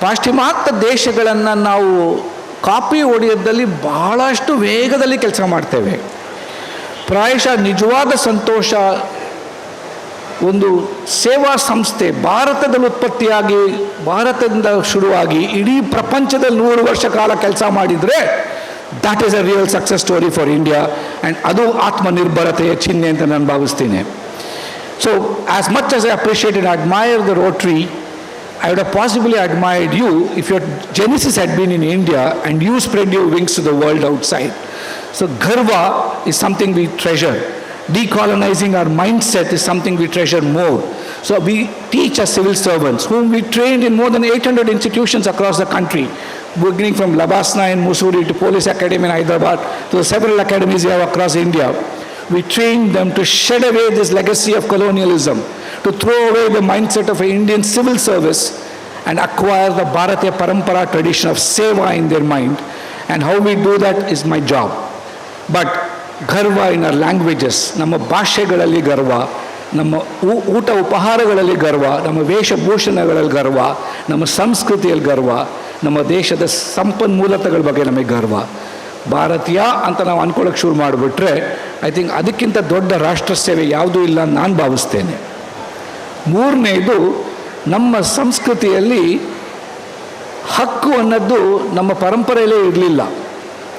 ಪಾಶ್ಚಿಮಾತ್ಯ ದೇಶಗಳನ್ನು ನಾವು copy ಹೊಡೆಯೋದ್ರಲ್ಲಿ ಬಹಳಷ್ಟು ವೇಗದಲ್ಲಿ ಕೆಲಸ ಮಾಡ್ತೇವೆ. ಪ್ರಾಯಶಃ ನಿಜವಾದ ಸಂತೋಷ, ಒಂದು ಸೇವಾ ಸಂಸ್ಥೆ ಭಾರತದಲ್ಲಿ ಉತ್ಪತ್ತಿಯಾಗಿ, ಭಾರತದಿಂದ ಶುರುವಾಗಿ ಇಡೀ ಪ್ರಪಂಚದಲ್ಲಿ 100 ವರ್ಷ ಕಾಲ ಕೆಲಸ ಮಾಡಿದರೆ, that is a real success story for India, and ಅದು ಆತ್ಮನಿರ್ಭರತೆಯ ಚಿಹ್ನೆ ಅಂತ ನಾನು ಭಾವಿಸ್ತೀನಿ. So as much as I appreciate and admire the Rotary, I would have possibly admired you if your genesis had been in India and you spread your wings to the world outside. So Garva is something we treasure. Decolonizing our mindset is something we treasure more. So we teach our civil servants, whom we trained in more than 800 institutions across the country, beginning from Labasna in Mussoorie to Police Academy in Hyderabad to the several academies we have across India. We trained them to shed away this legacy of colonialism, to throw away the mindset of an Indian civil service and acquire the Bharatiya Parampara tradition of seva in their mind. And how we do that is my job. But garva in our languages, ನಮ್ಮ ಭಾಷೆಗಳಲ್ಲಿ ಗರ್ವ, ನಮ್ಮ ಊಟ ಉಪಹಾರಗಳಲ್ಲಿ ಗರ್ವ, ನಮ್ಮ ವೇಷಭೂಷಣಗಳಲ್ಲಿ ಗರ್ವ, ನಮ್ಮ ಸಂಸ್ಕೃತಿಯಲ್ಲಿ ಗರ್ವ, ನಮ್ಮ ದೇಶದ ಸಂಪನ್ಮೂಲತೆಗಳ ಬಗ್ಗೆ ನಮಗೆ ಗರ್ವ. ಭಾರತೀಯ ಅಂತ ನಾವು ಅಂದ್ಕೊಳ್ಳೋಕೆ ಶುರು ಮಾಡಿಬಿಟ್ರೆ ಐ ಥಿಂಕ್ ಅದಕ್ಕಿಂತ ದೊಡ್ಡ ರಾಷ್ಟ್ರ ಸೇವೆ ಯಾವುದೂ ಇಲ್ಲ ಅಂತ ನಾನು ಭಾವಿಸ್ತೇನೆ. ಮೂರನೇದು, ನಮ್ಮ ಸಂಸ್ಕೃತಿಯಲ್ಲಿ ಹಕ್ಕು ಅನ್ನೋದು ನಮ್ಮ ಪರಂಪರೆಯಲ್ಲೇ ಇರಲಿಲ್ಲ.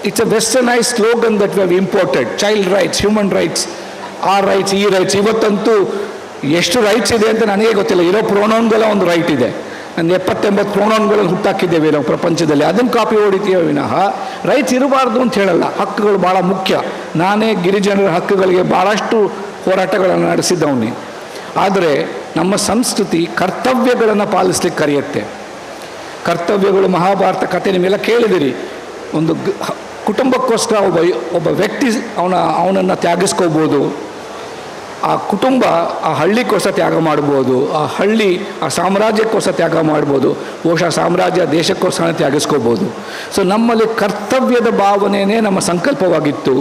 It's a westernise slogan that we have imported. Child rights, human rights, ಆ ರೈಟ್ಸ್, ಈ ರೈಟ್ಸ್. ಇವತ್ತಂತೂ ಎಷ್ಟು ರೈಟ್ಸ್ ಇದೆ ಅಂತ ನನಗೆ ಗೊತ್ತಿಲ್ಲ. ಇರೋ ಪ್ರೊನೌನ್ಗಳ ಒಂದು ರೈಟ್ ಇದೆ. ಒಂದು 70-80 ಪ್ರೊನೌನ್ಗಳನ್ನು ಹುಟ್ಟಾಕಿದ್ದೇವೆ ನಾವು ಪ್ರಪಂಚದಲ್ಲಿ. ಅದನ್ನು ಕಾಪಿ ಹೊಡಿತೀವಿ ವಿನಃ ರೈಟ್ಸ್ ಇರಬಾರ್ದು ಅಂತ ಹೇಳಲ್ಲ. ಹಕ್ಕುಗಳು ಭಾಳ ಮುಖ್ಯ. ನಾನೇ ಗಿರಿಜನರ ಹಕ್ಕುಗಳಿಗೆ ಭಾಳಷ್ಟು ಹೋರಾಟಗಳನ್ನು ನಡೆಸಿದ್ದವನೇ. ಆದರೆ ನಮ್ಮ ಸಂಸ್ಕೃತಿ ಕರ್ತವ್ಯಗಳನ್ನು ಪಾಲಿಸ್ಲಿಕ್ಕೆ ಕರೆಯುತ್ತೆ. ಕರ್ತವ್ಯಗಳು, ಮಹಾಭಾರತ ಕಥೆ ನಿಮ್ಮೆಲ್ಲ ಕೇಳಿದಿರಿ. ಒಂದು ಕುಟುಂಬಕ್ಕೋಸ್ಕರ ಒಬ್ಬ ವ್ಯಕ್ತಿ ಅವನನ್ನು ತ್ಯಾಗಿಸ್ಕೋಬೋದು. ಆ ಕುಟುಂಬ ಆ ಹಳ್ಳಿಗೋಸ್ಕರ ತ್ಯಾಗ ಮಾಡ್ಬೋದು. ಆ ಹಳ್ಳಿ ಆ ಸಾಮ್ರಾಜ್ಯಕ್ಕೋಸ್ಕರ ತ್ಯಾಗ ಮಾಡ್ಬೋದು. ಬಹುಶಃ ಸಾಮ್ರಾಜ್ಯ ದೇಶಕ್ಕೋಸ್ಕರ ತ್ಯಾಗಿಸ್ಕೋಬೋದು. ಸೊ ನಮ್ಮಲ್ಲಿ ಕರ್ತವ್ಯದ ಭಾವನೆಯೇ ನಮ್ಮ ಸಂಕಲ್ಪವಾಗಿತ್ತು.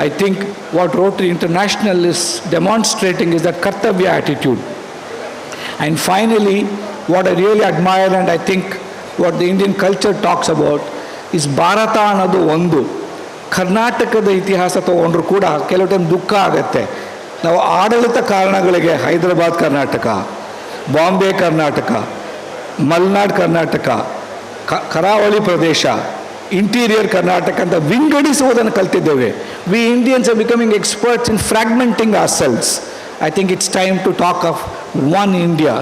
I think what Rotary International is demonstrating is that kartavya attitude. And finally what I really admire and I think what the Indian culture talks about is Bharat ಅನ್ನೋದು ಒಂದು. ಕರ್ನಾಟಕದ ಇತಿಹಾಸ ತೊಗೊಂಡ್ರು ಕೂಡ ಕೆಲವು ಟೈಮ್ ದುಃಖ ಆಗುತ್ತೆ. ನಾವು ಆಡಳಿತ ಕಾರಣಗಳಿಗೆ ಹೈದರಾಬಾದ್ ಕರ್ನಾಟಕ, ಬಾಂಬೆ ಕರ್ನಾಟಕ, ಮಲೆನಾಡು ಕರ್ನಾಟಕ, ಕರಾವಳಿ ಪ್ರದೇಶ, ಇಂಟೀರಿಯರ್ ಕರ್ನಾಟಕ ಅಂತ ವಿಂಗಡಿಸುವುದನ್ನು ಕಲ್ತಿದ್ದೇವೆ. We Indians are becoming experts in fragmenting ourselves. I think it's time to talk of one India,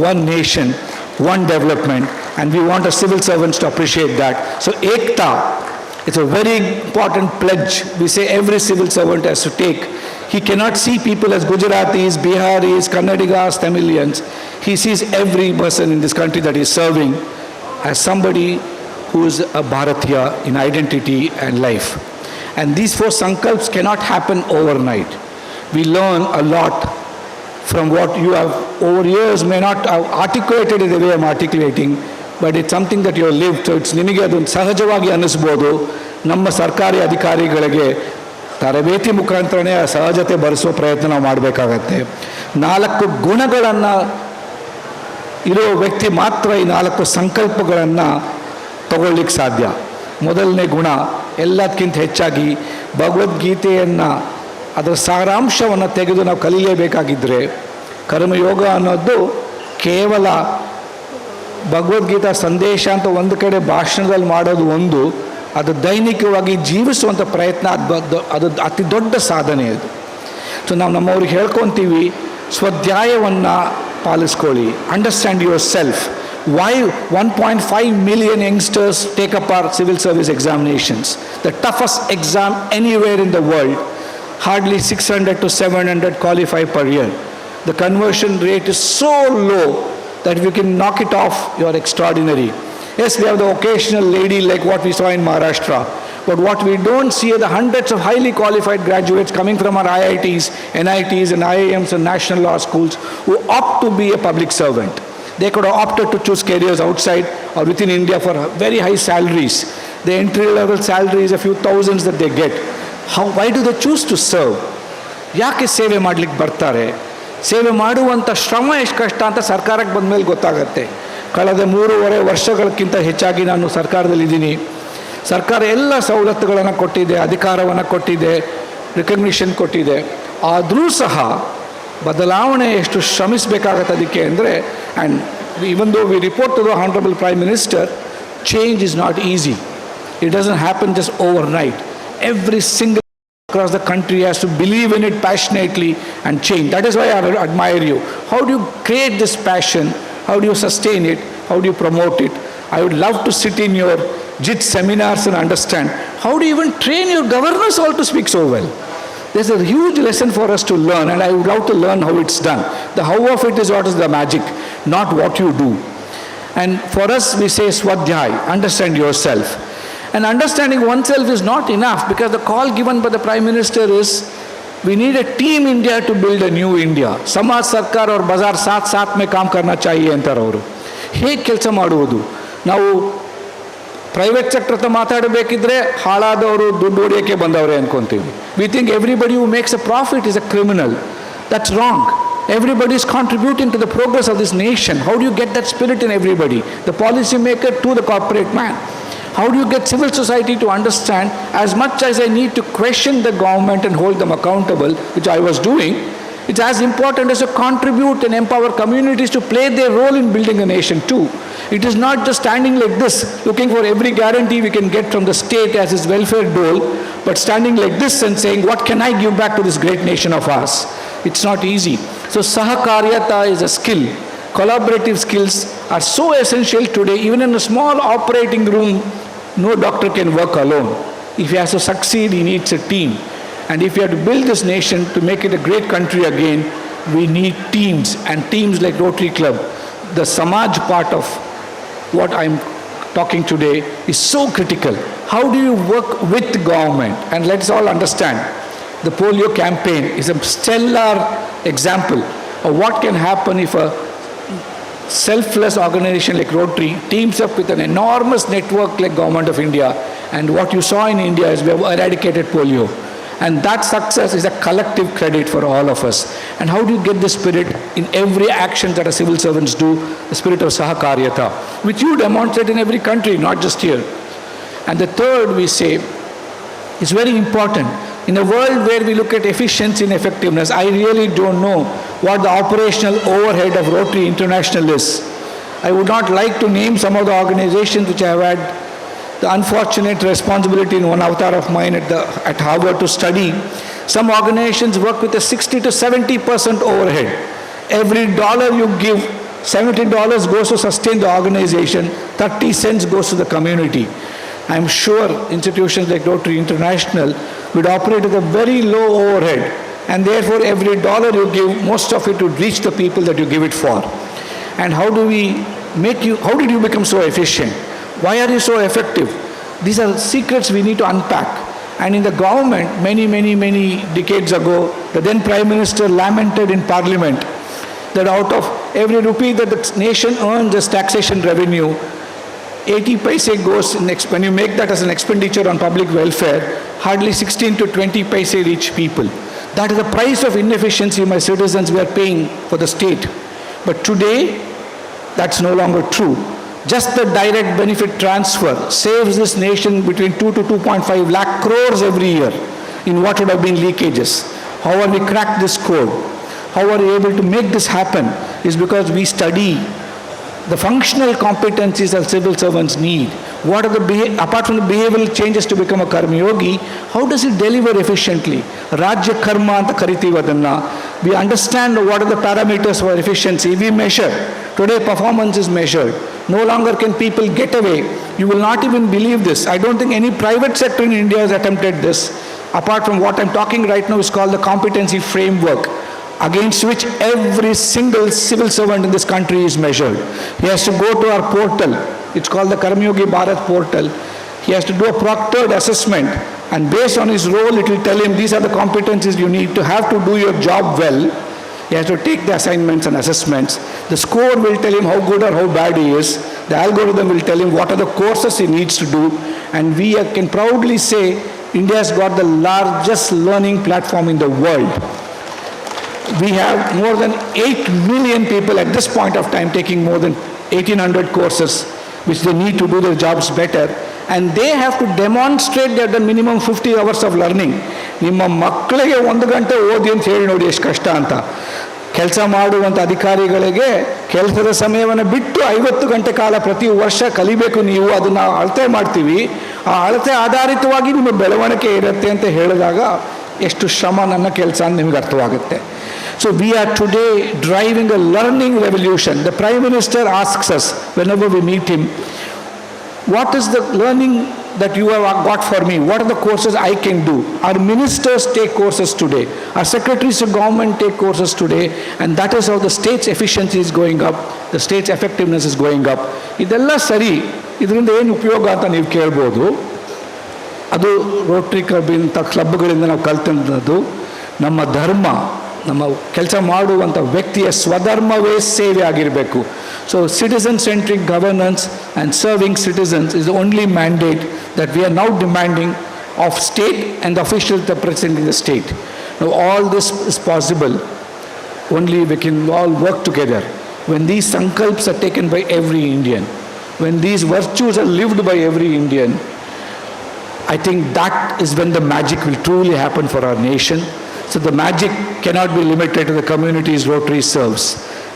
one nation, one development, and we want our civil servants to appreciate that. So Ekta, it's a very important pledge we say every civil servant has to take. He cannot see people as Gujaratis, Biharis, Kannadigas, Tamilians. He sees every person in this country that he is serving as somebody who is a Bharatiya in identity and life. And these 4 sankalps cannot happen overnight. We learn a lot from what you have over years may not have articulated in the way I'm articulating, but it's something that you have lived. So it's ನಿಮಗೆ ಅದೊಂದು ಸಹಜವಾಗಿ ಅನ್ನಿಸ್ಬೋದು. ನಮ್ಮ ಸರ್ಕಾರಿ ಅಧಿಕಾರಿಗಳಿಗೆ ತರಬೇತಿ ಮುಖಾಂತರನೇ ಆ ಸಹಜತೆ ಬರೆಸುವ ಪ್ರಯತ್ನ ನಾವು ಮಾಡಬೇಕಾಗತ್ತೆ. 4 ಗುಣಗಳನ್ನು ಇರೋ ವ್ಯಕ್ತಿ ಮಾತ್ರ ಈ 4 ಸಂಕಲ್ಪಗಳನ್ನು ತಗೊಳ್ಳಿಕ್ಕೆ ಸಾಧ್ಯ. ಮೊದಲನೇ ಗುಣ, ಎಲ್ಲದಕ್ಕಿಂತ ಹೆಚ್ಚಾಗಿ ಭಗವದ್ಗೀತೆಯನ್ನು ಅದರ ಸಾರಾಂಶವನ್ನು ತೆಗೆದು ನಾವು ಕಲಿಯಲೇಬೇಕಾಗಿದ್ದರೆ, ಕರ್ಮಯೋಗ ಅನ್ನೋದು ಕೇವಲ ಭಗವದ್ಗೀತಾ ಸಂದೇಶ ಅಂತ ಒಂದು ಕಡೆ ಭಾಷಣದಲ್ಲಿ ಮಾಡೋದು ಒಂದು, ಅದು ದೈನಿಕವಾಗಿ ಜೀವಿಸುವಂಥ ಪ್ರಯತ್ನ, ಅದು ಅತಿ ದೊಡ್ಡ ಸಾಧನೆ ಅದು. ಸೊ ನಾವು ನಮ್ಮವ್ರಿಗೆ ಹೇಳ್ಕೊತೀವಿ, ಸ್ವಾಧ್ಯಾಯವನ್ನು ಪಾಲಿಸ್ಕೊಳ್ಳಿ, understand yourself. Why 1.5 million youngsters take up our civil service examinations, the toughest exam anywhere in the world? Hardly 600 to 700 qualify per year. The conversion rate is so low that if you can knock it off, you are extraordinary. Yes, we have the occasional lady like what we saw in Maharashtra, but what we don't see are the hundreds of highly qualified graduates coming from our IITs, NITs and IIMs and national law schools who opt to be a public servant. They could have opted to choose careers outside or within India for very high salaries. The entry level salary is a few thousands that they get. Why do they choose to serve? ಯಾಕೆ ಸೇವೆ ಮಾಡಲಿಕ್ಕೆ ಬರ್ತಾರೆ? ಸೇವೆ ಮಾಡುವಂಥ ಶ್ರಮ ಎಷ್ಟು ಕಷ್ಟ ಅಂತ ಸರ್ಕಾರಕ್ಕೆ ಬಂದ ಮೇಲೆ ಗೊತ್ತಾಗತ್ತೆ. ಕಳೆದ 3.5 ವರ್ಷಗಳಕ್ಕಿಂತ ಹೆಚ್ಚಾಗಿ ನಾನು ಸರ್ಕಾರದಲ್ಲಿದ್ದೀನಿ. ಸರ್ಕಾರ ಎಲ್ಲ ಸವಲತ್ತುಗಳನ್ನು ಕೊಟ್ಟಿದೆ, ಅಧಿಕಾರವನ್ನು ಕೊಟ್ಟಿದೆ, ರಿಕಗ್ನಿಷನ್ ಕೊಟ್ಟಿದೆ. ಆದರೂ ಸಹ ಬದಲಾವಣೆ ಎಷ್ಟು ಶ್ರಮಿಸಬೇಕಾಗತ್ತೆ ಅದಕ್ಕೆ ಅಂದರೆ, and even though we report to the Honorable Prime Minister, change is not easy. It doesn't happen just overnight. Every single across the country has to believe in it passionately and change. That is why I admire you. How do you create this passion? How do you sustain it? How do you promote it? I would love to sit in your JIT seminars and understand how do you even train your governors all to speak so well. There's a huge lesson for us to learn, and I would love to learn how it's done. The how of it is what is the magic, not what you do. And for us, we say Swadhyay, understand yourself. And understanding oneself is not enough, because the call given by the Prime Minister is, we need a team India to build a new India. Samaj, Sarkar और बाजार साथ साथ में काम करना चाहिए अंतर ಅವರು ಹೇಗೆ ಕೆಲಸ ಮಾಡುವುದು ನಾವು ಪ್ರೈವೇಟ್ ಸೆಕ್ಟರ್ ಹತ್ರ ಮಾತಾಡಬೇಕಿದ್ರೆ ಹಾಳಾದವರು ದುಡ್ಡು ಹೊಡೆಯೋಕ್ಕೆ ಬಂದವರೇ ಅನ್ಕೊಂತೀವಿ. We think everybody who makes a profit is a criminal. That's wrong. Everybody is contributing to the progress of this nation. How do you get that spirit in everybody? The policy maker to the corporate man. How do you get civil society to understand, as much as I need to question the government and hold them accountable, which I was doing, it's as important as to contribute and empower communities to play their role in building a nation too. It is not just standing like this, looking for every guarantee we can get from the state as its welfare dole, but standing like this and saying, what can I give back to this great nation of ours? It's not easy. So Sahakaryata is a skill. Collaborative skills are so essential today. Even in a small operating room, no doctor can work alone. If he has to succeed, he needs a team. And if we have to build this nation to make it a great country again, we need teams, and teams like Rotary Club. The Samaj part of what I'm talking today is so critical. How do you work with the government? And let's all understand, the polio campaign is a stellar example of what can happen if a selfless organization like Rotary teams up with an enormous network like Government of India. And what you saw in India is we have eradicated polio. And that success is a collective credit for all of us. And how do you get this spirit in every action that our civil servants do, the spirit of Sahakaryata, which you demonstrate in every country, not just here. And the third, we say, is very important. In a world where we look at efficiency and effectiveness, I really don't know what the operational overhead of Rotary International is. I would not like to name some of the organizations which I have had the unfortunate responsibility in one avatar of mine at Harvard to study. Some organizations work with a 60 to 70% overhead. Every dollar you give, $70 goes to sustain the organization, 30 cents goes to the community. I'm sure institutions like Rotary International would operate with a very low overhead, and therefore every dollar you give, most of it would reach the people that you give it for. And how did you become so efficient? Why are you so effective? These are secrets we need to unpack. And in the government, many decades ago, the then Prime Minister lamented in Parliament that out of every rupee that the nation earns as taxation revenue, 80 paise goes, when you make that as an expenditure on public welfare, hardly 16 to 20 paise reach people. That is the price of inefficiency my citizens were paying for the state. But today, that's no longer true. Just the direct benefit transfer saves this nation between 2 to 2.5 lakh crores every year in what would have been leakages. How are we cracked this code? How are we able to make this happen? Is because we study the functional competencies that civil servants need. What are apart from the behavioral changes to become a karmayogi, how does it deliver efficiently? Rajya karma anta kariತೀವಿ ಅದನ್ನ. We understand what are the parameters for efficiency. We measure. Today performance is measured. No longer can people get away. You will not even believe this. I don't think any private sector in India has attempted this. Apart from what I'm talking right now is called the competency framework, against which every single civil servant in this country is measured. He has to go to our portal. It's called the Karmayogi Bharat portal. He has to do a proctored assessment, and based on his role, it will tell him these are the competencies you need to have to do your job well. He has to take the assignments and assessments. The score will tell him how good or how bad he is. The algorithm will tell him what are the courses he needs to do. And we can proudly say India has got the largest learning platform in the world. We have more than 8 million people at this point of time taking more than 1,800 courses, which they need to do their jobs better. And they have to demonstrate that the minimum 50 hours of learning. ನಿಮ್ಮ ಮಕ್ಕಳಿಗೆ 1 ಗಂಟೆ ಓದಿ ಅಂತ ಹೇಳಿ ನೋಡಿ ಎಷ್ಟು ಕಷ್ಟ ಅಂತ. ಕೆಲಸ ಮಾಡುವಂಥ ಅಧಿಕಾರಿಗಳಿಗೆ ಕೆಲಸದ ಸಮಯವನ್ನು ಬಿಟ್ಟು 50 ಗಂಟೆ ಕಾಲ ಪ್ರತಿ ವರ್ಷ ಕಲಿಬೇಕು ನೀವು, ಅದನ್ನು ಅಳತೆ ಮಾಡ್ತೀವಿ. ಆ ಅಳತೆ ಆಧಾರಿತವಾಗಿ ನಿಮ್ಮ ಬೆಳವಣಿಗೆ ಇರುತ್ತೆ ಅಂತ ಹೇಳಿದಾಗ ಎಷ್ಟು ಶ್ರಮ ನನ್ನ ಕೆಲಸ ಅಂತ ನಿಮ್ಗೆ ಅರ್ಥವಾಗುತ್ತೆ. So we are today driving a learning revolution. The Prime Minister asks us whenever we meet him, what is the learning that you have got for me? What are the courses I can do? Our ministers take courses today. Our secretaries of government take courses today. And that is how the state's efficiency is going up. The state's effectiveness is going up. ಇದೆಲ್ಲ ಸರಿ. ಇದರಿಂದ ಏನು ಉಪಯೋಗ ಅಂತ ನೀವು ಕೇಳ್ಬೋದು. ಅದು Rotary ಕ್ಲಬ್ಗಳಿಂದ ನಾವು ಕಲ್ತಂಥದ್ದು. ನಮ್ಮ ಧರ್ಮ, ನಮ್ಮ ಕೆಲಸ ಮಾಡುವಂಥ ವ್ಯಕ್ತಿಯ ಸ್ವಧರ್ಮವೇ ಸೇವೆ ಆಗಿರಬೇಕು. So citizen-centric governance and serving citizens is the only mandate that we are now demanding of state and the officials representing the state. Now all this is possible only we can all work together. When these sankalps are taken by every Indian, when these virtues are lived by every Indian, I think that is when the magic will truly happen for our nation. So the magic cannot be limited to the communities Rotary serves.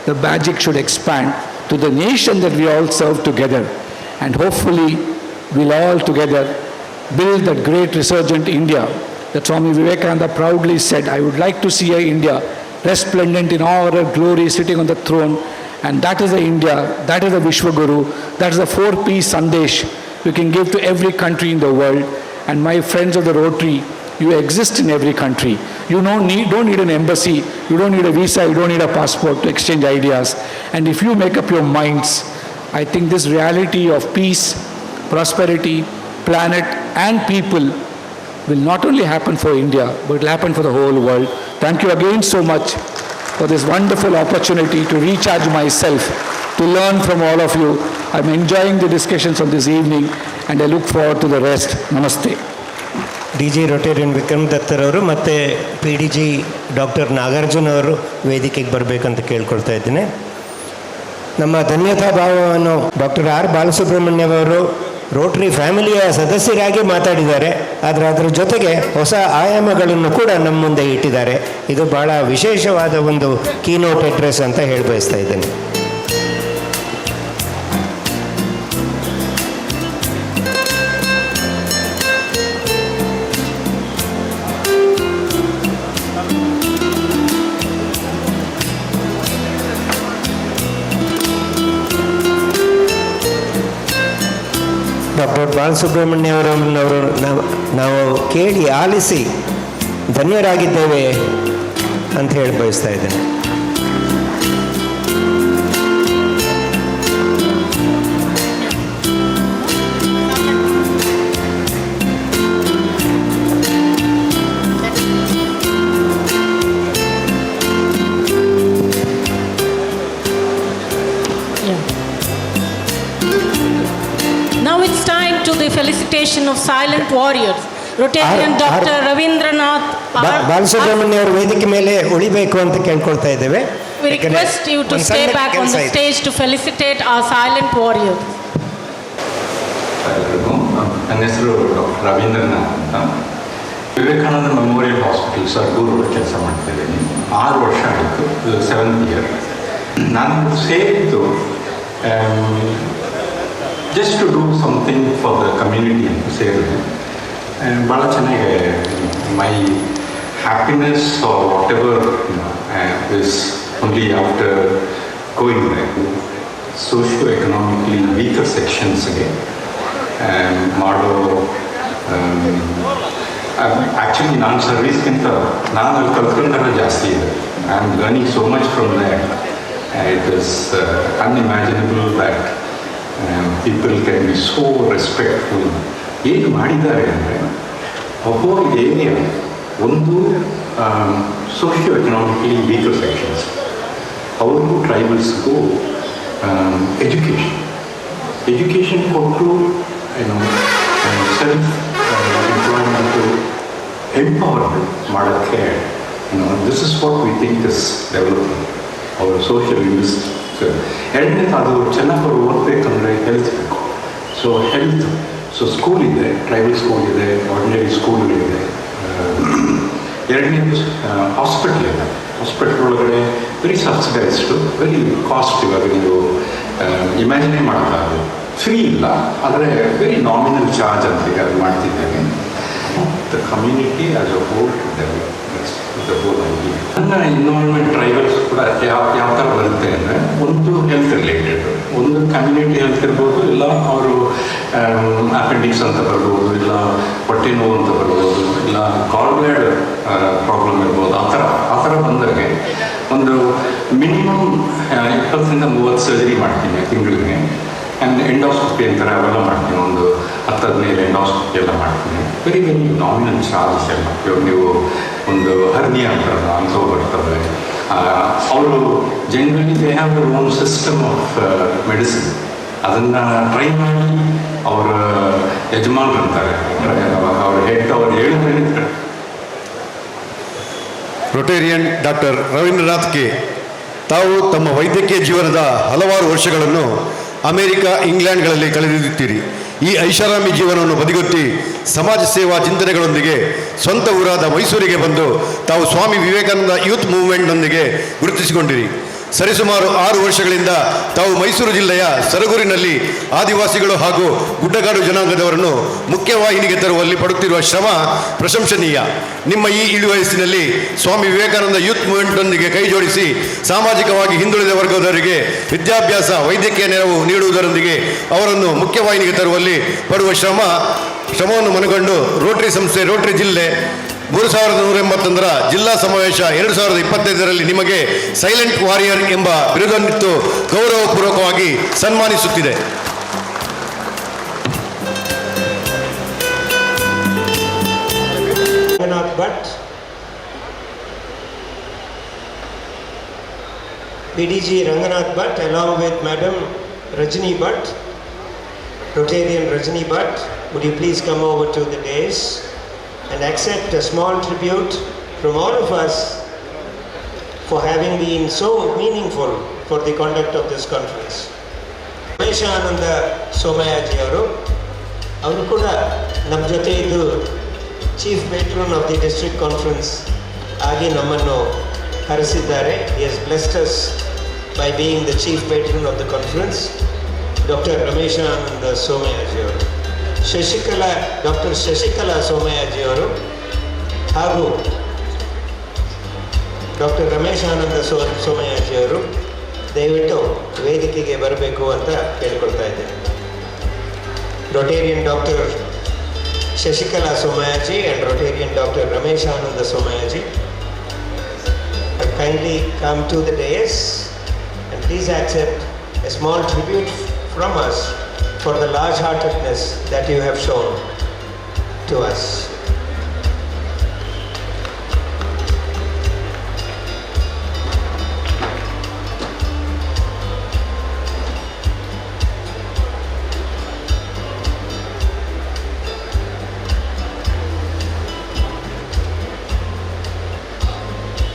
The magic should expand to the nation that we all serve together. And hopefully we'll all together build that great resurgent India that Swami Vivekananda proudly said, I would like to see a India resplendent in all her glory sitting on the throne. And that is the India, that is the Vishwaguru, that is the 4P Sandesh we can give to every country in the world. And my friends of the Rotary, you exist in every country. You don't need an embassy, you don't need a visa, you don't need a passport to exchange ideas. And if you make up your minds, I think this reality of peace, prosperity, planet and people will not only happen for India, but it will happen for the whole world. Thank you again so much for this wonderful opportunity to recharge myself, to learn from all of you. I'm enjoying the discussions of this evening and I look forward to the rest. Namaste. DG Rotarian Vikram ದತ್ತರವರು ಮತ್ತು PDG doctor Nagarjun ಅವರು ವೇದಿಕೆಗೆ ಬರಬೇಕಂತ ಕೇಳ್ಕೊಳ್ತಾ ಇದ್ದೀನಿ. ನಮ್ಮ ಧನ್ಯತಾ ಭಾವವನ್ನು doctor R ಬಾಲಸುಬ್ರಹ್ಮಣ್ಯವರು Rotary ಫ್ಯಾಮಿಲಿಯ ಸದಸ್ಯರಾಗಿ ಮಾತಾಡಿದ್ದಾರೆ. ಆದರೆ ಅದರ ಜೊತೆಗೆ ಹೊಸ ಆಯಾಮಗಳನ್ನು ಕೂಡ ನಮ್ಮ ಮುಂದೆ ಇಟ್ಟಿದ್ದಾರೆ. ಇದು ಭಾಳ ವಿಶೇಷವಾದ ಒಂದು ಕೀನೋಟ್ ಅಡ್ರೆಸ್ ಅಂತ ಹೇಳಿ ಬಯಸ್ತಾ ಇದ್ದೇನೆ. ಡಾಕ್ಟರ್ ಬಾಲಸುಬ್ರಹ್ಮಣ್ಯ ಅವರವರು ನಾವು ಕೇಳಿ ಆಲಿಸಿ ಧನ್ಯರಾಗಿದ್ದೇವೆ ಅಂತ ಹೇಳಿ ಬಯಸ್ತಾ ಇದ್ದೇನೆ. Felicitation of silent warriors. Rotarian Dr. Ravindranath. Balasubramanya ಅವರು ವೇದಿಕೆ ಮೇಲೆ ಉಳಿಬೇಕು ಅಂತ ಕೇಳ್ಕೊಳ್ತಾ ಇದ್ದೇವೆ. We request you to stay back on the stage to felicitate our silent warriors. ನನ್ನ ಹೆಸರು ಡಾಕ್ಟರ್ ರವೀಂದ್ರನಾಥ್ ಅಂತ. ವಿವೇಕಾನಂದ ಮೆಮೋರಿಯಲ್ ಹಾಸ್ಪಿಟಲ್ ಸರ್ಗೂರು ಕೆಲಸ ಮಾಡ್ತಾ ಇದ್ದೀನಿ. 6 ವರ್ಷ ಆಯಿತು, 7th year. ನಾನು ಸೇರಿದ್ದು just to do something for the community ಅಂತ ಸೇರಿದೆ. ಭಾಳ ಚೆನ್ನಾಗಿ my happiness or whatever is only after going back socio-economically weaker sectionsಗೆ ಮಾಡೋ ಆ್ಯಕ್ಚುಲಿ ನಾನು ಸರ್ವಿಸ್ಗಿಂತ ನಾನು ಅಲ್ಲಿ ಕಲ್ತ್ಕೊಂಡ್ರೆ ಜಾಸ್ತಿ ಇದೆ. I am learning so much from that. It is unimaginable that people can be so respectful. ಏನು ಮಾಡಿದ್ದಾರೆ ಅಂದರೆ ಒಬ್ಬೊಬ್ಬ ಏರಿಯಾ ಒಂದು ಸೋಷಿಯೋ ಎಕನಾಮಿಕಲಿ ವೀಕರ್ ಸೆಕ್ಷನ್ಸ್ ಅವ್ರಿಗೂ ಟ್ರೈಬಲ್ಸ್ಗೂ ಎಜುಕೇಷನ್ ಕೊಟ್ಟು ಏನೋ ಸೆಲ್ಫ್ ಎಂಪ್ಲಾಯ್ಮೆಂಟು ಎಂಪವರ್ಮೆಂಟ್ ಮಾಡೋಕ್ಕೆ this is what we think is development ಅವರು ಸೋಷಿಯಲ್ ಇಂಡಸ್ಟ್ರಿ. ಎರಡನೇದು ಅದು ಚೆನ್ನಾಗಿ ಅವರು ಓದಬೇಕಂದ್ರೆ ಹೆಲ್ತ್ ಬೇಕು. ಸೊ ಹೆಲ್ತ್, ಸೊ ಸ್ಕೂಲ್ ಇದೆ, ಟ್ರೈಬಲ್ ಸ್ಕೂಲ್ ಇದೆ, ಆರ್ಡಿನರಿ ಸ್ಕೂಲ್ಗಳಿದೆ. ಎರಡನೇದು ಹಾಸ್ಪಿಟ್ಲ್ ಇದೆ. ಹಾಸ್ಪಿಟ್ಲ್ ಒಳಗಡೆ ವೆರಿ ಸಬ್ಸಿಡೈಸ್ಡು, ವೆರಿ ಕಾಸ್ಟ್. ಇವಾಗ ನೀವು ಇಮ್ಯಾಜಿನೇ ಮಾಡೋಕ್ಕಾಗಲ್ಲ, ಫ್ರೀ ಇಲ್ಲ, ಆದರೆ ವೆರಿ ನಾಮಿನಲ್ ಚಾರ್ಜ್ ಅಂತ ಅದು ಮಾಡ್ತಿದ್ದೇವೆ. The community as a hole develop the whole idea. ನನ್ನ ಇನ್ವಾಲ್ವ್ಮೆಂಟ್ ಟ್ರೈಬಲ್ಸ್ ಕೂಡ ಯಾವ ಥರ ಬರುತ್ತೆ ಅಂದರೆ, ಒಂದು ಹೆಲ್ತ್ ರಿಲೇಟೆಡ್, ಒಂದು ಕಮ್ಯುನಿಟಿ ಹೆಲ್ತ್ ಇರ್ಬೋದು, ಇಲ್ಲ ಅವರು ಅಪೆಂಡಿಕ್ಸ್ ಅಂತ ಬರ್ಬೋದು, ಇಲ್ಲ ಹೊಟ್ಟೆ ನೋವು ಅಂತ ಬರ್ಬೋದು, ಇಲ್ಲ ಕಾರ್ಬ್ಲೇಡ್ ಪ್ರಾಬ್ಲಮ್ ಇರ್ಬೋದು. ಆ ಥರ ಬಂದಾಗೆ ಒಂದು ಮಿನಿಮಮ್ 20ರಿಂದ 30 ಸರ್ಜರಿ ಮಾಡ್ತೀನಿ ತಿಂಗಳಿಗೆ. ಆ್ಯಂಡ್ ಎಂಡೋಸ್ಕೋಪಿ ಅಂತಾರೆ, ಅವೆಲ್ಲ ಮಾಡ್ತೀನಿ. ಒಂದು 10-15 ಎಂಡೋಸ್ಕೋಪಿ ಎಲ್ಲ ಮಾಡ್ತೀನಿ. ವೆರಿ ನಾಮಿನಲ್ ಚಾರ್ಜಸ್ ಎಲ್ಲ. ಇವಾಗ ನೀವು ಒಂದು ಹರ್ನಿಯಾ ಅಂತಾರಲ್ಲ ಅಂಥವು ಬರ್ತವೆ. ಅವರು generally they have their own system of medicine. ಅದನ್ನು ಟ್ರೈ ಮಾಡಿ ಅವರ ಯಜಮಾನ್ರು ಅಂತಾರೆ, ಅವ್ರ ಹೆಡ್ ಅವ್ರು ಹೇಳಿದ್ರೆ. ರೊಟೇರಿಯನ್ ಡಾಕ್ಟರ್ ರವೀಂದ್ರನಾಥ್ ಕೆ ತಾವು ತಮ್ಮ ವೈದ್ಯಕೀಯ ಜೀವನದ ಹಲವಾರು ವರ್ಷಗಳನ್ನು ಅಮೆರಿಕ, ಇಂಗ್ಲೆಂಡ್ಗಳಲ್ಲಿ ಕಳೆದಿರುತ್ತೀರಿ. ಈ ಐಷಾರಾಮಿ ಜೀವನವನ್ನು ಬದಿಗೊತ್ತಿ ಸಮಾಜ ಸೇವಾ ಚಿಂತನೆಗಳೊಂದಿಗೆ ಸ್ವಂತ ಊರಾದ ಮೈಸೂರಿಗೆ ಬಂದು ತಾವು ಸ್ವಾಮಿ ವಿವೇಕಾನಂದ ಯೂತ್ ಮೂವ್ಮೆಂಟ್ನೊಂದಿಗೆ ಗುರುತಿಸಿಕೊಂಡಿರಿ. ಸರಿಸುಮಾರು 6 ವರ್ಷಗಳಿಂದ ತಾವು ಮೈಸೂರು ಜಿಲ್ಲೆಯ ಸರಗೂರಿನಲ್ಲಿ ಆದಿವಾಸಿಗಳು ಹಾಗೂ ಗುಡ್ಡಗಾಡು ಜನಾಂಗದವರನ್ನು ಮುಖ್ಯವಾಹಿನಿಗೆ ತರುವಲ್ಲಿ ಪಡುತ್ತಿರುವ ಶ್ರಮ ಪ್ರಶಂಸನೀಯ. ನಿಮ್ಮ ಈ ಇಳಿವಯಸ್ಸಿನಲ್ಲಿ ಸ್ವಾಮಿ ವಿವೇಕಾನಂದ ಯೂತ್ ಮೂವ್ಮೆಂಟ್ನೊಂದಿಗೆ ಕೈ ಜೋಡಿಸಿ ಸಾಮಾಜಿಕವಾಗಿ ಹಿಂದುಳಿದ ವರ್ಗದವರಿಗೆ ವಿದ್ಯಾಭ್ಯಾಸ, ವೈದ್ಯಕೀಯ ನೆರವು ನೀಡುವುದರೊಂದಿಗೆ ಅವರನ್ನು ಮುಖ್ಯವಾಹಿನಿಗೆ ತರುವಲ್ಲಿ ಪಡುವ ಶ್ರಮವನ್ನು ಮನಗಂಡು ರೋಟರಿ ಸಂಸ್ಥೆ, ರೋಟರಿ ಜಿಲ್ಲೆ 3181ರ ಜಿಲ್ಲಾ ಸಮಾವೇಶ 2025ರಲ್ಲಿ ನಿಮಗೆ ಸೈಲೆಂಟ್ ವಾರಿಯರ್ ಎಂಬ ಬಿರುದನ್ನಿತ್ತು ಗೌರವಪೂರ್ವಕವಾಗಿ ಸನ್ಮಾನಿಸುತ್ತಿದೆ. PDG Ranganath Bhatt along with Madam Rajni Bhatt, Rotarian Rajni Bhatt, would you please come over to the dais and accept a small tribute from all of us for having been so meaningful for the conduct of this conference. Rameshananda Somayaji ಅವರು ಕೂಡ ನಮ್ಮ ಜೊತೆ ಇದು chief patron of the district conference ಆಗಿ ನಮ್ಮನ್ನು ಹರಿಸಿದ್ದಾರೆ. He has blessed us by being the chief patron of the conference. Dr. Rameshananda Somayaji ಅವರು, doctor Shashikala Somayaji ಅವರು ಹಾಗೂ ಡಾಕ್ಟರ್ ರಮೇಶಾನಂದ ಸೋಮಯಾಜಿ ಅವರು ದಯವಿಟ್ಟು ವೇದಿಕೆಗೆ ಬರಬೇಕು ಅಂತ ಕೇಳ್ಕೊಳ್ತಾ ಇದ್ದೇನೆ. Rotarian Dr. Shashikala Somayaji and Rotarian Dr. Rameshananda Somayaji kindly come to the dais and please accept a small tribute from us for the large-heartedness that you have shown to us.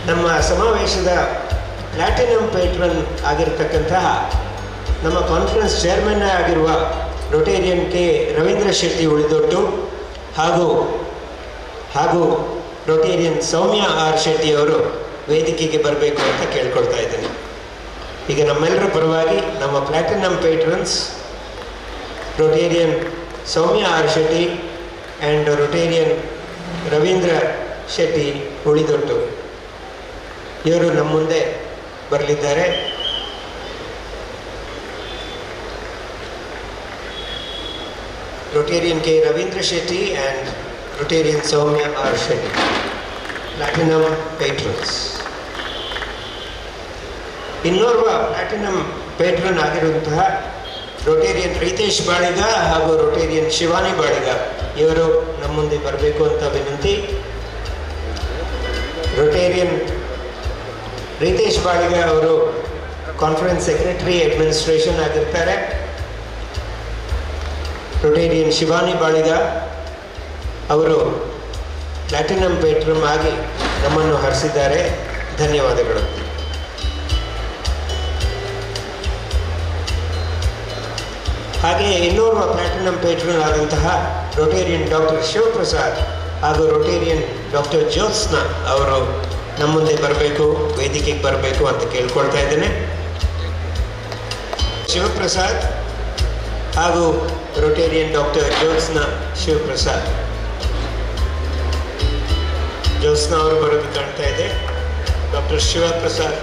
ನಮ್ಮ ಸಮಾವೇಶದ platinum ಪೇಟ್ರನ್ ಆಗಿರತಕ್ಕಂತಹ ನಮ್ಮ conference chairman ಆಗಿರುವ Rotarian K Ravindra Shetty ಉಳಿದೊಟ್ಟು ಹಾಗೂ Rotarian Soumya R Shetty ಅವರು ವೇದಿಕೆಗೆ ಬರಬೇಕು ಅಂತ ಕೇಳ್ಕೊಳ್ತಾ ಇದ್ದೇನೆ. ಈಗ ನಮ್ಮೆಲ್ಲರ ಪರವಾಗಿ ನಮ್ಮ platinum patrons Rotarian Soumya R Shetty and Rotarian Ravindra Shetty ಉಳಿದೊಟ್ಟು ಇವರು ನಮ್ಮ ಮುಂದೆ ಬರಲಿದ್ದಾರೆ. Rotarian K. Ravindra Shetty and Rotarian Soumya R. Shetty, Platinum Patrons. ಇನ್ನೋರ್ವ ಪ್ಲಾಟಿನಂ ಪೇಟ್ರನ್ ಆಗಿರುವಂತಹ ರೊಟೇರಿಯನ್ ರೀತೇಶ್ ಬಾಳಿಗ ಹಾಗೂ ರೊಟೇರಿಯನ್ ಶಿವಾನಿ ಬಾಳಿಗ ಇವರು ನಮ್ಮ ಮುಂದೆ ಬರಬೇಕು ಅಂತ ವಿನಂತಿ. ರೊಟೇರಿಯನ್ ರೀತೇಶ್ ಬಾಳಿಗ ಅವರು ಕಾನ್ಫರೆನ್ಸ್ ಸೆಕ್ರೆಟರಿ ಅಡ್ಮಿನಿಸ್ಟ್ರೇಷನ್ ಆಗಿರ್ತಾರೆ. ರೊಟೇರಿಯನ್ ಶಿವಾನಿ ಬಾಳಿಗ ಅವರು ಪ್ಲಾಟಿನಂ ಪೇಟ್ರನ್ ಆಗಿ ನಮ್ಮನ್ನು ಹರಿಸಿದ್ದಾರೆ. ಧನ್ಯವಾದಗಳು. ಹಾಗೆಯೇ ಇನ್ನೋರ್ವ ಪ್ಲಾಟಿನಂ ಪೇಟ್ರನ್ ಆದಂತಹ ರೊಟೇರಿಯನ್ ಡಾಕ್ಟರ್ ಶಿವಪ್ರಸಾದ್ ಹಾಗೂ ರೊಟೇರಿಯನ್ ಡಾಕ್ಟರ್ ಜ್ಯೋತ್ಸ್ನಾ ಅವರು ನಮ್ಮ ಮುಂದೆ ಬರಬೇಕು, ವೇದಿಕೆಗೆ ಬರಬೇಕು ಅಂತ ಕೇಳ್ಕೊಳ್ತಾ ಇದ್ದೇನೆ. ಶಿವಪ್ರಸಾದ್ ಹಾಗೂ ರೊಟೇರಿಯನ್ ಡಾಕ್ಟರ್ ಜ್ಯೋತ್ಸ್ನಾ ಶಿವಪ್ರಸಾದ್. ಜ್ಯೋತ್ಸ್ನಾ ಅವರು ಬರೋದು ಕಾಣ್ತಾ ಇದೆ. ಡಾಕ್ಟರ್ ಶಿವಪ್ರಸಾದ್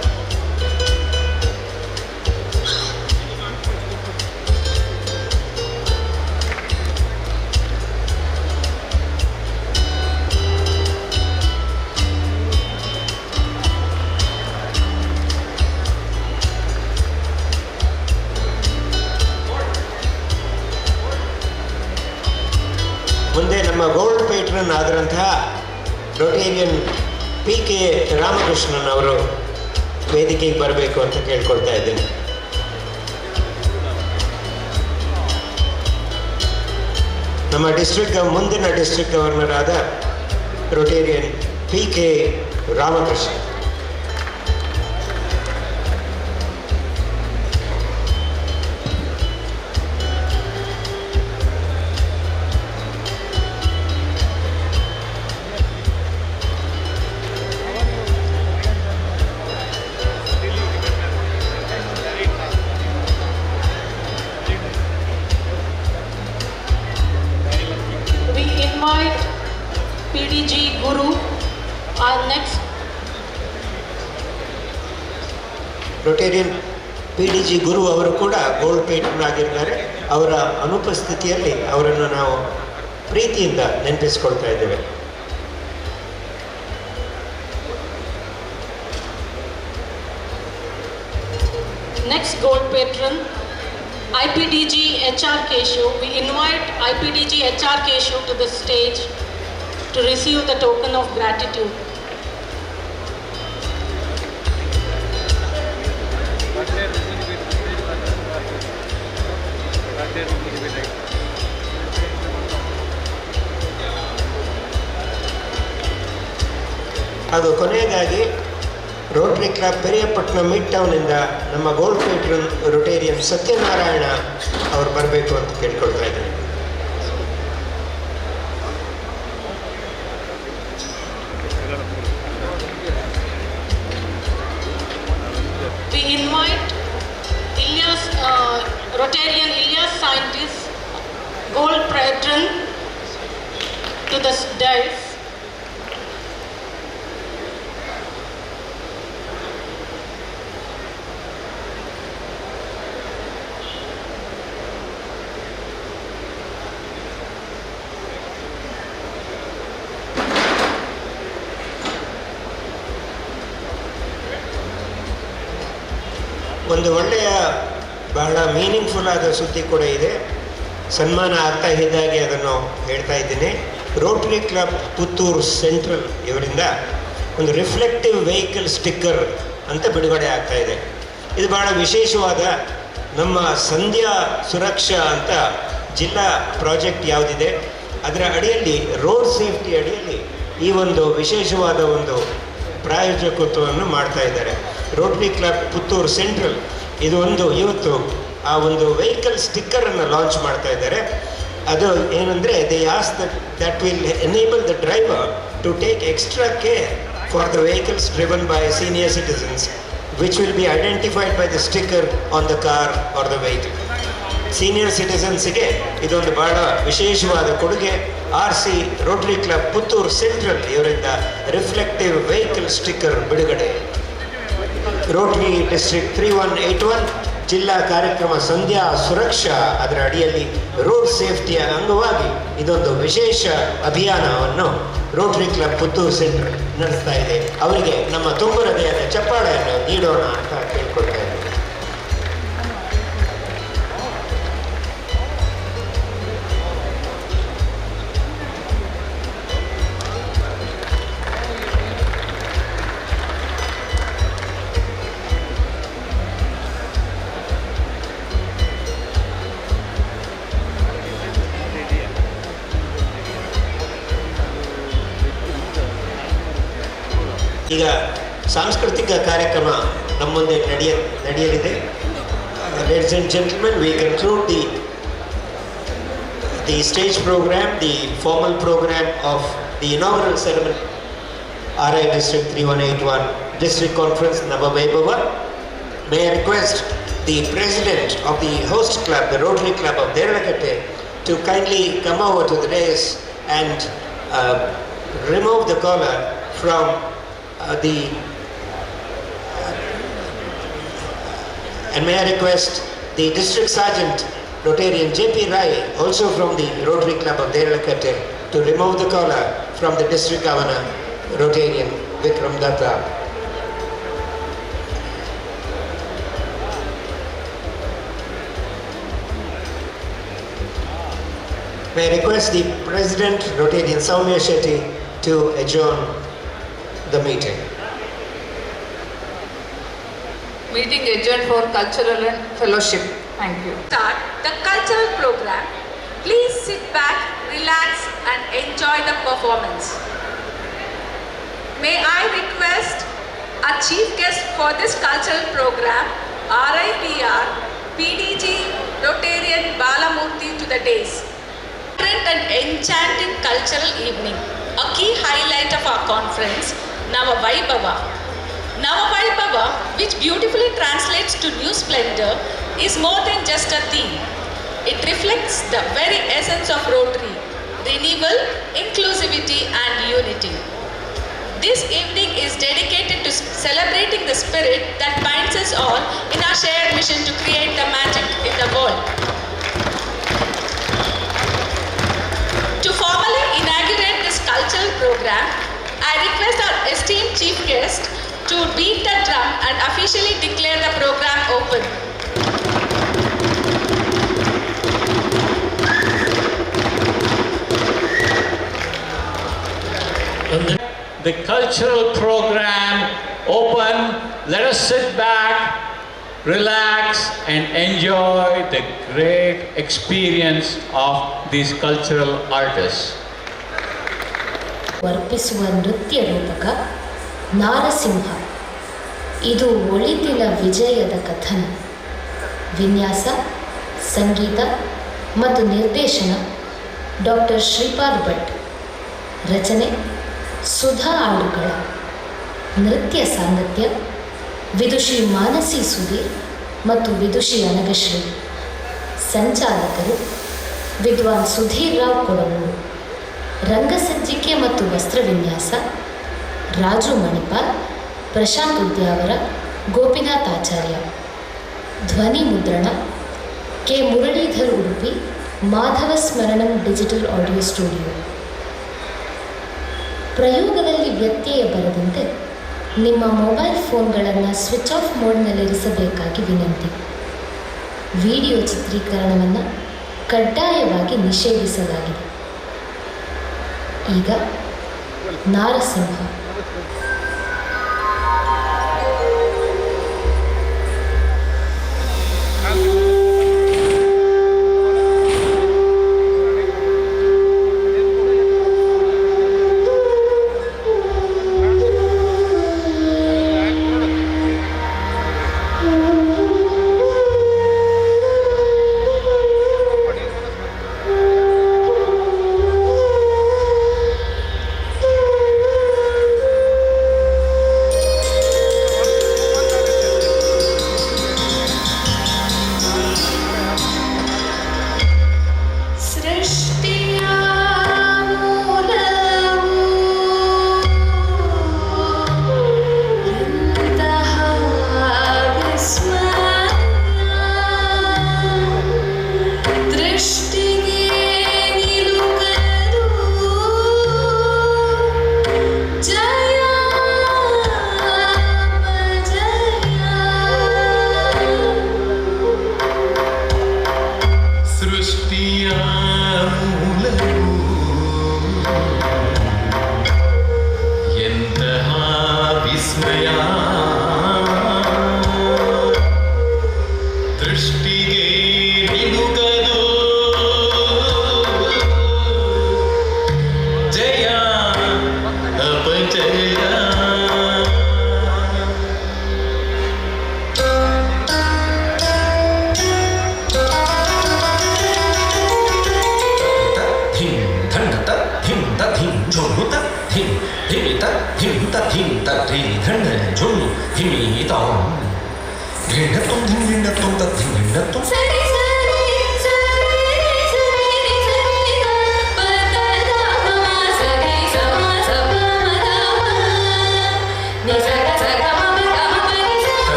ಮುಂದೆ ನಮ್ಮ ಗೋಲ್ಡ್ ಪೇಟ್ರನ್ ಆದಂತಹ ರೊಟೇರಿಯನ್ PK ರಾಮಕೃಷ್ಣನ್ ಅವರು ವೇದಿಕೆಗೆ ಬರಬೇಕು ಅಂತ ಕೇಳ್ಕೊಳ್ತಾ ಇದ್ದೇನೆ. ನಮ್ಮ ಮುಂದಿನ ಡಿಸ್ಟ್ರಿಕ್ಟ್ ಗವರ್ನರ್ ಆದ Rotarian PK Ramakrishna. PDG Guru, our next Rotarian PDG ಗುರು ಅವರು ಕೂಡ ಗೋಲ್ಡ್ ಪೇಟ್ರನ್ ಆಗಿದ್ದಾರೆ. ಅವರ ಅನುಪಸ್ಥಿತಿಯಲ್ಲಿ ಅವರನ್ನು ನಾವು ಪ್ರೀತಿಯಿಂದ ನೆನಪಿಸಿಕೊಳ್ತಾ ಇದ್ದೇವೆ. next gold patron, IPDG HR Keshu. We invite IPDG HR Keshu to the stage to receive the token of gratitude. ಅದು ಕೊನೆಯದಾಗಿ ರೋಟರಿ ಕ್ಲಬ್ ಪೆರಿಯಪಟ್ಟಣ ಮಿಡ್ ಟೌನಿಂದ ನಮ್ಮ ಗೋಲ್ಡ್ ಪೇಟ್ರನ್ ರೊಟೇರಿಯನ್ ಸತ್ಯನಾರಾಯಣ ಅವರು ಬರಬೇಕು ಅಂತ ಕೇಳ್ಕೊಳ್ತಾ ಇದ್ದಾರೆ. We invite Ilyas, Rotarian Ilyas scientist, gold patron to the dais. ಒಂದು ಒಳ್ಳೆಯ ಬಹಳ ಮೀನಿಂಗ್ಫುಲ್ ಆದ ಸುದ್ದಿ ಕೂಡ ಇದೆ. ಸನ್ಮಾನ ಆಗ್ತಾ ಇದ್ದಾಗೆ ಅದನ್ನು ಹೇಳ್ತಾ ಇದ್ದೀನಿ. ರೋಟರಿ ಕ್ಲಬ್ ಪುತ್ತೂರು ಸೆಂಟ್ರಲ್ ಇವರಿಂದ ಒಂದು ರಿಫ್ಲೆಕ್ಟಿವ್ ವೆಹಿಕಲ್ ಸ್ಟಿಕ್ಕರ್ ಅಂತ ಬಿಡುಗಡೆ ಆಗ್ತಾ ಇದೆ. ಇದು ಬಹಳ ವಿಶೇಷವಾದ ನಮ್ಮ ಸಂಧ್ಯಾ ಸುರಕ್ಷಾ ಅಂತ ಜಿಲ್ಲಾ ಪ್ರಾಜೆಕ್ಟ್ ಯಾವುದಿದೆ ಅದರ ಅಡಿಯಲ್ಲಿ ರೋಡ್ ಸೇಫ್ಟಿ ಅಡಿಯಲ್ಲಿ ಈ ಒಂದು ವಿಶೇಷವಾದ ಒಂದು ಪ್ರಾಯೋಜಕತ್ವವನ್ನು ಮಾಡ್ತಾ ಇದ್ದಾರೆ. ರೋಟರಿ ಕ್ಲಬ್ ಪುತ್ತೂರು ಸೆಂಟ್ರಲ್ ಇದು ಇವತ್ತು ಆ ಒಂದು ವೆಹಿಕಲ್ ಸ್ಟಿಕ್ಕರನ್ನು ಲಾಂಚ್ ಮಾಡ್ತಾ ಇದ್ದಾರೆ. ಅದು ಏನಂದರೆ they ask that will enable the driver to take extra care for the vehicles driven by senior citizens which will be identified by the sticker on the car or the vehicle. Senior ಸಿಟಿಸನ್ಸ್ಗೆ ಇದೊಂದು ಬಹಳ ವಿಶೇಷವಾದ ಕೊಡುಗೆ. RC Rotary club Puttur central ಇವರಿಂದ reflective vehicle sticker ಬಿಡುಗಡೆ. Rotary district 3181 ಜಿಲ್ಲಾ ಕಾರ್ಯಕ್ರಮ ಸಂಧ್ಯಾ ಸುರಕ್ಷಾ ಅದರ ಅಡಿಯಲ್ಲಿ ರೋಡ್ ಸೇಫ್ಟಿಯ ಅಂಗವಾಗಿ ಇದೊಂದು ವಿಶೇಷ ಅಭಿಯಾನವನ್ನು ರೋಟರಿ ಕ್ಲಬ್ ಪುತ್ತೂರು ಸೆಂಟ್ರಲ್ ನಡೆಸ್ತಾ ಇದೆ. ಅವರಿಗೆ ನಮ್ಮ ತುಂಬ ಹೃದಯದ ಚಪ್ಪಾಳೆಯನ್ನು ನೀಡೋಣ ಅಂತ ಕೇಳ್ಕೊಳ್ತಾ ಇದ್ದೇನೆ. ಈಗ ಸಾಂಸ್ಕೃತಿಕ ಕಾರ್ಯಕ್ರಮ ನಮ್ಮ ಮುಂದೆ ನಡೆಯಲಿದೆ. Ladies and gentlemen, we conclude the stage program, the formal program of the inaugural ceremony, RI District 3181 District Conference, Nava Vaibhava. May I request the President of the host club, the Rotary Club of Derlakatte, to kindly come over to the dais and remove the collar from and may I request the District Sergeant Rotarian JP Rai, also from the Rotary Club of Derlakatte, to remove the collar from the District Governor Rotarian Vikram Datta. May I request the President, Rotarian Soumya Shetty, to adjourn the meeting. Meeting adjourned for cultural and fellowship. Thank you. Start the cultural program. Please sit back, relax and enjoy the performance. May I request our chief guest for this cultural program, RIPR, PDG Rotarian Balamurthy to the dais. An enchanting cultural evening. A key highlight of our conference, Nava Vaibhava. Nava Vaibhava, which beautifully translates to new splendor, is more than just a theme. It reflects the very essence of Rotary, renewal, inclusivity and unity. This evening is dedicated to celebrating the spirit that binds us all in our shared mission to create the magic in the world. To formally inaugurate this cultural program, I request our esteemed chief guest to beat the drum and officially declare the program open. The cultural program open. Let us sit back, relax and enjoy the great experience of these cultural artists. ವರ್ಪಿಸುವ ನೃತ್ಯ ರೂಪಕ ನಾರಸಿಂಹ. ಇದು ಒಳಿತಿನ ವಿಜಯದ ಕಥನ. ವಿನ್ಯಾಸ, ಸಂಗೀತ ಮತ್ತು ನಿರ್ದೇಶನ doctor Shripad Bhat. ರಚನೆ ಸುಧಾ ಆಡುಗಳ. ನೃತ್ಯ ಸಾಂಗತ್ಯ ವಿದುಷಿ ಮಾನಸಿ ಸುಧೀರ್ ಮತ್ತು ವಿದುಷಿ ಅನಗಶ್ರೀ. ಸಂಚಾಲಕರು ವಿದ್ವಾನ್ ಸುಧೀರ್ ರಾವ್ ಕೊಡಗೂರು. ರಂಗಸಜ್ಜಿಕೆ ಮತ್ತು ವಸ್ತ್ರವಿನ್ಯಾಸ ರಾಜು ಮಣಿಪಾಲ್, ಪ್ರಶಾಂತ್ ಉದ್ಯಾವರ, ಗೋಪಿನಾಥ್ ಆಚಾರ್ಯ. ಧ್ವನಿ ಮುದ್ರಣ K Muralidhar Udupi, Madhava Smaranam digital audio studio. ಪ್ರಯೋಗದಲ್ಲಿ ವ್ಯತ್ಯಯ ಬರದಂತೆ ನಿಮ್ಮ ಮೊಬೈಲ್ ಫೋನ್ಗಳನ್ನು ಸ್ವಿಚ್ ಆಫ್ ಮೋಡ್ನಲ್ಲಿರಿಸಬೇಕಾಗಿ ವಿನಂತಿ. ವಿಡಿಯೋ ಚಿತ್ರೀಕರಣವನ್ನು ಕಡ್ಡಾಯವಾಗಿ ನಿಷೇಧಿಸಲಾಗಿದೆ. ಈಗ Narasimha.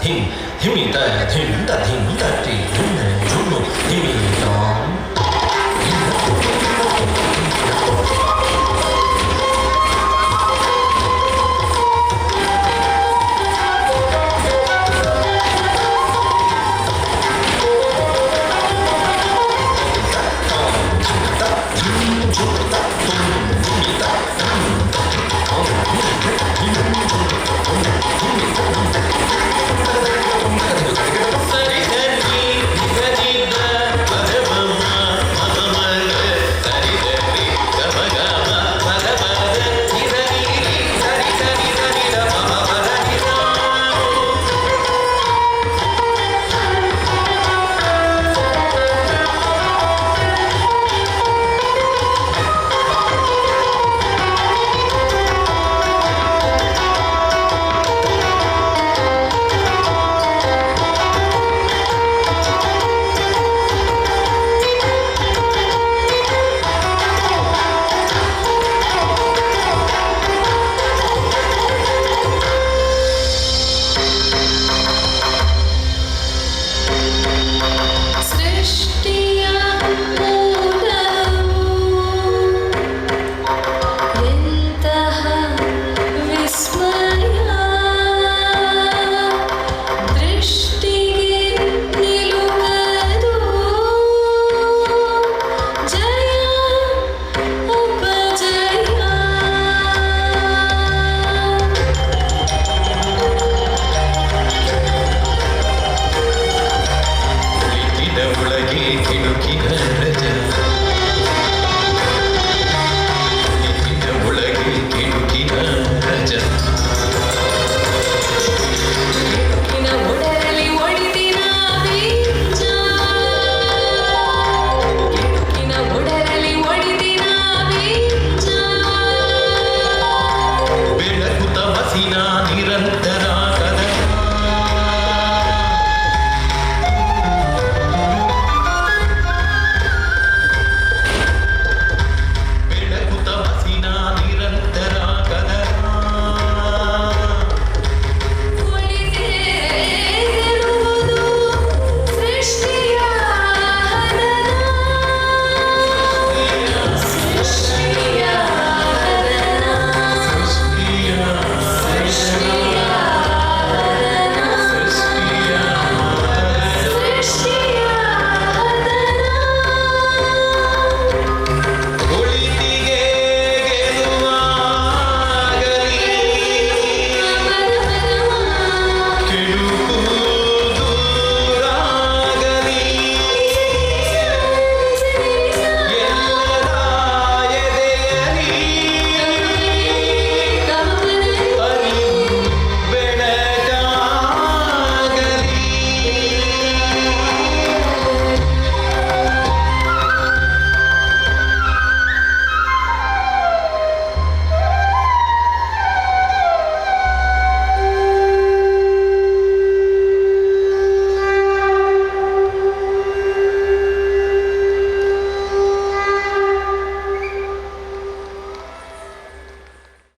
Him, him, da, him, da, him, da, him, him,